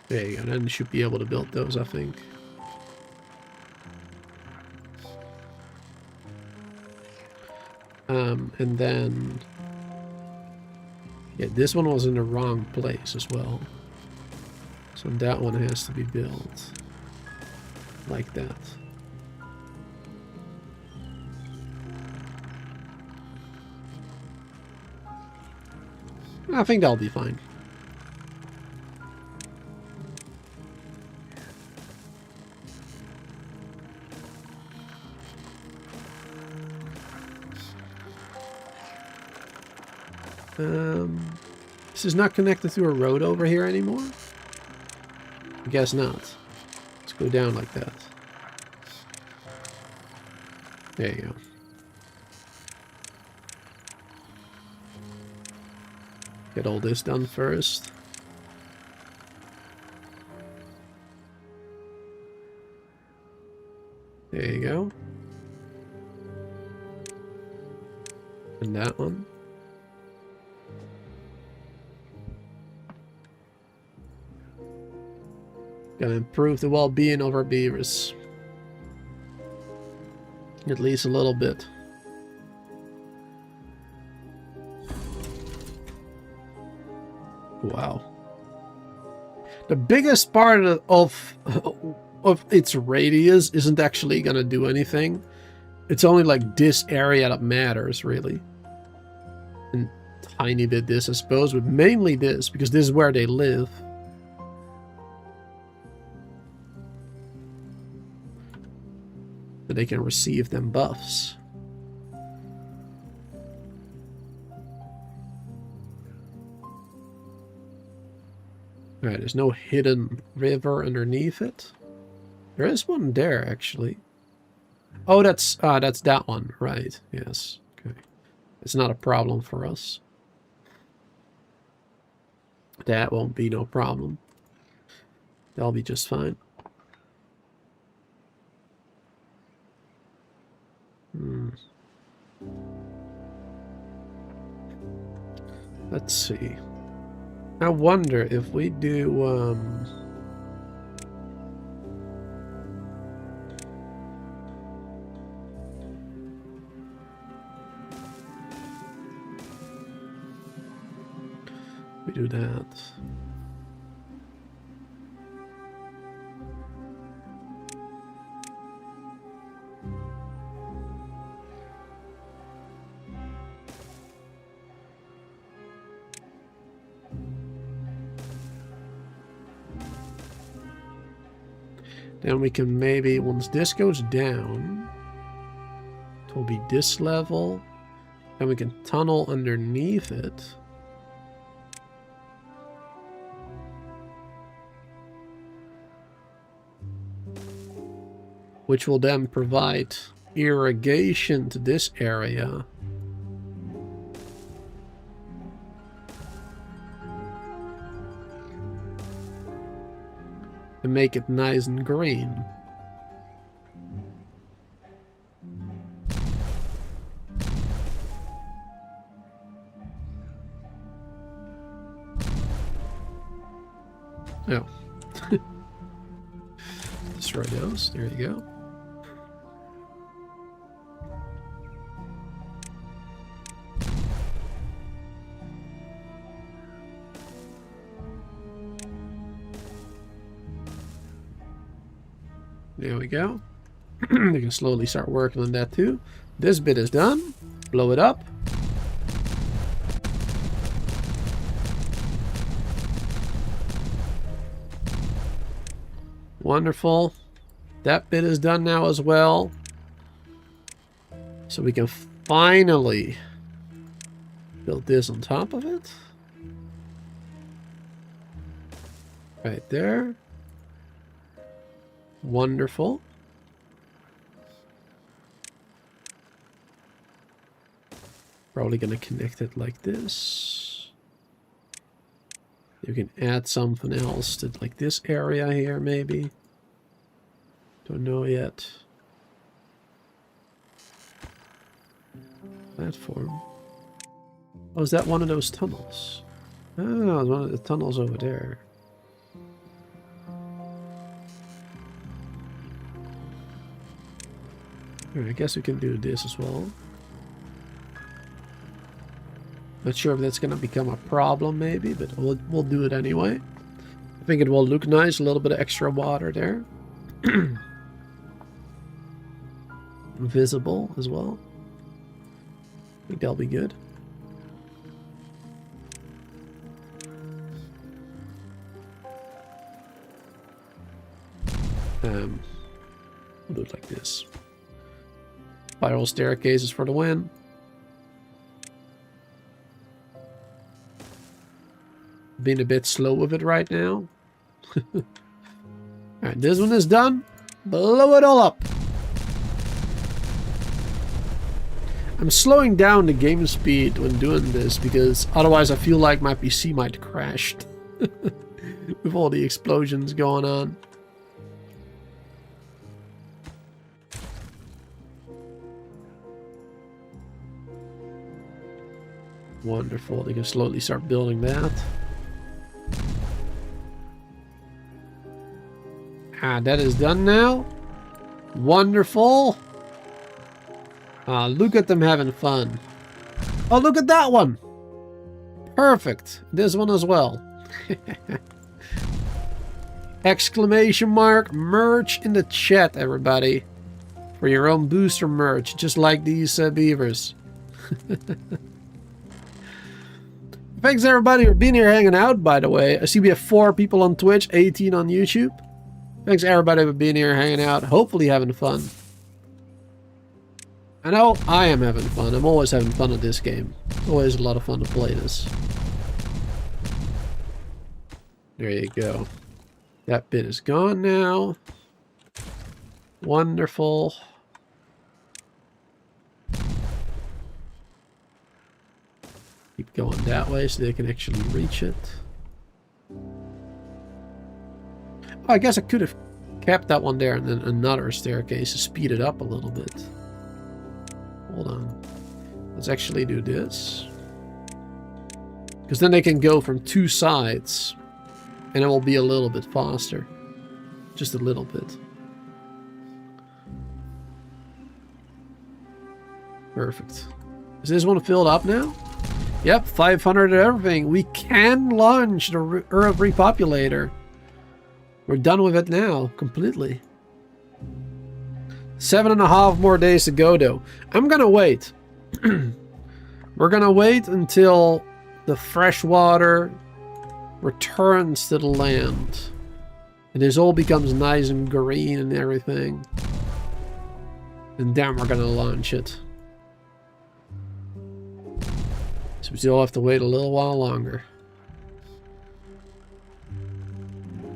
There you go, then you should be able to build those, I think. And then... yeah, this one was in the wrong place as well. So that one has to be built like that. I think that'll be fine. This is not connected to a road over here anymore? I guess not. Let's go down like that. There you go. Get all this done first. There you go. And that one. Gotta improve the well-being of our beavers. At least a little bit. Wow. The biggest part of of its radius isn't actually going to do anything. It's only like this area that matters, really. And tiny bit this, I suppose, but mainly this, because this is where they live. So they can receive them buffs. Alright, there's no hidden river underneath it. There is one there, actually. Oh, that's that one, right? Yes. Okay, it's not a problem for us. That won't be no problem. That'll be just fine. Let's see. I wonder if we do we do that. Then we can maybe, once this goes down, it will be this level, and we can tunnel underneath it. Which will then provide irrigation to this area. And make it nice and green. Oh. Destroy those. There you go. There we go. We can slowly start working on that too. This bit is done. Blow it up. Wonderful. That bit is done now as well. So we can finally build this on top of it. Right there. Wonderful. Probably going to connect it like this. You can add something else to like this area here, maybe. Don't know yet. Platform. Oh, is that one of those tunnels? Oh, it's one of the tunnels over there. I guess we can do this as well. Not sure if that's going to become a problem, maybe, but we'll do it anyway. I think it will look nice. A little bit of extra water there. Visible as well. I think that'll be good. We'll do it like this. Spiral staircases for the win. Being a bit slow with it right now. Alright, this one is done. Blow it all up. I'm slowing down the game speed when doing this because otherwise I feel like my PC might crash with all the explosions going on. Wonderful. They can slowly start building that. Ah, that is done now. Wonderful. Look at them having fun. Oh, look at that one. Perfect. This one as well. Exclamation mark merch in the chat, everybody. For your own booster merch, just like these beavers. Thanks everybody for being here hanging out, by the way. I see we have 4 people on Twitch, 18 on YouTube. Thanks everybody for being here hanging out, hopefully having fun. I know I am having fun. I'm always having fun at this game. It's always a lot of fun to play this. There you go. That bit is gone now. Wonderful. Keep going that way so they can actually reach it. Oh, I guess I could have kept that one there and then another staircase to speed it up a little bit. Hold on. Let's actually do this. Because then they can go from 2 sides. And it will be a little bit faster. Just a little bit. Perfect. Is this one filled up now? Yep, 500 and everything. We can launch the Earth Repopulator. We're done with it now, completely. 7.5 more days to go, though. I'm gonna wait. We're gonna wait until the freshwater returns to the land. And this all becomes nice and green and everything. And then we're gonna launch it. So we still have to wait a little while longer.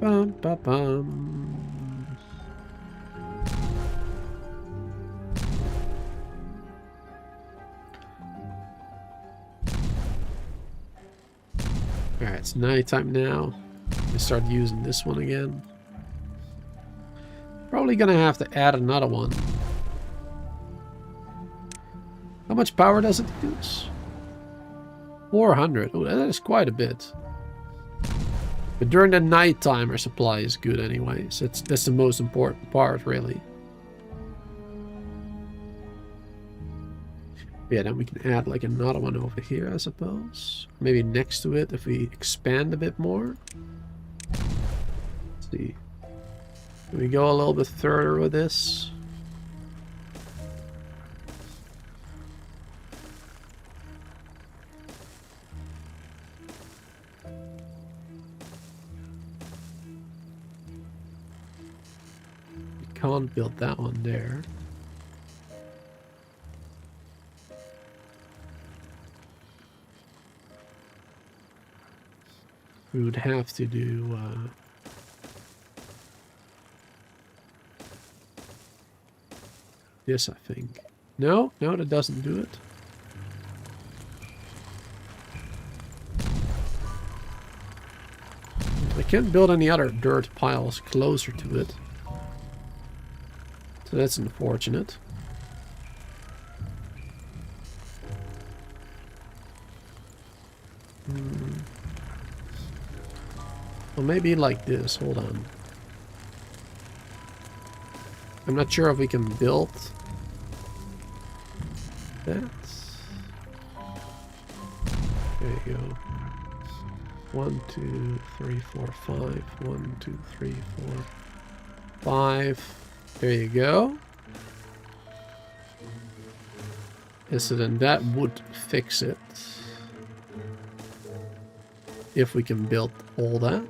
Bum, bum, bum. Alright, it's nighttime now. We start using this one again. Probably gonna have to add another one. How much power does it use? 400. Oh, that is quite a bit. But during the nighttime, our supply is good anyway. So that's the most important part, really. Yeah, then we can add like another one over here, I suppose. Maybe next to it if we expand a bit more. Let's see. Can we go a little bit further with this? Can't build that one there. We would have to do this, I think. No, that doesn't do it. I can't build any other dirt piles closer to it. So that's unfortunate. Well, maybe like this. Hold on. I'm not sure if we can build that. There you go. 1, 2, 3, 4, 5. 1, 2, 3, 4, 5. There you go. Yes, so then that would fix it. If we can build all that.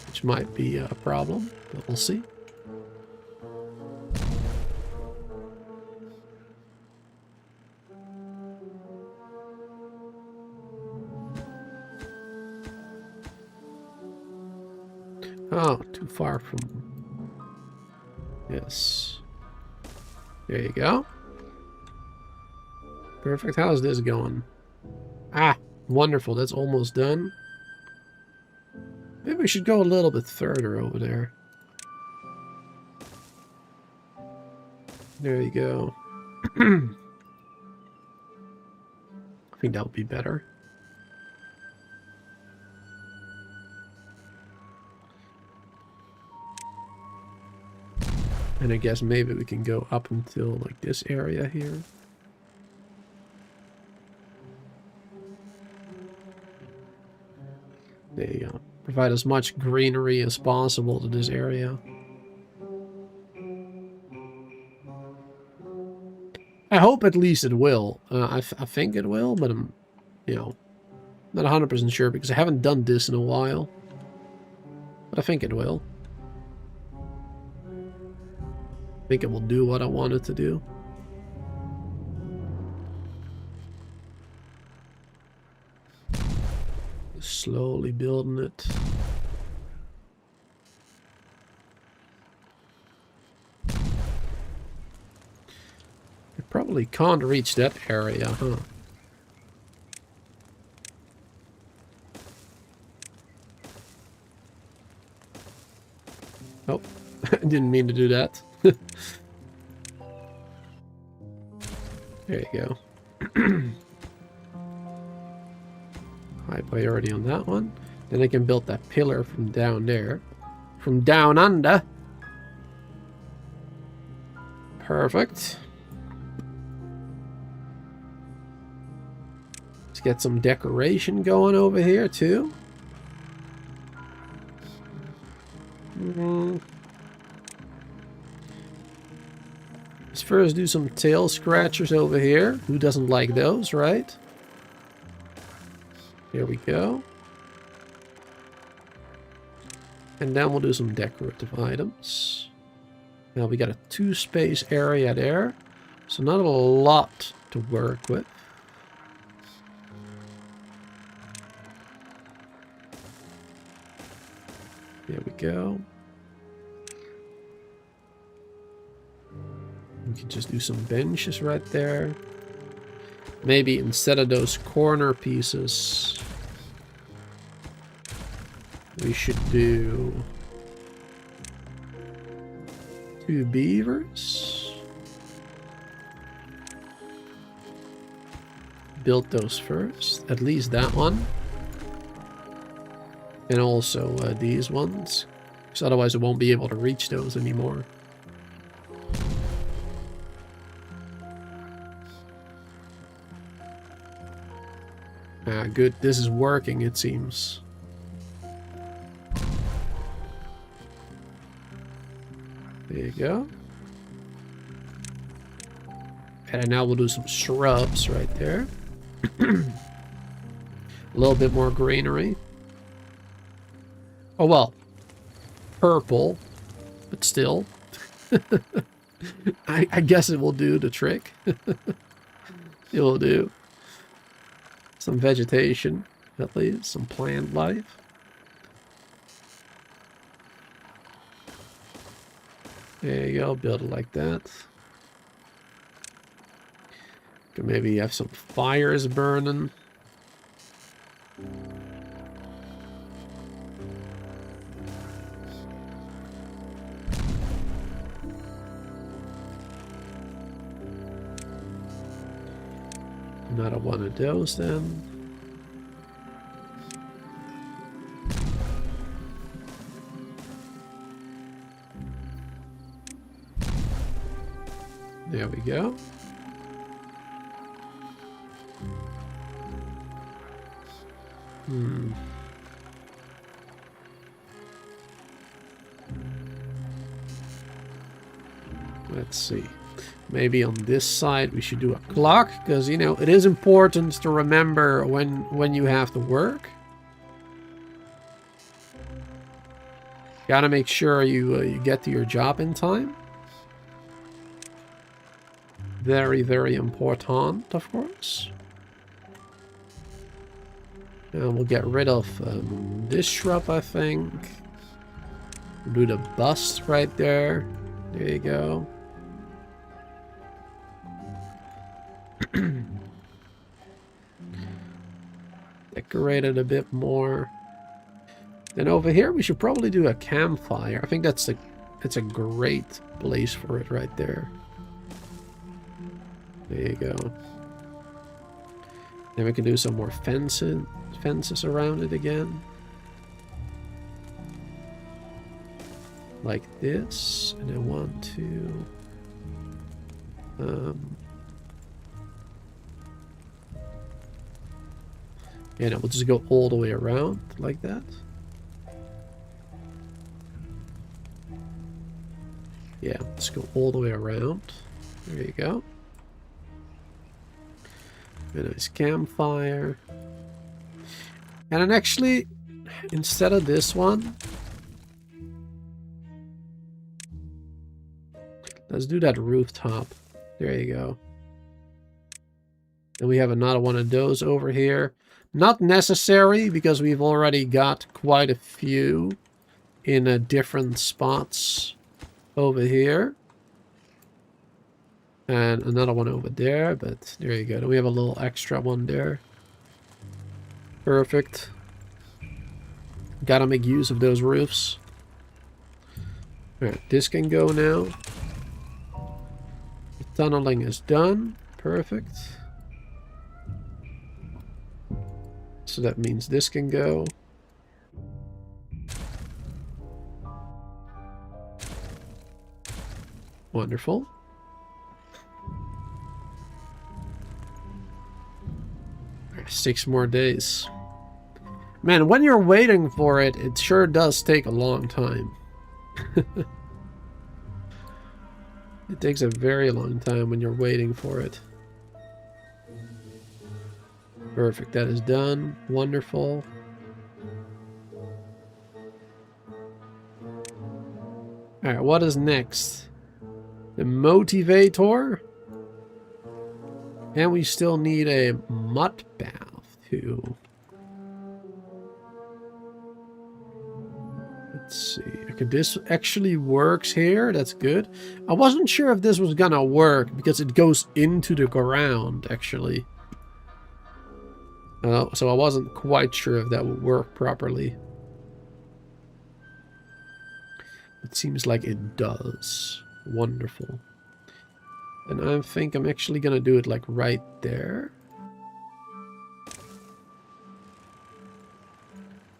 Which might be a problem, but we'll see. Oh, too far from... Yes. There you go. Perfect. How's this going? Ah, wonderful. That's almost done. Maybe we should go a little bit further over there. There you go. I think that would be better. And I guess maybe we can go up until like this area here. There you go. Provide as much greenery as possible to this area. I hope at least it will. I think it will, but I'm, you know, not 100% sure because I haven't done this in a while. But I think it will. I think it will do what I want it to do. Slowly building it. You probably can't reach that area, huh? Oh, I didn't mean to do that. There you go. High priority on that one. Then I can build that pillar from down there. From down under. Perfect. Let's get some decoration going over here too. Let's first do some tail scratchers over here. Who doesn't like those, right? Here we go. And then we'll do some decorative items. Now we got a 2-space area there. So not a lot to work with. There we go. We can just do some benches right there. Maybe instead of those corner pieces, we should do 2 beavers. Build those first, at least that one. And also these ones, because otherwise I won't be able to reach those anymore. Ah, good. This is working, it seems. There you go. And now we'll do some shrubs right there. A little bit more greenery. Oh, well. Purple. But still. I guess it will do the trick. It will do. Some vegetation, at least. Some plant life. There you go. Build it like that. Can maybe have some fires burning. Another one of those then. There we go. Let's see. Maybe on this side we should do a clock, because, you know, it is important to remember when you have to work. Gotta make sure you get to your job in time. Very, very important, of course. And we'll get rid of this shrub, I think. We'll do the bust right there. There you go. Decorate it a bit more. Then over here we should probably do a campfire. I think that's a great place for it right there. There you go. Then we can do some more fences around it again. Like this. And I want to yeah, no, we'll just go all the way around like that. Yeah, let's go all the way around. There you go. A nice campfire. And then actually, instead of this one, let's do that rooftop. There you go. And we have another one of those over here. Not necessary, because we've already got quite a few in different spots over here. And another one over there, but there you go. Then we have a little extra one there. Perfect. Gotta make use of those roofs. Alright, this can go now. The tunneling is done. Perfect. So that means this can go. Wonderful. 6 more days. Man, when you're waiting for it, it sure does take a long time. It takes a very long time when you're waiting for it. Perfect, that is done. Wonderful. Alright, what is next? The motivator? And we still need a mud bath, too. Let's see. Okay, this actually works here. That's good. I wasn't sure if this was gonna work, because it goes into the ground, actually. So I wasn't quite sure if that would work properly. It seems like it does. Wonderful. And I think I'm actually gonna do it like right there.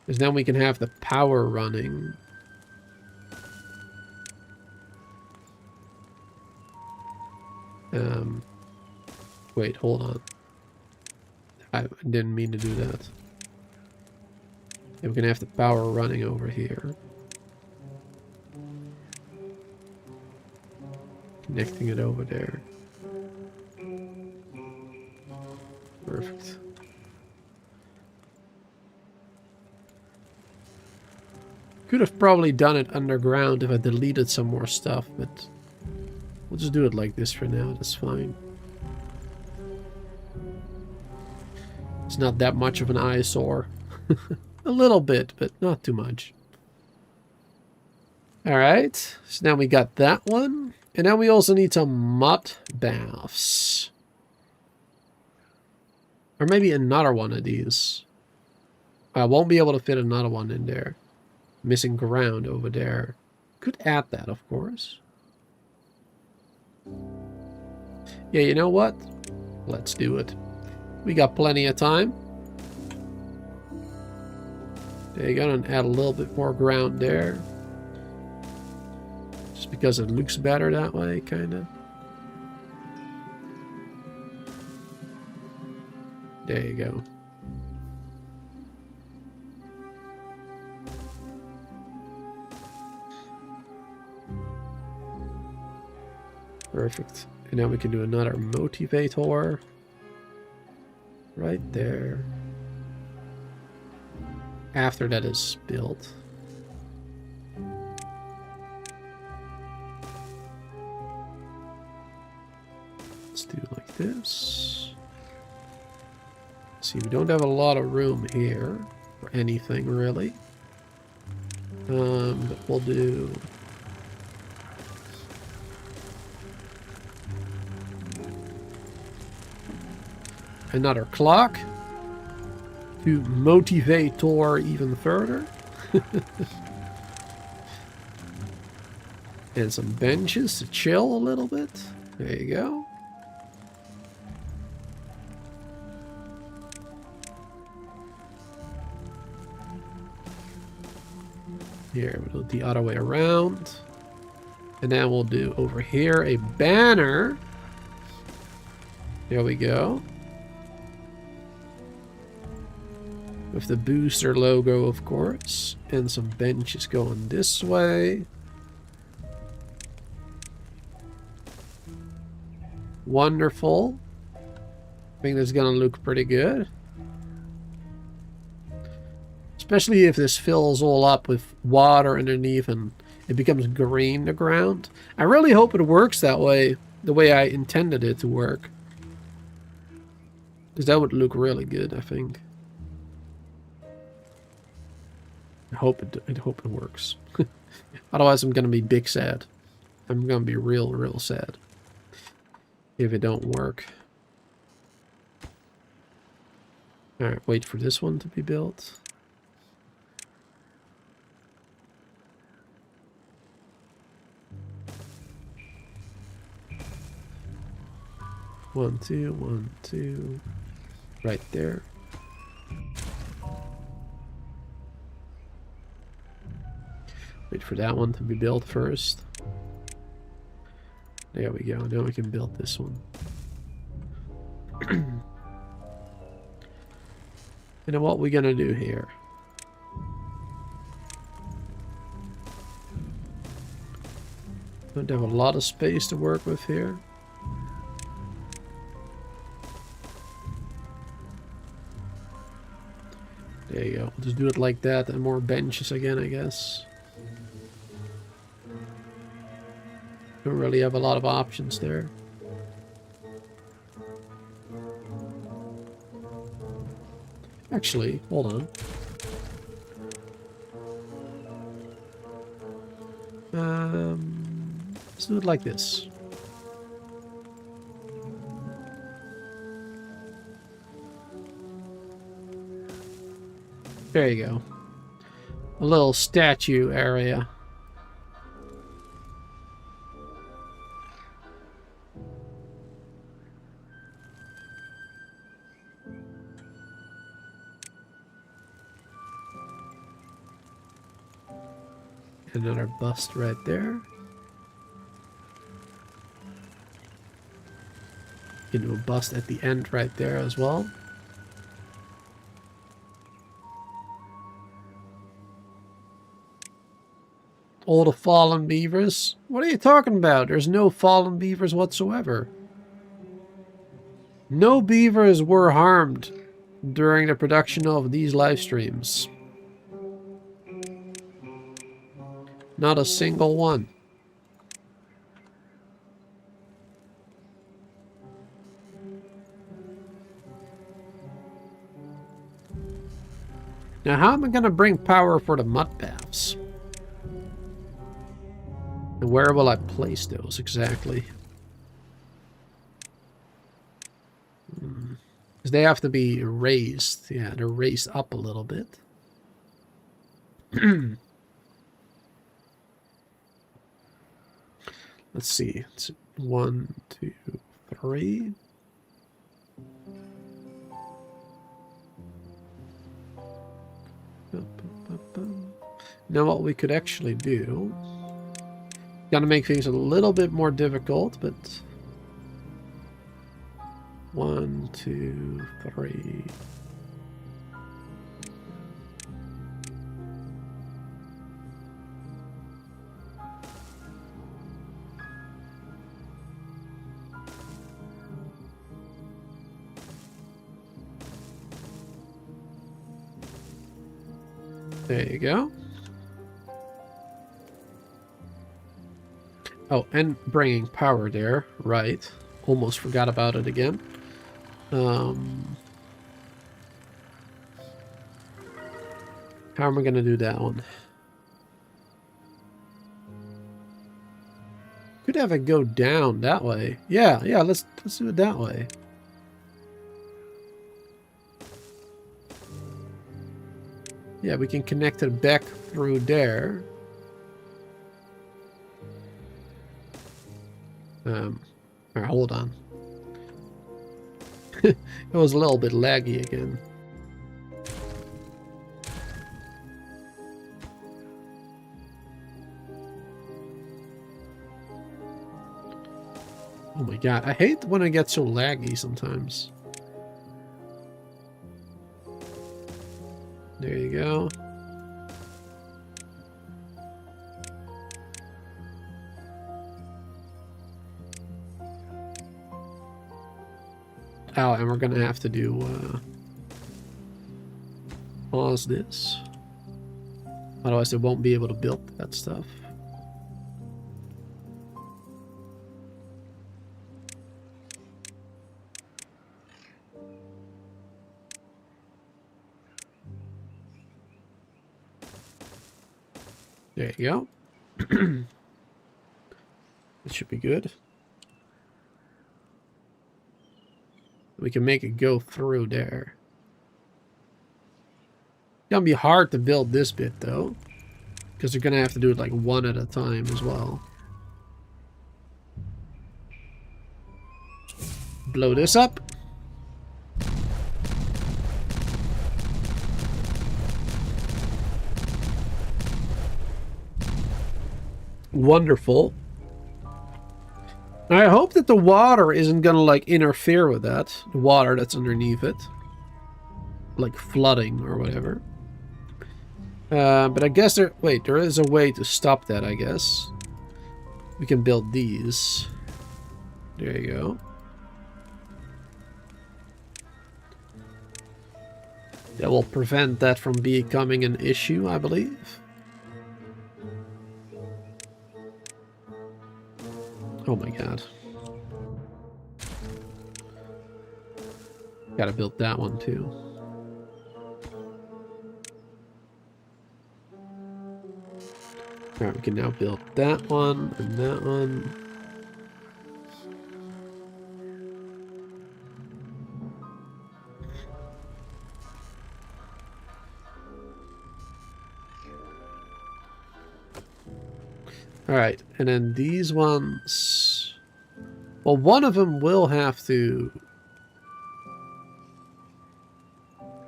Because then we can have the power running. Wait, hold on. I didn't mean to do that. Yeah, we can have the power running over here. Connecting it over there. Perfect. Could have probably done it underground if I deleted some more stuff, but we'll just do it like this for now. That's fine. It's not that much of an eyesore. A little bit, but not too much. Alright, so now we got that one. And now we also need some mud baths. Or maybe another one of these. I won't be able to fit another one in there. Missing ground over there. Could add that, of course. Yeah, you know what? Let's do it. We got plenty of time. There you go, and add a little bit more ground there. Just because it looks better that way, kind of. There you go. Perfect. And now we can do another motivator. Right there. After that is built. Let's do it like this. See, we don't have a lot of room here for anything really. But we'll do another clock to motivator even further. And some benches to chill a little bit. There you go. Here, we'll do the other way around. And then we'll do over here a banner. There we go. With the booster logo, of course. And some benches going this way. Wonderful. I think that's gonna look pretty good. Especially if this fills all up with water underneath and it becomes green, the ground. I really hope it works that way, the way I intended it to work. Because that would look really good, I think. I hope it works. Otherwise, I'm gonna be big sad. I'm gonna be real sad if it don't work. All right, wait for this one to be built. One, two, right there. Wait for that one to be built first. There we go. Now we can build this one. And then what we're gonna do here? Don't have a lot of space to work with here. There you go. Just do it like that and more benches again, I guess. Don't really have a lot of options there. Actually, hold on. Let's do it like this. There you go. A little statue area. Another bust right there. You can do a bust at the end right there as well. All the fallen beavers? What are you talking about? There's no fallen beavers whatsoever. No beavers were harmed during the production of these live streams. Not a single one. Now, how am I going to bring power for the mud baths? And where will I place those exactly? Because they have to be raised. Yeah, they're raised up a little bit. Let's see. It's 1, 2, 3. Now what we could actually do, gotta make things a little bit more difficult, but 1, 2, 3. There you go. Oh, and bringing power there, right. Almost forgot about it again. How am I going to do that one? Could have it go down that way. Yeah, let's do it that way. Yeah, we can connect it back through there. Alright, hold on. It was a little bit laggy again. Oh my god, I hate when it gets so laggy sometimes. There you go. Oh, and we're gonna have to do pause this. Otherwise they won't be able to build that stuff. There you go. It should be good. We can make it go through there. It's gonna be hard to build this bit though, because you're gonna have to do it like one at a time as well. Blow this up. Wonderful. I hope that the water isn't gonna like interfere with that. The water that's underneath it. Like flooding or whatever. But I guess there is a way to stop that, I guess. We can build these. There you go. That will prevent that from becoming an issue, I believe. Oh my god. Gotta build that one too. Alright, we can now build that one and that one. Alright, and then these ones... Well, one of them will have to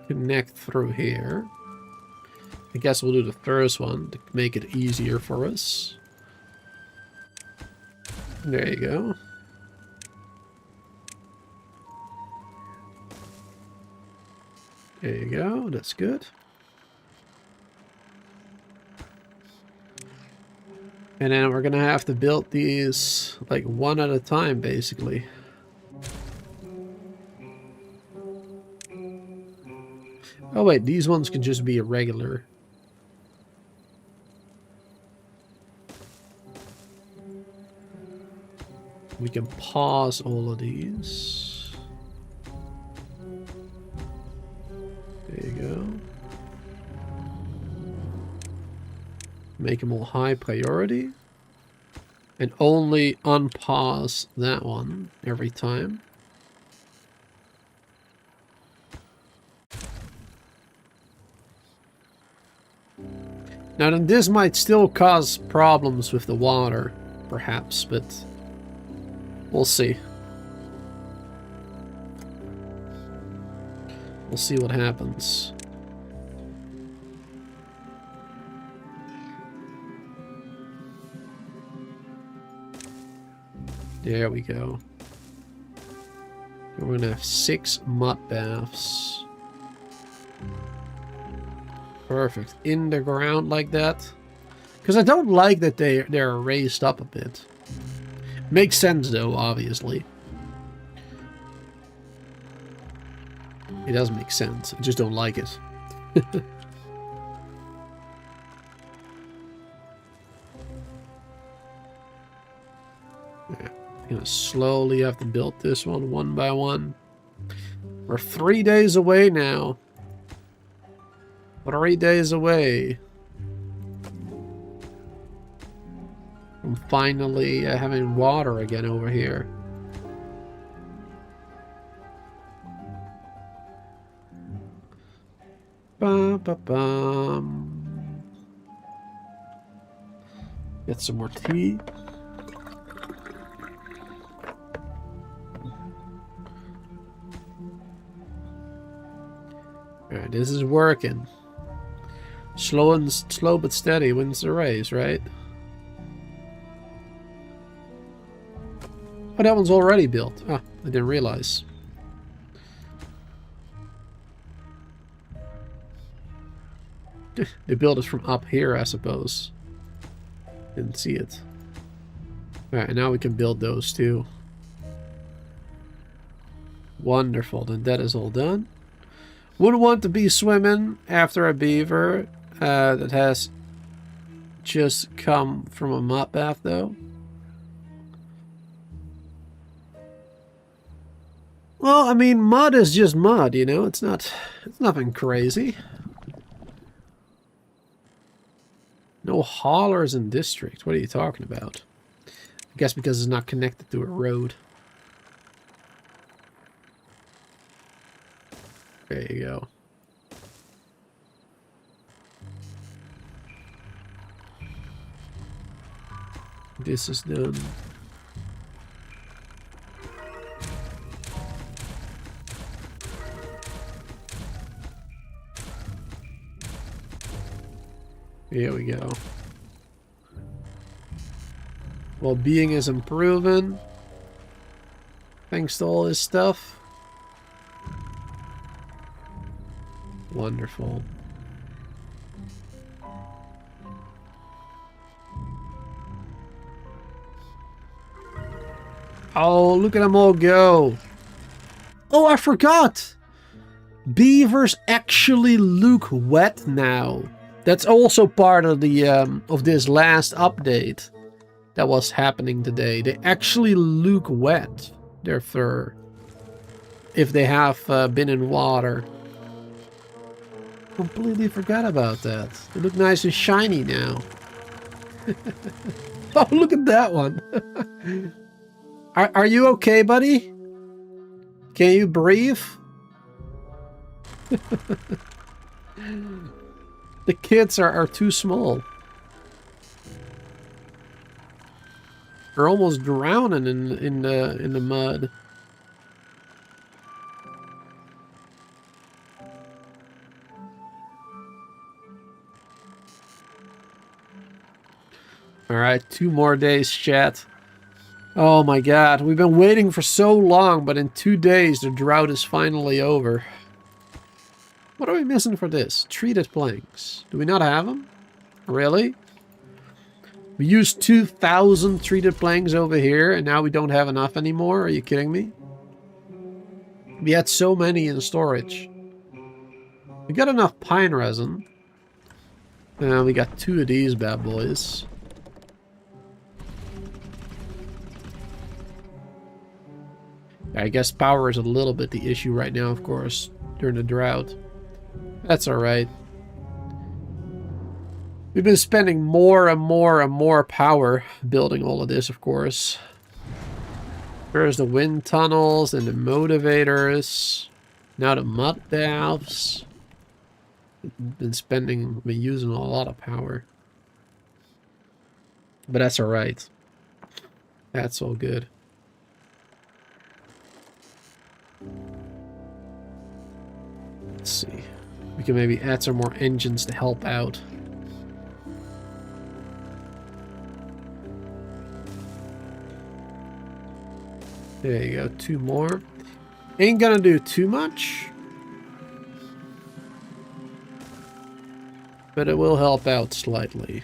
connect through here. I guess we'll do the first one to make it easier for us. There you go. There you go, that's good. And then we're gonna have to build these like one at a time, basically. Oh wait, these ones can just be a regular. We can pause all of these. There you go. Make them all high priority. And only unpause that one every time. Now then, this might still cause problems with the water, perhaps, but we'll see. We'll see what happens. There we go. We're gonna have 6 mud baths. Perfect. In the ground like that. Because I don't like that they're raised up a bit. Makes sense though, obviously. It does make sense. I just don't like it. I'm gonna slowly have to build this one by one. We're 3 days away now. 3 days away from finally having water again over here. Ba-ba-bum. Get some more tea. Alright, this is working. Slow but steady wins the race, right? Oh, that one's already built. Ah, I didn't realize. They built it from up here, I suppose. Didn't see it. Alright, now we can build those too. Wonderful, then that is all done. Wouldn't want to be swimming after a beaver that has just come from a mud bath, though. Well, I mean, mud is just mud, you know? It's nothing crazy. No haulers in district. What are you talking about? I guess because it's not connected to a road. There you go. This is done. Here we go. Well-being is improving. Thanks to all this stuff. Wonderful. Oh, look at them all go. Oh, I forgot. Beavers actually look wet now. That's also part of the of this last update that was happening today. They actually look wet, their fur, if they have been in water. Completely forgot about that. They look nice and shiny now. Oh, look at that one. Are you okay, buddy? Can you breathe? The kids are too small. They're almost drowning in the mud. All right, 2 more days, chat. Oh my god, we've been waiting for so long, but in 2 days the drought is finally over. What are we missing for this? Treated planks. Do we not have them? Really? We used 2,000 treated planks over here, and now we don't have enough anymore? Are you kidding me? We had so many in storage. We got enough pine resin. We got 2 of these bad boys. I guess power is a little bit the issue right now, of course, during the drought. That's alright. We've been spending more and more and more power building all of this, of course. There's the wind tunnels and the motivators. Now the mud baths. Been using a lot of power. But that's alright. That's all good. Let's see. We can maybe add some more engines to help out. There you go, 2 more. Ain't gonna do too much, but it will help out slightly.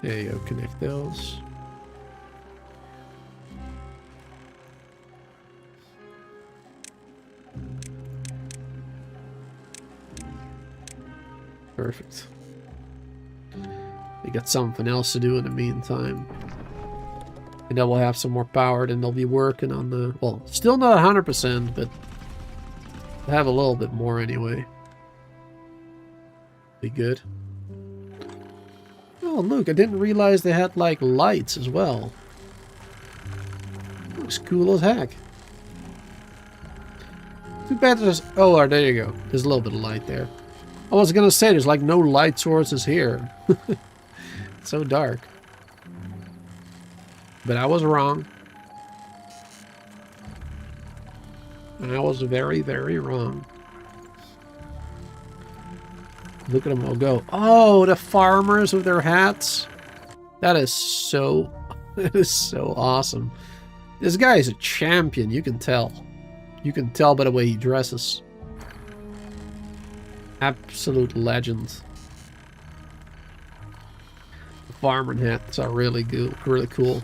There you go, connect those. Perfect. We got something else to do in the meantime. And then we'll have some more power, then they'll be working on the... Well, still not 100%, but we'll have a little bit more anyway. Be good. Oh, look, I didn't realize they had, like, lights as well. Looks cool as heck. Too bad there's... Oh, there you go. There's a little bit of light there. I was gonna say, there's like no light sources here. It's so dark. But I was wrong. I was very, very wrong. Look at them all go. Oh, the farmers with their hats. That is so... That is so awesome. This guy is a champion, you can tell. You can tell by the way he dresses. Absolute legend. The farmer hats are really good, really cool.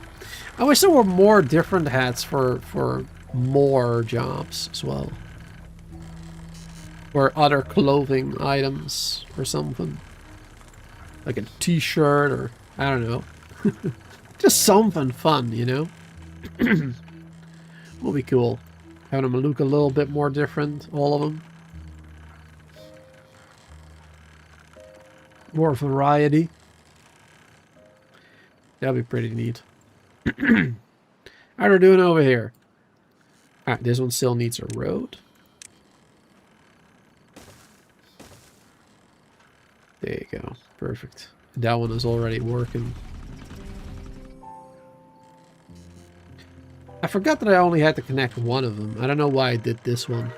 I wish there were more different hats for more jobs as well. Or other clothing items or something. Like a t-shirt or, I don't know. Just something fun, you know? Will be cool. Having them look a little bit more different, all of them. More variety. That'd be pretty neat. How are we doing over here? Alright, this one still needs a road. There you go. Perfect. That one is already working. I forgot that I only had to connect one of them. I don't know why I did this one.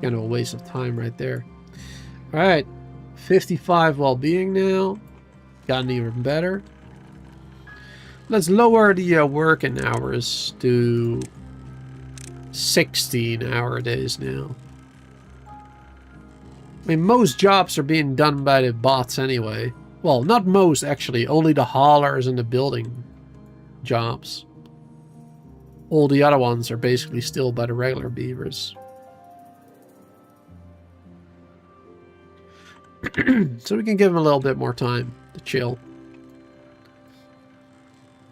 Kind of a waste of time right there. Alright. 55 well-being now. Gotten even better. Let's lower the working hours to 16-hour days now. I mean, most jobs are being done by the bots anyway. Well, not most, actually. Only the haulers and the building jobs. All the other ones are basically still by the regular beavers. So we can give them a little bit more time to chill.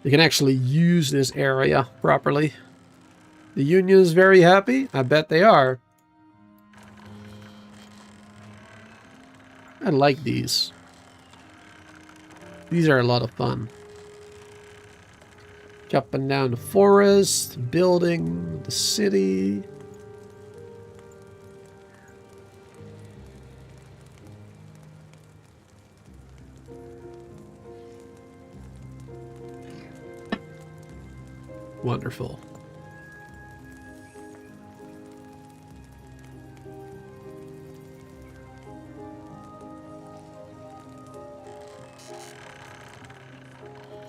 They can actually use this area properly. The union is very happy. I bet they are. I like these. These are a lot of fun. Jumping down the forest, building the city. Wonderful.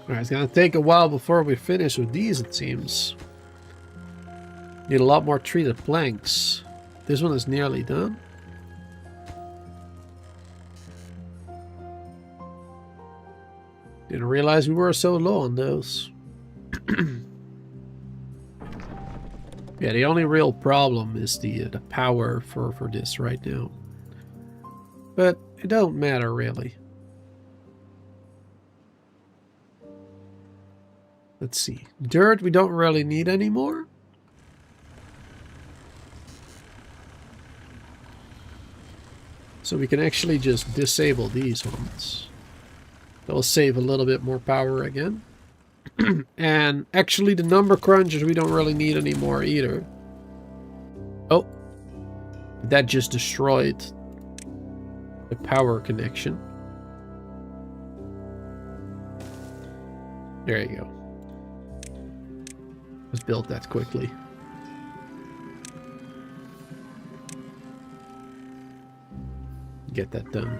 Alright, it's gonna take a while before we finish with these, it seems. Need a lot more treated planks. This one is nearly done. Didn't realize we were so low on those. Yeah, the only real problem is the power for this right now. But it don't matter really. Let's see. Dirt we don't really need anymore. So we can actually just disable these ones. That will save a little bit more power again. And actually the number crunchers we don't really need anymore either. Oh. That just destroyed the power connection. There you go. Let's build that quickly. Get that done.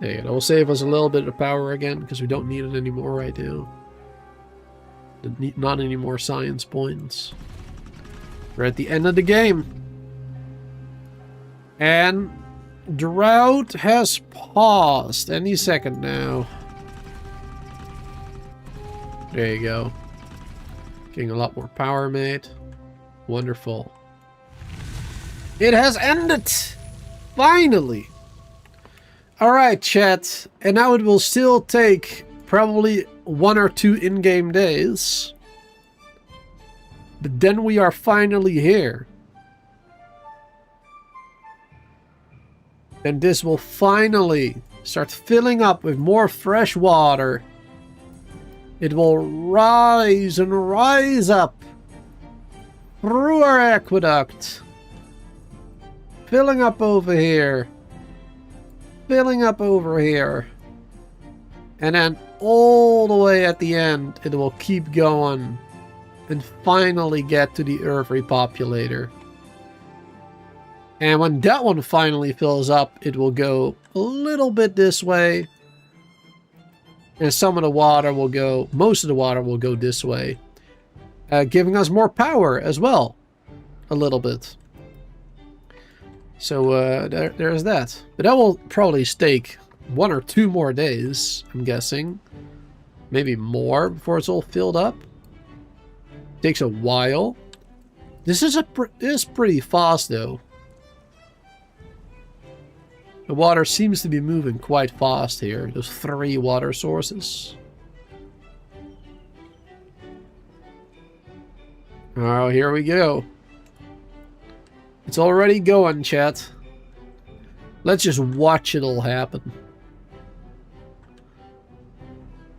There you go. That will save us a little bit of power again because we don't need it anymore right now. Not any more science points. We're at the end of the game. And drought has paused any second now. There you go. Getting a lot more power, mate. Wonderful. It has ended! Finally! Alright, chat. And now it will still take probably 1 or 2 in-game days. But then we are finally here. And this will finally start filling up with more fresh water. It will rise and rise up through our aqueduct. Filling up over here. Filling up over here. And then all the way at the end, it will keep going. And finally get to the Earth Repopulator. And when that one finally fills up, it will go a little bit this way. And some of the water will go, most of the water will go this way. Giving us more power as well. A little bit. So there's that. But that will probably take 1 or 2 more days, I'm guessing. maybe more before it's all filled up. Takes a while. This is pretty fast though. The water seems to be moving quite fast here. There's 3 water sources. Oh, here we go. It's already going, chat. Let's just watch it all happen.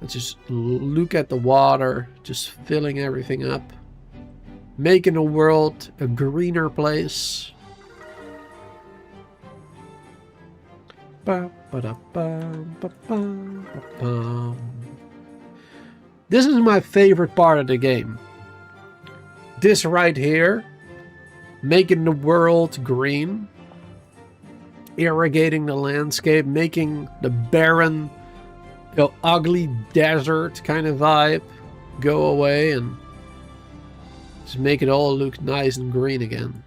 Let's just look at the water, just filling everything up. Making the world a greener place. This is my favorite part of the game. This right here. Making the world green. Irrigating the landscape. Making the barren, ugly desert kind of vibe go away and just make it all look nice and green again.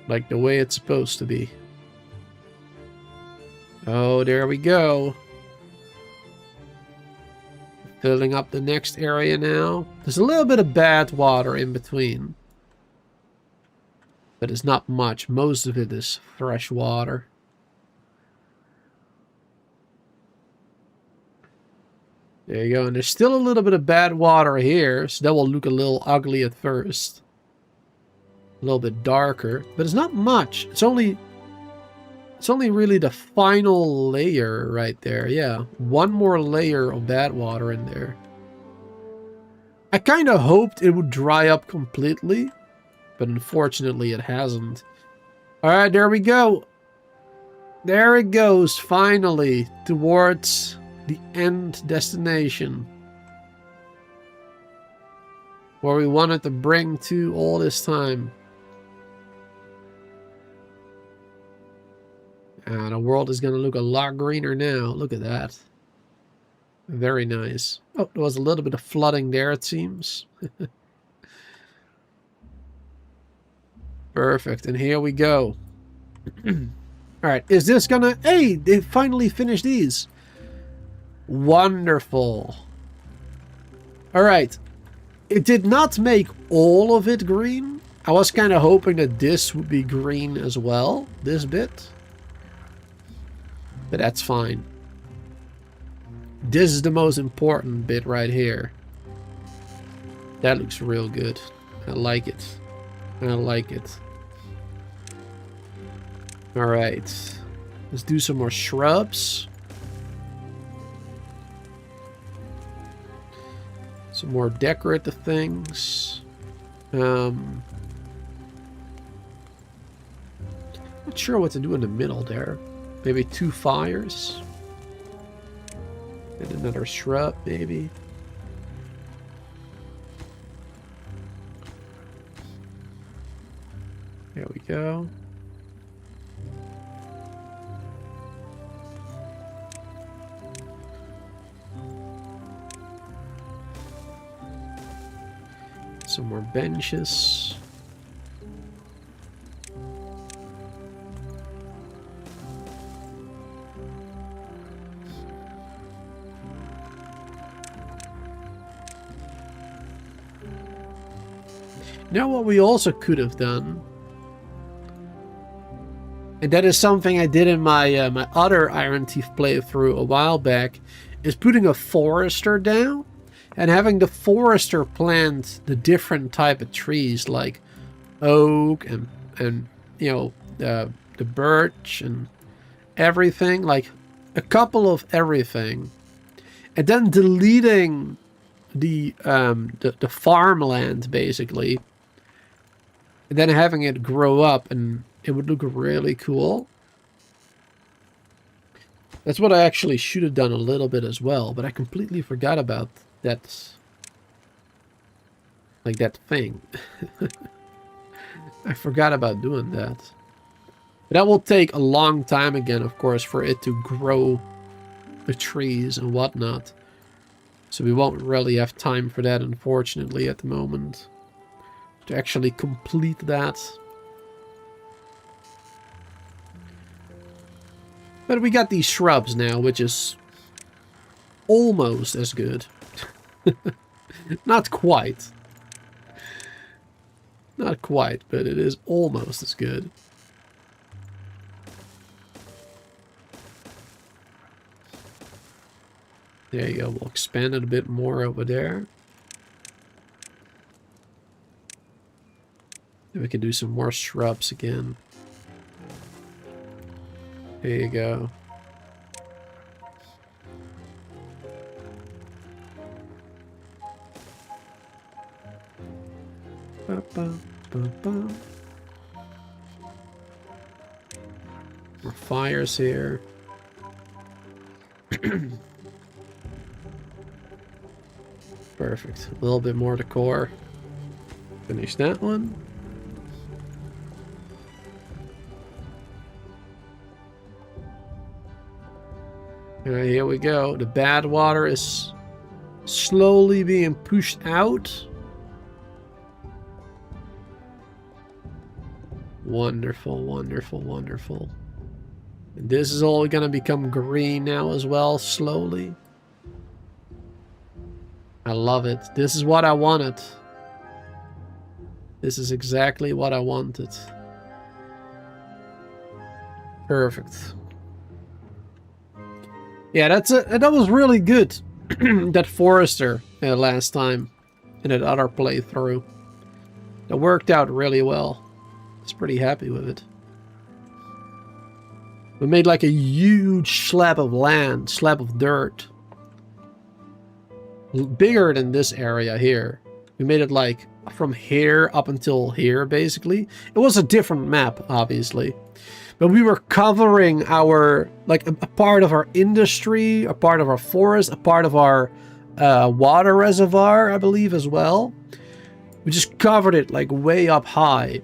Like the way it's supposed to be. Oh, there we go. Filling up the next area now. There's a little bit of bad water in between. But it's not much. Most of it is fresh water. There you go. And there's still a little bit of bad water here. So that will look a little ugly at first. A little bit darker. But it's not much. It's only really the final layer right there. Yeah. One more layer of bad water in there. I kind of hoped it would dry up completely. But unfortunately it hasn't. Alright, there we go. There it goes, finally. Towards the end destination. Where we wanted to bring to all this time. The world is going to look a lot greener now. Look at that. Very nice. Oh, there was a little bit of flooding there, it seems. Perfect. And here we go. Alright, is this going to... Hey, they finally finished these. Wonderful. Alright. It did not make all of it green. I was kind of hoping that this would be green as well. This bit. But that's fine. This is the most important bit right here. That looks real good. I like it. I like it. Alright. Let's do some more shrubs. Some more decorative things. Not sure what to do in the middle there. Maybe 2 fires. And another shrub, maybe. There we go. Some more benches. Now what we also could have done, and that is something I did in my my other Iron Thief playthrough a while back, is putting a forester down and having the forester plant the different type of trees like oak and you know the birch and everything, like a couple of everything, and then deleting the farmland basically. And then having it grow up, and it would look really cool. That's what I actually should have done a little bit as well, but I completely forgot about that. Like that thing. I forgot about doing that. But that will take a long time again, of course, for it to grow the trees and whatnot. So we won't really have time for that, unfortunately, at the moment. To actually complete that. But we got these shrubs now, which is almost as good. Not quite. Not quite, but it is almost as good. There you go. We'll expand it a bit more over there. Then we can do some more shrubs again. There you go. Ba, ba, ba, ba. More fires here. Perfect. A little bit more decor. Finish that one. Alright, here we go. The bad water is slowly being pushed out. Wonderful, wonderful, wonderful. And this is all gonna become green now as well, slowly. I love it. This is what I wanted. This is exactly what I wanted. Perfect. Yeah, that was really good. That forester last time in that other playthrough. That worked out really well. I was pretty happy with it. We made like a huge slab of land, slab of dirt. Bigger than this area here. We made it like from here up until here, basically. It was a different map, obviously. But we were covering our, like, a part of our industry, a part of our forest, a part of our water reservoir, I believe, as well. We just covered it, like, way up high.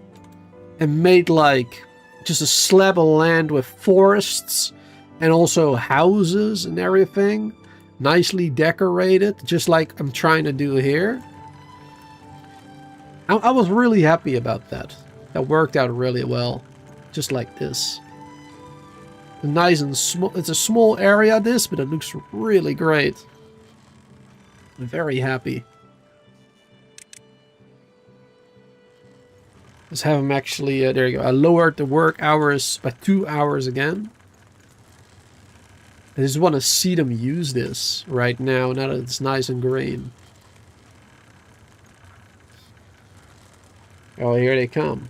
And made, like, just a slab of land with forests. And also houses and everything. Nicely decorated, just like I'm trying to do here. I was really happy about that. That worked out really well. Just like this. Nice and small. It's a small area, this, but it looks really great. I'm very happy. Let's have him actually, there you go. I lowered the work hours by 2 hours again. I just want to see them use this right now that it's nice and green. Oh, here they come.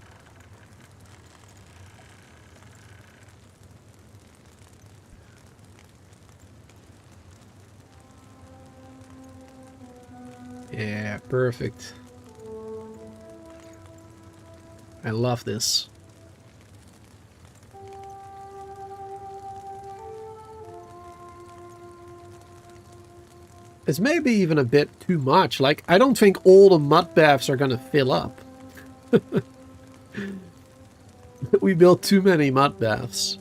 Yeah, perfect. I love this. It's maybe even a bit too much. Like, I don't think all the mud baths are gonna fill up. We built too many mud baths.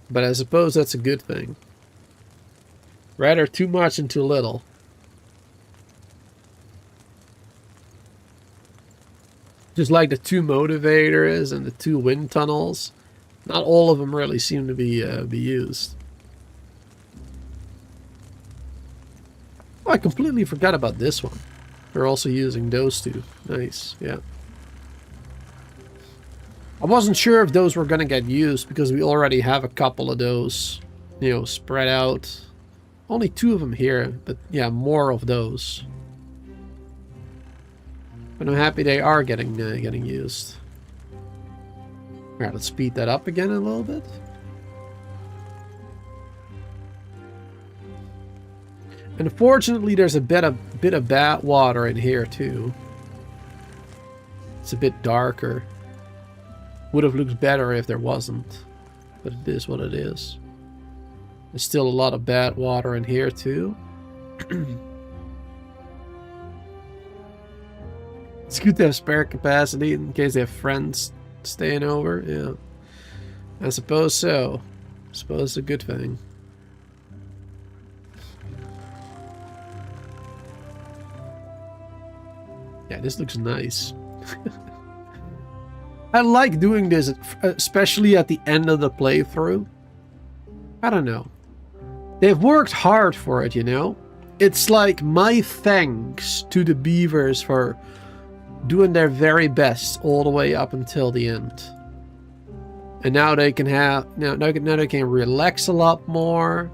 But I suppose that's a good thing. Rather too much and too little. Just like the 2 motivators and the 2 wind tunnels. Not all of them really seem to be used. Oh, I completely forgot about this one. We're also using those 2. Nice, yeah. I wasn't sure if those were gonna get used because we already have a couple of those, you know, spread out. Only 2 of them here, but yeah, more of those. But I'm happy they are getting used. Alright, let's speed that up again a little bit. And unfortunately, there's a bit of bad water in here too. It's a bit darker. Would have looked better if there wasn't, but it is what it is. There's still a lot of bad water in here too. It's good to have spare capacity in case they have friends staying over. Yeah, I suppose so. I suppose it's a good thing. Yeah, this looks nice. I like doing this, especially at the end of the playthrough. I don't know. They've worked hard for it, you know? It's like my thanks to the beavers for doing their very best all the way up until the end. And now they can have now they can relax a lot more.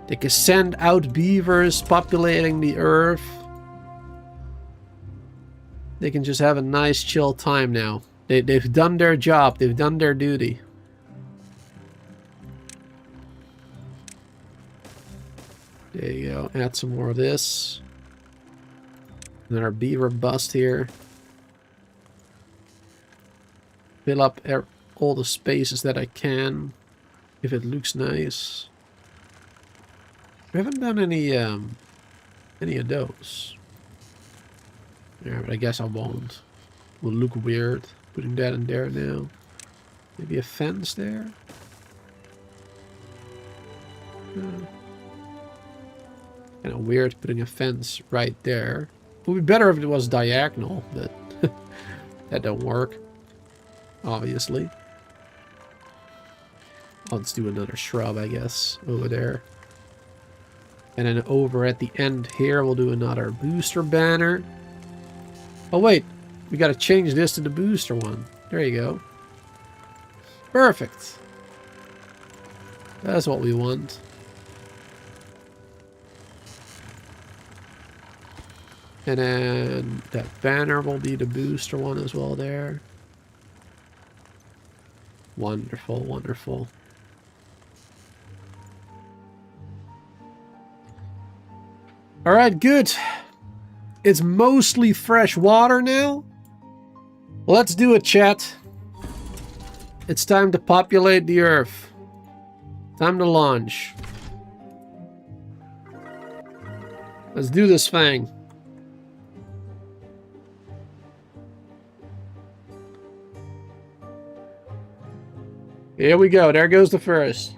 They can send out beavers populating the earth. They can just have a nice chill time now. They've done their job. They've done their duty. There you go. Add some more of this. And then our beaver bust here. Fill up all the spaces that I can, if it looks nice. I haven't done any of those. Yeah, but I guess I won't. Will look weird putting that in there now. Maybe a fence there. Kind of weird putting a fence right there. It would be better if it was diagonal, but that don't work. Obviously. Let's do another shrub, I guess, over there. And then over at the end here, we'll do another booster banner. Oh, wait. We got to change this to the booster one. There you go. Perfect. That's what we want. And then that banner will be the booster one as well there. Wonderful, wonderful. Alright, good. It's mostly fresh water now. Let's do it, chat. It's time to populate the earth. Time to launch. Let's do this thing. Here we go. There goes the first.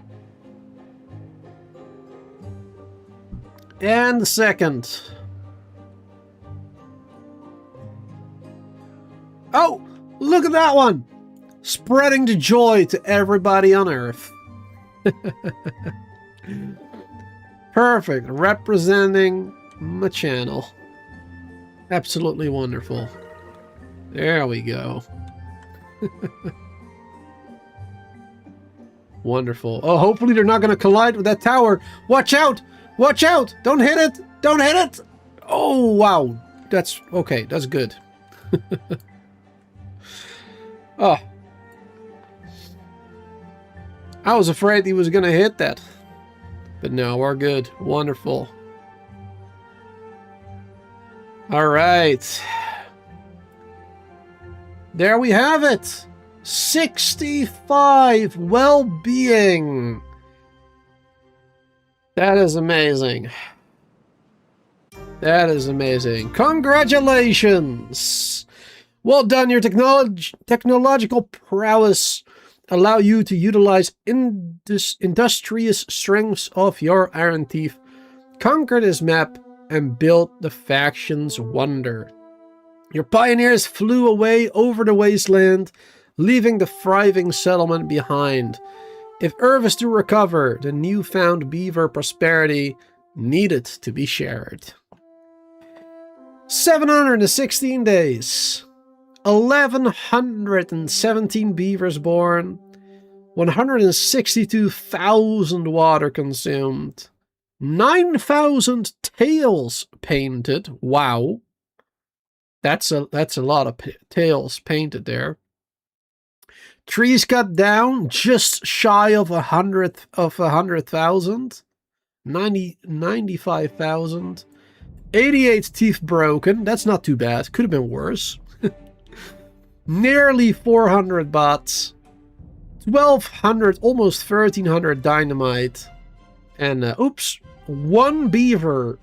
And the second. Oh, look at that one. Spreading the joy to everybody on Earth. Perfect. Representing my channel. Absolutely wonderful. There we go. Wonderful. Oh, hopefully they're not going to collide with that tower. Watch out! Watch out! Don't hit it! Don't hit it! Oh, wow. That's okay. That's good. Oh. I was afraid he was going to hit that. But no, we're good. Wonderful. All right. There we have it. 65 well-being. That is amazing. That is amazing. Congratulations. Well done. Your technological prowess allow you to utilize industrious strengths of your iron teeth, conquer this map, and build the faction's wonder. Your pioneers flew away over the wasteland, leaving the thriving settlement behind. If Earth is to recover, the newfound beaver prosperity needed to be shared. 716 days. 1,117 beavers born. 162,000 water consumed. 9,000 tails painted. Wow. That's a lot of tails painted there. Trees cut down just shy of 100,000. 95,000. 88 teeth broken. That's not too bad. Could have been worse. Nearly 400 bots. 1,200, almost 1,300 dynamite. And, oops. One beaver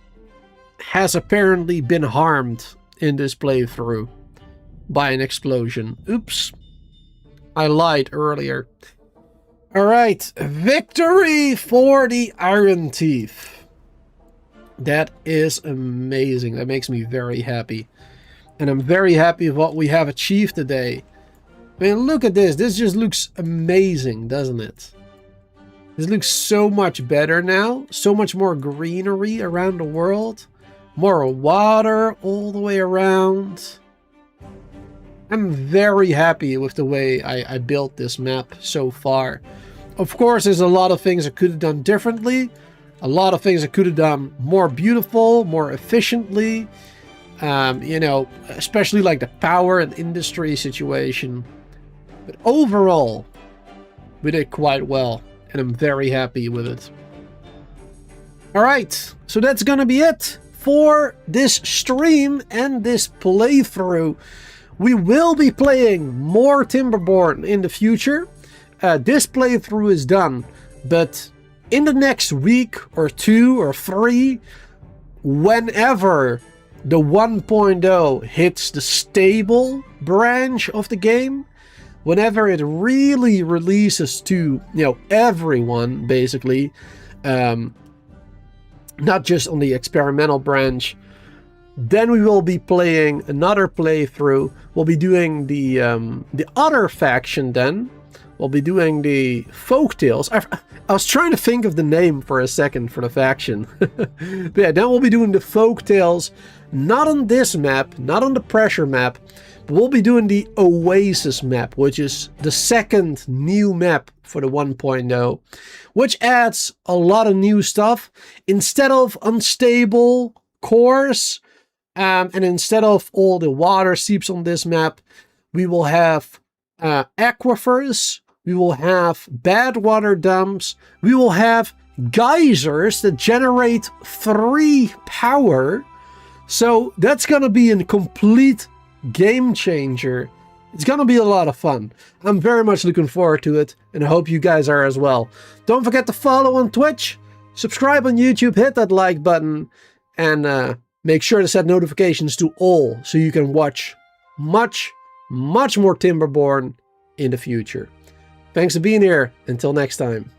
has apparently been harmed in this playthrough by an explosion. Oops. I lied earlier. Alright, victory for the Iron Teeth. That is amazing. That makes me very happy. And I'm very happy with what we have achieved today. I mean, look at this. This just looks amazing, doesn't it? This looks so much better now. So much more greenery around the world. More water all the way around. I'm very happy with the way I built this map so far. Of course, there's a lot of things I could have done differently. A lot of things I could have done more beautiful, more efficiently. You know, especially like the power and industry situation. But overall, we did quite well. And I'm very happy with it. Alright, so that's gonna be it for this stream and this playthrough. We will be playing more Timberborn in the future. This playthrough is done, but in the next week or 2 or 3, whenever the 1.0 hits the stable branch of the game, whenever it really releases to, you know, everyone, basically, not just on the experimental branch, then we will be playing another playthrough. We'll be doing the other faction then. We'll be doing the Folktales. I was trying to think of the name for a second for the faction. But yeah, then we'll be doing the Folktales, not on this map, not on the pressure map, but we'll be doing the Oasis map, which is the second new map for the 1.0, which adds a lot of new stuff. Instead of unstable cores, and instead of all the water seeps on this map, we will have aquifers, we will have badwater dumps, we will have geysers that generate 3 power. So that's gonna be a complete game changer. It's gonna be a lot of fun. I'm very much looking forward to it, and I hope you guys are as well. Don't forget to follow on Twitch, subscribe on YouTube, hit that like button, and make sure to set notifications to all so you can watch much more Timberborn in the future. Thanks for being here. Until next time.